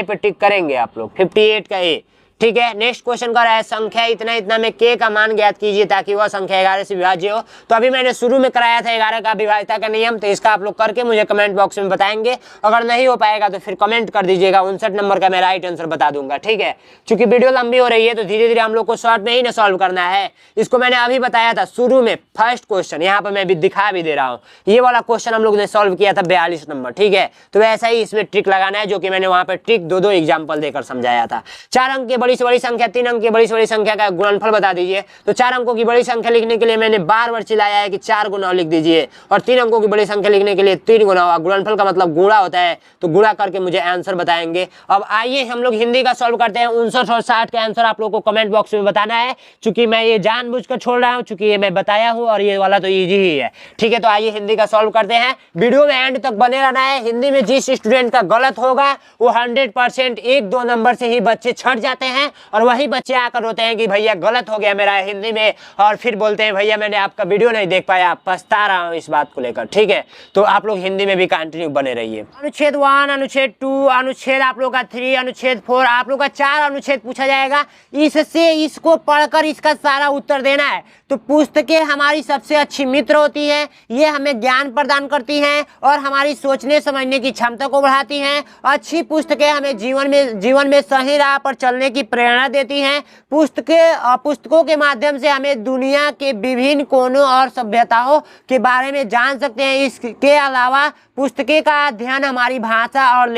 [SPEAKER 1] पे टिक करेंगे आप लोग, 58 का ए। ठीक है। नेक्स्ट क्वेश्चन कर रहा है संख्या इतना इतना में k का मान ज्ञात कीजिए ताकि वह संख्या 11 से विभाज्य हो। तो अभी मैंने शुरू में कराया था 11 का विभाज्यता का नियम, तो इसका आप लोग करके मुझे कमेंट बॉक्स में बताएंगे। अगर नहीं हो पाएगा तो फिर कमेंट कर दीजिएगा, 59 नंबर का मैं राइट आंसर बता दूंगा। ठीक है, चूंकि वीडियो लंबी हो रही है तो धीरे धीरे हम लोग को शॉर्ट में ही ना सॉल्व करना है। इसको मैंने अभी बताया था शुरू में, फर्स्ट क्वेश्चन यहाँ पर मैं भी दिखा भी दे रहा हूँ। ये वाला क्वेश्चन हम लोग ने सॉल्व किया था 42 नंबर। ठीक है, तो ऐसा ही इसमें ट्रिक लगाना है, जो कि मैंने वहां पर ट्रिक दो एग्जाम्पल देकर समझाया था। 4 अंक की बड़ी से बड़ी संख्या, 3 अंक की बड़ी से बड़ी संख्या का गुणनफल बता दीजिए। तो 4 अंकों की बड़ी संख्या लिखने के लिए मैंने बार बार चिल्लाया है कि 4 गुना लिख दीजिए, और 3 अंकों की बड़ी संख्या लिखने के लिए 3 गुना। गुणनफल का मतलब गुणा होता है, तो गुणा करके मुझे आंसर बताएंगे। अब आइए हम लोग हिंदी का सॉल्व करते हैं। 59 और 60 का आंसर आप लोग को कमेंट बॉक्स में बताना है, चूंकि मैं ये जानबूझकर छोड़ रहा हूँ, चूंकि ये मैं बताया हूँ और ये वाला तो इजी ही है। ठीक है, तो आइए हिंदी का सॉल्व करते हैं। वीडियो में एंड तक बने रहना है। हिंदी में जिस स्टूडेंट का गलत होगा वो 100% 1-2 नंबर से ही बच्चे छट जाते हैं, और वही बच्चे आकर रोते हैं कि भैया गलत हो गया मेरा हिंदी में, और फिर बोलते हैं भैया मैंने आपका वीडियो नहीं देख पाया, पछता रहा हूँ इस बात को लेकर। ठीक है, तो आप लोग हिंदी में भी कंटिन्यू बने रहिए। अनुच्छेद 1, अनुच्छेद 2, अनुच्छेद आप लोग का 3, अनुच्छेद 4, आप लोग का 4 अनुच्छेद पूछा जाएगा। इससे इसको पढ़कर इसका सारा उत्तर देना है। तो पुस्तकें हमारी सबसे अच्छी मित्र होती हैं। ये हमें ज्ञान प्रदान करती हैं और हमारी सोचने समझने की क्षमता को बढ़ाती हैं। अच्छी पुस्तकें हमें जीवन में सही राह पर चलने की प्रेरणा देती हैं। पुस्तकों के माध्यम से हमें दुनिया के विभिन्न कोनों और सभ्यताओं के बारे में जान सकते हैं। इसके अलावा पुस्तकें का अध्ययन हमारी भाषा और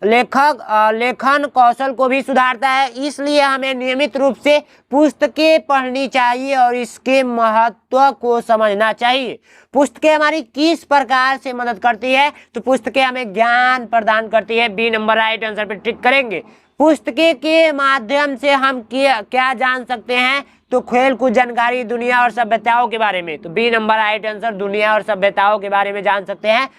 [SPEAKER 1] लेखन कौशल को भी सुधारता है। इसलिए हमें नियमित रूप से पुस्तकें पढ़नी चाहिए और इसके महत्व को समझना चाहिए। पुस्तकें हमारी किस प्रकार से मदद करती है? तो पुस्तकें हमें ज्ञान प्रदान करती है। बी नंबर राइट आंसर पे टिक करेंगे। पुस्तकें के माध्यम से हम क्या जान सकते हैं? तो खेल कूद जानकारी, दुनिया और सभ्यताओं के बारे में। तो बी नंबर राइट आंसर, दुनिया और सभ्यताओं के बारे में जान सकते हैं।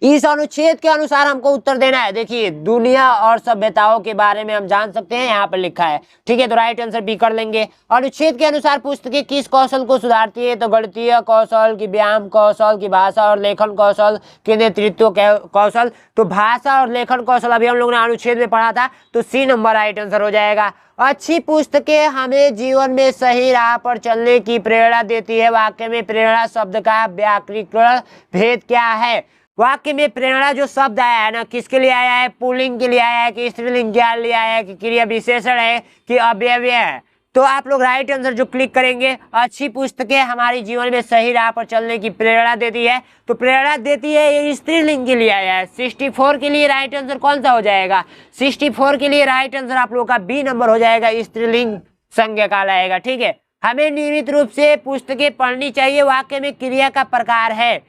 [SPEAKER 1] इस अनुच्छेद के अनुसार हमको उत्तर देना है। देखिए, दुनिया और सभ्यताओं के बारे में हम जान सकते हैं, यहाँ पर लिखा है। ठीक है, तो राइट आंसर बी कर लेंगे। अनुच्छेद के अनुसार पुस्तकें किस कौशल को सुधारती है? तो गणितीय कौशल की, व्यायाम कौशल की, भाषा और लेखन कौशल के, नेतृत्व कौशल। तो भाषा और लेखन कौशल अभी हम लोग ने अनुच्छेद में पढ़ा था, तो सी नंबर राइट आंसर हो जाएगा। अच्छी पुस्तकें हमें जीवन में सही राह पर चलने की प्रेरणा देती है। वाक्य में प्रेरणा शब्द का व्याकरण भेद क्या है? वाक्य में प्रेरणा जो शब्द आया है ना, किसके लिए आया है? पुल्लिंग के लिए आया है कि स्त्रीलिंग के लिए आया है कि क्रिया विशेषण है कि अव्यय है? तो आप लोग राइट आंसर जो क्लिक करेंगे, अच्छी पुस्तकें हमारी जीवन में सही राह पर चलने की प्रेरणा देती है। तो प्रेरणा देती है, ये स्त्रीलिंग के लिए आया है। 64 के लिए राइट आंसर कौन सा हो जाएगा? 64 के लिए राइट आंसर आप लोग का बी नंबर हो जाएगा, स्त्रीलिंग संज्ञा कहलाएगा। ठीक है, हमें नियमित रूप से पुस्तकें पढ़नी चाहिए। वाक्य में क्रिया का प्रकार है,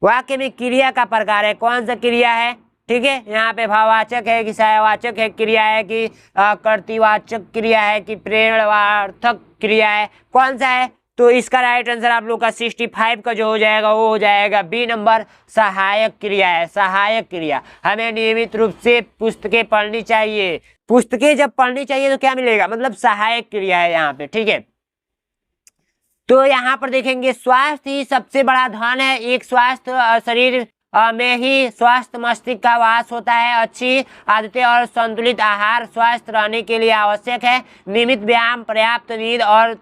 [SPEAKER 1] वाक्य में क्रिया का प्रकार है, कौन सा क्रिया है? ठीक है, यहाँ पे भाववाचक है कि सहायवाचक है क्रिया है कि कर्तृवाचक क्रिया है कि प्रेरणार्थक क्रिया है, कौन सा है? तो इसका राइट आंसर आप लोग का 65 का जो हो जाएगा वो हो जाएगा बी नंबर, सहायक क्रिया है। सहायक क्रिया, हमें नियमित रूप से पुस्तकें पढ़नी चाहिए। पुस्तकें जब पढ़नी चाहिए तो क्या मिलेगा? मतलब सहायक क्रिया है यहाँ पे। ठीक है, तो यहाँ पर देखेंगे स्वास्थ्य ही सबसे बड़ा धन है। एक स्वस्थ शरीर में ही स्वस्थ मस्तिष्क का वास होता है। अच्छी आदतें और संतुलित आहार स्वस्थ रहने के लिए आवश्यक है। नियमित व्यायाम, पर्याप्त नींद और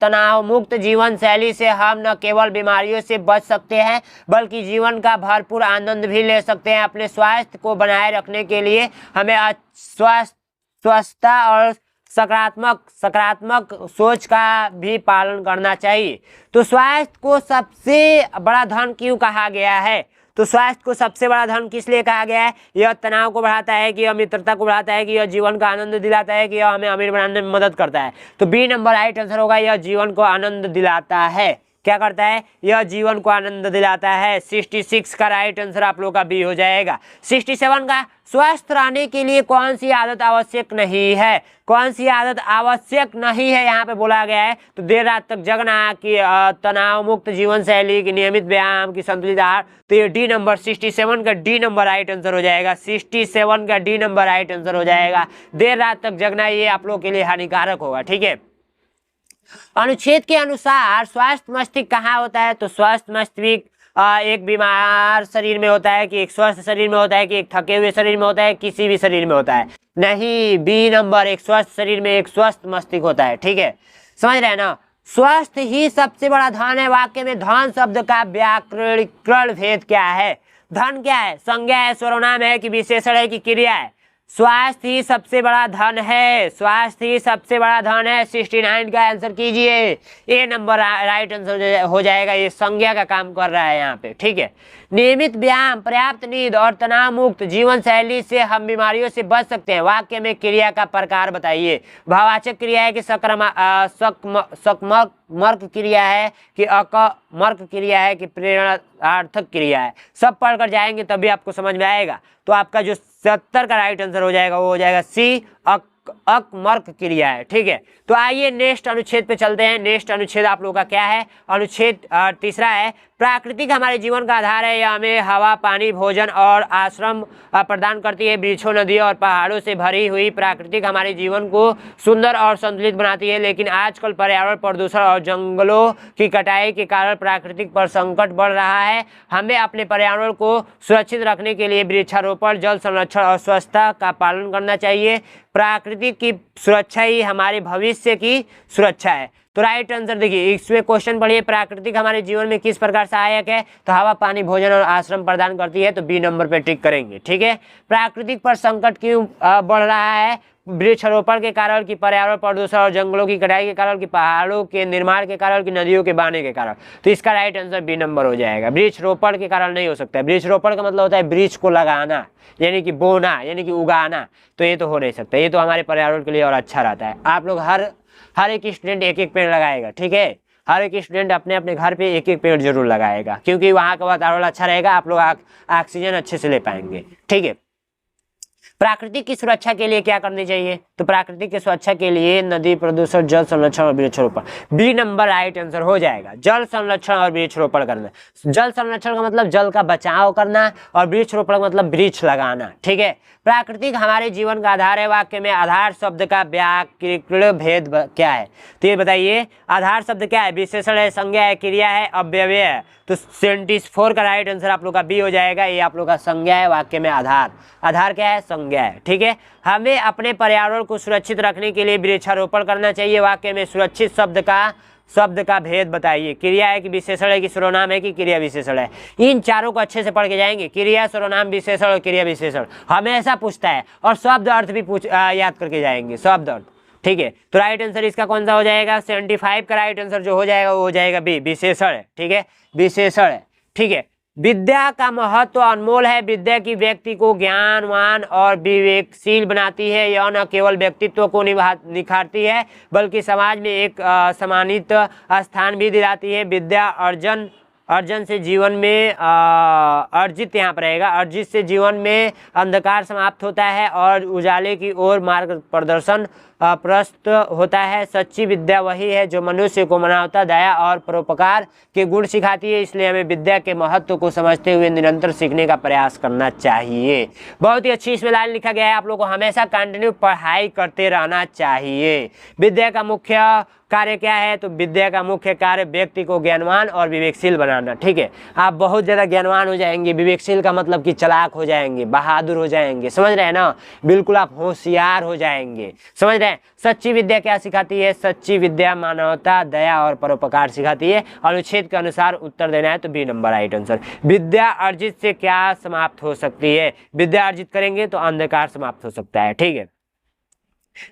[SPEAKER 1] तनाव मुक्त जीवन शैली से हम न केवल बीमारियों से बच सकते हैं बल्कि जीवन का भरपूर आनंद भी ले सकते हैं। अपने स्वास्थ्य को बनाए रखने के लिए हमें स्वस्थता और सकारात्मक सोच का भी पालन करना चाहिए। तो स्वास्थ्य को सबसे बड़ा धन क्यों कहा गया है? तो स्वास्थ्य को सबसे बड़ा धन किस लिए कहा गया है? यह तनाव को बढ़ाता है कि यह मित्रता को बढ़ाता है कि यह जीवन का आनंद दिलाता है कि यह हमें अमीर बनाने में मदद करता है? तो बी नंबर राइट आंसर होगा, यह जीवन को आनंद दिलाता है। क्या करता है? यह जीवन को आनंद दिलाता है। 66 का राइट आंसर आप लोग का बी हो जाएगा। 67 का, स्वस्थ रहने के लिए कौन सी आदत आवश्यक नहीं है? कौन सी आदत आवश्यक नहीं है यहाँ पे बोला गया है? तो देर रात तक जगना की, तनाव मुक्त जीवन शैली की, नियमित व्यायाम की, संतुलित आहार। तो ये डी नंबर 67 का डी नंबर राइट आंसर हो जाएगा। 67 का डी नंबर राइट आंसर हो जाएगा। देर रात तक जगना ये आप लोग के लिए हानिकारक होगा। ठीक है, अनुच्छेद के अनुसार स्वस्थ मस्तिष्क कहाँ होता है? तो स्वस्थ मस्तिष्क एक बीमार शरीर में होता है, कि एक स्वस्थ शरीर में होता है, कि एक थके हुए शरीर में होता है, किसी भी शरीर में होता है? नहीं, बी नंबर, एक स्वस्थ शरीर में एक स्वस्थ मस्तिष्क होता है। ठीक है, समझ रहे हैं ना? स्वस्थ ही सबसे बड़ा धन है। वाक्य में धन शब्द का व्याकरणिक भेद क्या है? धन क्या है? संज्ञा है, सर्वनाम है, कि विशेषण है, कि क्रिया है? स्वास्थ्य ही सबसे बड़ा धन है। स्वास्थ्य ही सबसे बड़ा धन है। 69 का आंसर कीजिए। ए नंबर राइट आंसर हो जाएगा। ये संज्ञा का काम कर रहा है यहाँ पे। ठीक है, नियमित व्यायाम, पर्याप्त नींद और तनाव मुक्त जीवन शैली से हम बीमारियों से बच सकते हैं। वाक्य में क्रिया का प्रकार बताइए। भाववाचक क्रिया है, कि सकमर्क क्रिया है, कि अकमर्क क्रिया है, कि प्रेरणार्थक क्रिया है? सब पढ़कर जाएंगे तभी आपको समझ में आएगा। तो आपका जो 70 का राइट आंसर हो जाएगा वो हो जाएगा सी, अकमर्क क्रिया है। ठीक है, तो आइए नेक्स्ट अनुच्छेद पे चलते हैं। नेक्स्ट अनुच्छेद आप लोगों का क्या है? अनुच्छेद तीसरा है, प्राकृतिक हमारे जीवन का आधार है। यह हमें हवा, पानी, भोजन और आश्रम प्रदान करती है। वृक्षों, नदियों और पहाड़ों से भरी हुई प्राकृतिक हमारे जीवन को सुंदर और संतुलित बनाती है। लेकिन आजकल पर्यावरण प्रदूषण और जंगलों की कटाई के कारण प्राकृतिक पर संकट बढ़ रहा है। हमें अपने पर्यावरण को सुरक्षित रखने के लिए वृक्षारोपण, जल संरक्षण और स्वच्छता का पालन करना चाहिए। प्राकृतिक की सुरक्षा ही हमारे भविष्य की सुरक्षा है। तो राइट आंसर देखिए, इसमें क्वेश्चन पढ़िए, प्राकृतिक हमारे जीवन में किस प्रकार सहायक है? तो हवा, पानी, भोजन और आश्रम प्रदान करती है। तो बी नंबर पे टिक करेंगे। ठीक है, प्राकृतिक पर संकट क्यों बढ़ रहा है? वृक्षारोपण के कारण, कि पर्यावरण प्रदूषण और जंगलों की कटाई के कारण, कि पहाड़ों के निर्माण के कारण, कि नदियों के बहाने के कारण? तो इसका राइट आंसर बी नंबर हो जाएगा। वृक्षारोपण के कारण नहीं हो सकता है। वृक्षारोपण का मतलब होता है वृक्ष को लगाना, यानी कि बोना, यानी कि उगाना। तो ये तो हो नहीं सकता। ये तो हमारे पर्यावरण के लिए और अच्छा रहता है। आप लोग हर एक स्टूडेंट एक एक पेड़ लगाएगा। ठीक है, हर एक स्टूडेंट अपने अपने घर पे एक एक पेड़ जरूर लगाएगा, क्योंकि वहाँ का वातावरण अच्छा रहेगा। आप लोग ऑक्सीजन अच्छे से ले पाएंगे। ठीक है, प्राकृतिक की सुरक्षा के लिए क्या करनी चाहिए? तो प्राकृतिक की सुरक्षा के लिए नदी प्रदूषण, जल संरक्षण और वृक्षारोपण। बी नंबर राइट आंसर हो जाएगा। जल संरक्षण और वृक्षारोपण करना। जल संरक्षण का मतलब जल का बचाव करना, और वृक्षारोपण का मतलब वृक्ष लगाना। ठीक है, प्राकृतिक हमारे जीवन का आधार है। वाक्य में आधार शब्द का व्याकरणिक भेद क्या है? तो ये बताइए, आधार शब्द क्या है? विशेषण है, संज्ञा है, क्रिया है, अव्यय है? तो 74 का राइट आंसर आप लोग का बी हो जाएगा। ये आप लोग का संज्ञा है। वाक्य में आधार, आधार क्या है? संज्ञा है। ठीक है, हमें अपने पर्यावरण को सुरक्षित रखने के लिए वृक्षारोपण करना चाहिए। वाक्य में सुरक्षित शब्द का भेद बताइए। क्रिया है, कि विशेषण है, कि सर्वनाम है, कि क्रिया विशेषण है? इन चारों को अच्छे से पढ़ के जाएंगे। क्रिया, सर्वनाम, विशेषण और क्रिया विशेषण हमेशा पूछता है। और शब्द अर्थ भी याद करके जाएंगे, शब्द अर्थ। ठीक है, तो राइट आंसर इसका कौन सा हो जाएगा? 75 का राइट आंसर जो हो जाएगा वो हो जाएगा बी, विशेषण है। ठीक है, विशेषण है। ठीक है, विद्या का महत्व अनमोल है। विद्या की व्यक्ति को ज्ञानवान और विवेकशील बनाती है। यह न केवल व्यक्तित्व को निखारती है, बल्कि समाज में एक सम्मानित स्थान भी दिलाती है। विद्या अर्जन से जीवन में अर्जित यहाँ पर रहेगा। अर्जित से जीवन में अंधकार समाप्त होता है और उजाले की ओर मार्ग प्रदर्शन प्रस्त होता है। सच्ची विद्या वही है जो मनुष्य को मानवता, दया और परोपकार के गुण सिखाती है। इसलिए हमें विद्या के महत्व को समझते हुए निरंतर सीखने का प्रयास करना चाहिए। बहुत ही अच्छी इसमें लाइन लिखा गया है, आप लोग को हमेशा कंटिन्यू पढ़ाई करते रहना चाहिए। विद्या का मुख्य कार्य क्या है? तो विद्या का मुख्य कार्य व्यक्ति को ज्ञानवान और विवेकशील बनाना। ठीक है, आप बहुत ज़्यादा ज्ञानवान हो जाएंगे। विवेकशील का मतलब कि चालाक हो जाएंगे, बहादुर हो जाएंगे। समझ रहे हैं ना? बिल्कुल आप होशियार हो जाएंगे। समझ रहे हैं? सच्ची विद्या क्या सिखाती है? सच्ची विद्या मानवता, दया और परोपकार सिखाती है। अनुच्छेद के अनुसार उत्तर देना है, तो बी नंबर राइट आंसर। विद्या अर्जित से क्या समाप्त हो सकती है? विद्या अर्जित करेंगे तो अंधकार समाप्त हो सकता है। ठीक है,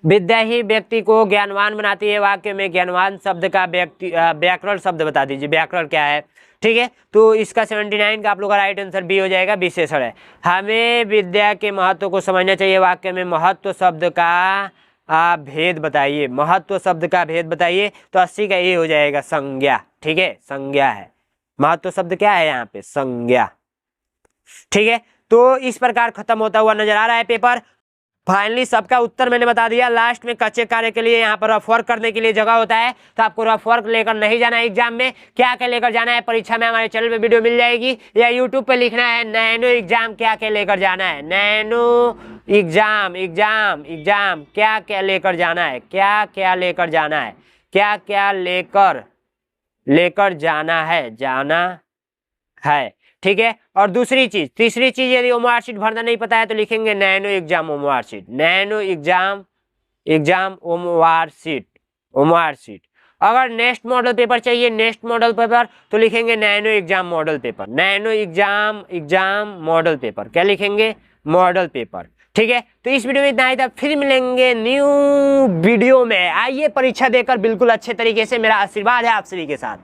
[SPEAKER 1] विद्या ही व्यक्ति को ज्ञानवान बनाती है। वाक्य में ज्ञानवान शब्द का व्याकरण शब्द बता दीजिए, व्याकरण क्या है? ठीक है, तो इसका 79 का आप लोग का राइट आंसर बी हो जाएगा, विशेषण है। हमें विद्या के महत्व को समझना चाहिए। वाक्य में महत्व शब्द का भेद बताइए। महत्व शब्द का भेद बताइए, तो 80 का ए हो जाएगा, संज्ञा। ठीक है, संज्ञा है। महत्व शब्द क्या है यहाँ पे? संज्ञा। ठीक है, तो इस प्रकार खत्म होता हुआ नजर आ रहा है पेपर। फाइनली सबका उत्तर मैंने बता दिया। लास्ट में कच्चे कार्य के लिए यहाँ पर रफ वर्क करने के लिए जगह होता है, तो आपको रफ वर्क लेकर नहीं जाना है। एग्जाम में क्या क्या लेकर जाना है, परीक्षा में हमारे चैनल पे वीडियो मिल जाएगी, या यूट्यूब पे लिखना है नैनो एग्जाम क्या क्या लेकर जाना है। नैनो एग्जाम क्या क्या लेकर जाना है, क्या क्या लेकर जाना है, क्या क्या लेकर जाना है, ठीक है। और तीसरी चीज यदि ओमआर शीट भरना नहीं पता है तो लिखेंगे nano exam OMR sheet, nano exam OMR sheet. अगर नेक्स्ट मॉडल पेपर चाहिए, नेक्स्ट मॉडल पेपर, तो लिखेंगे nano exam model paper, nano exam model paper. क्या लिखेंगे? मॉडल पेपर, ठीक है। तो इस वीडियो में इतना ही था, फिर मिलेंगे न्यू वीडियो में। आइए परीक्षा देकर बिल्कुल अच्छे तरीके से, मेरा आशीर्वाद है आप सभी के साथ।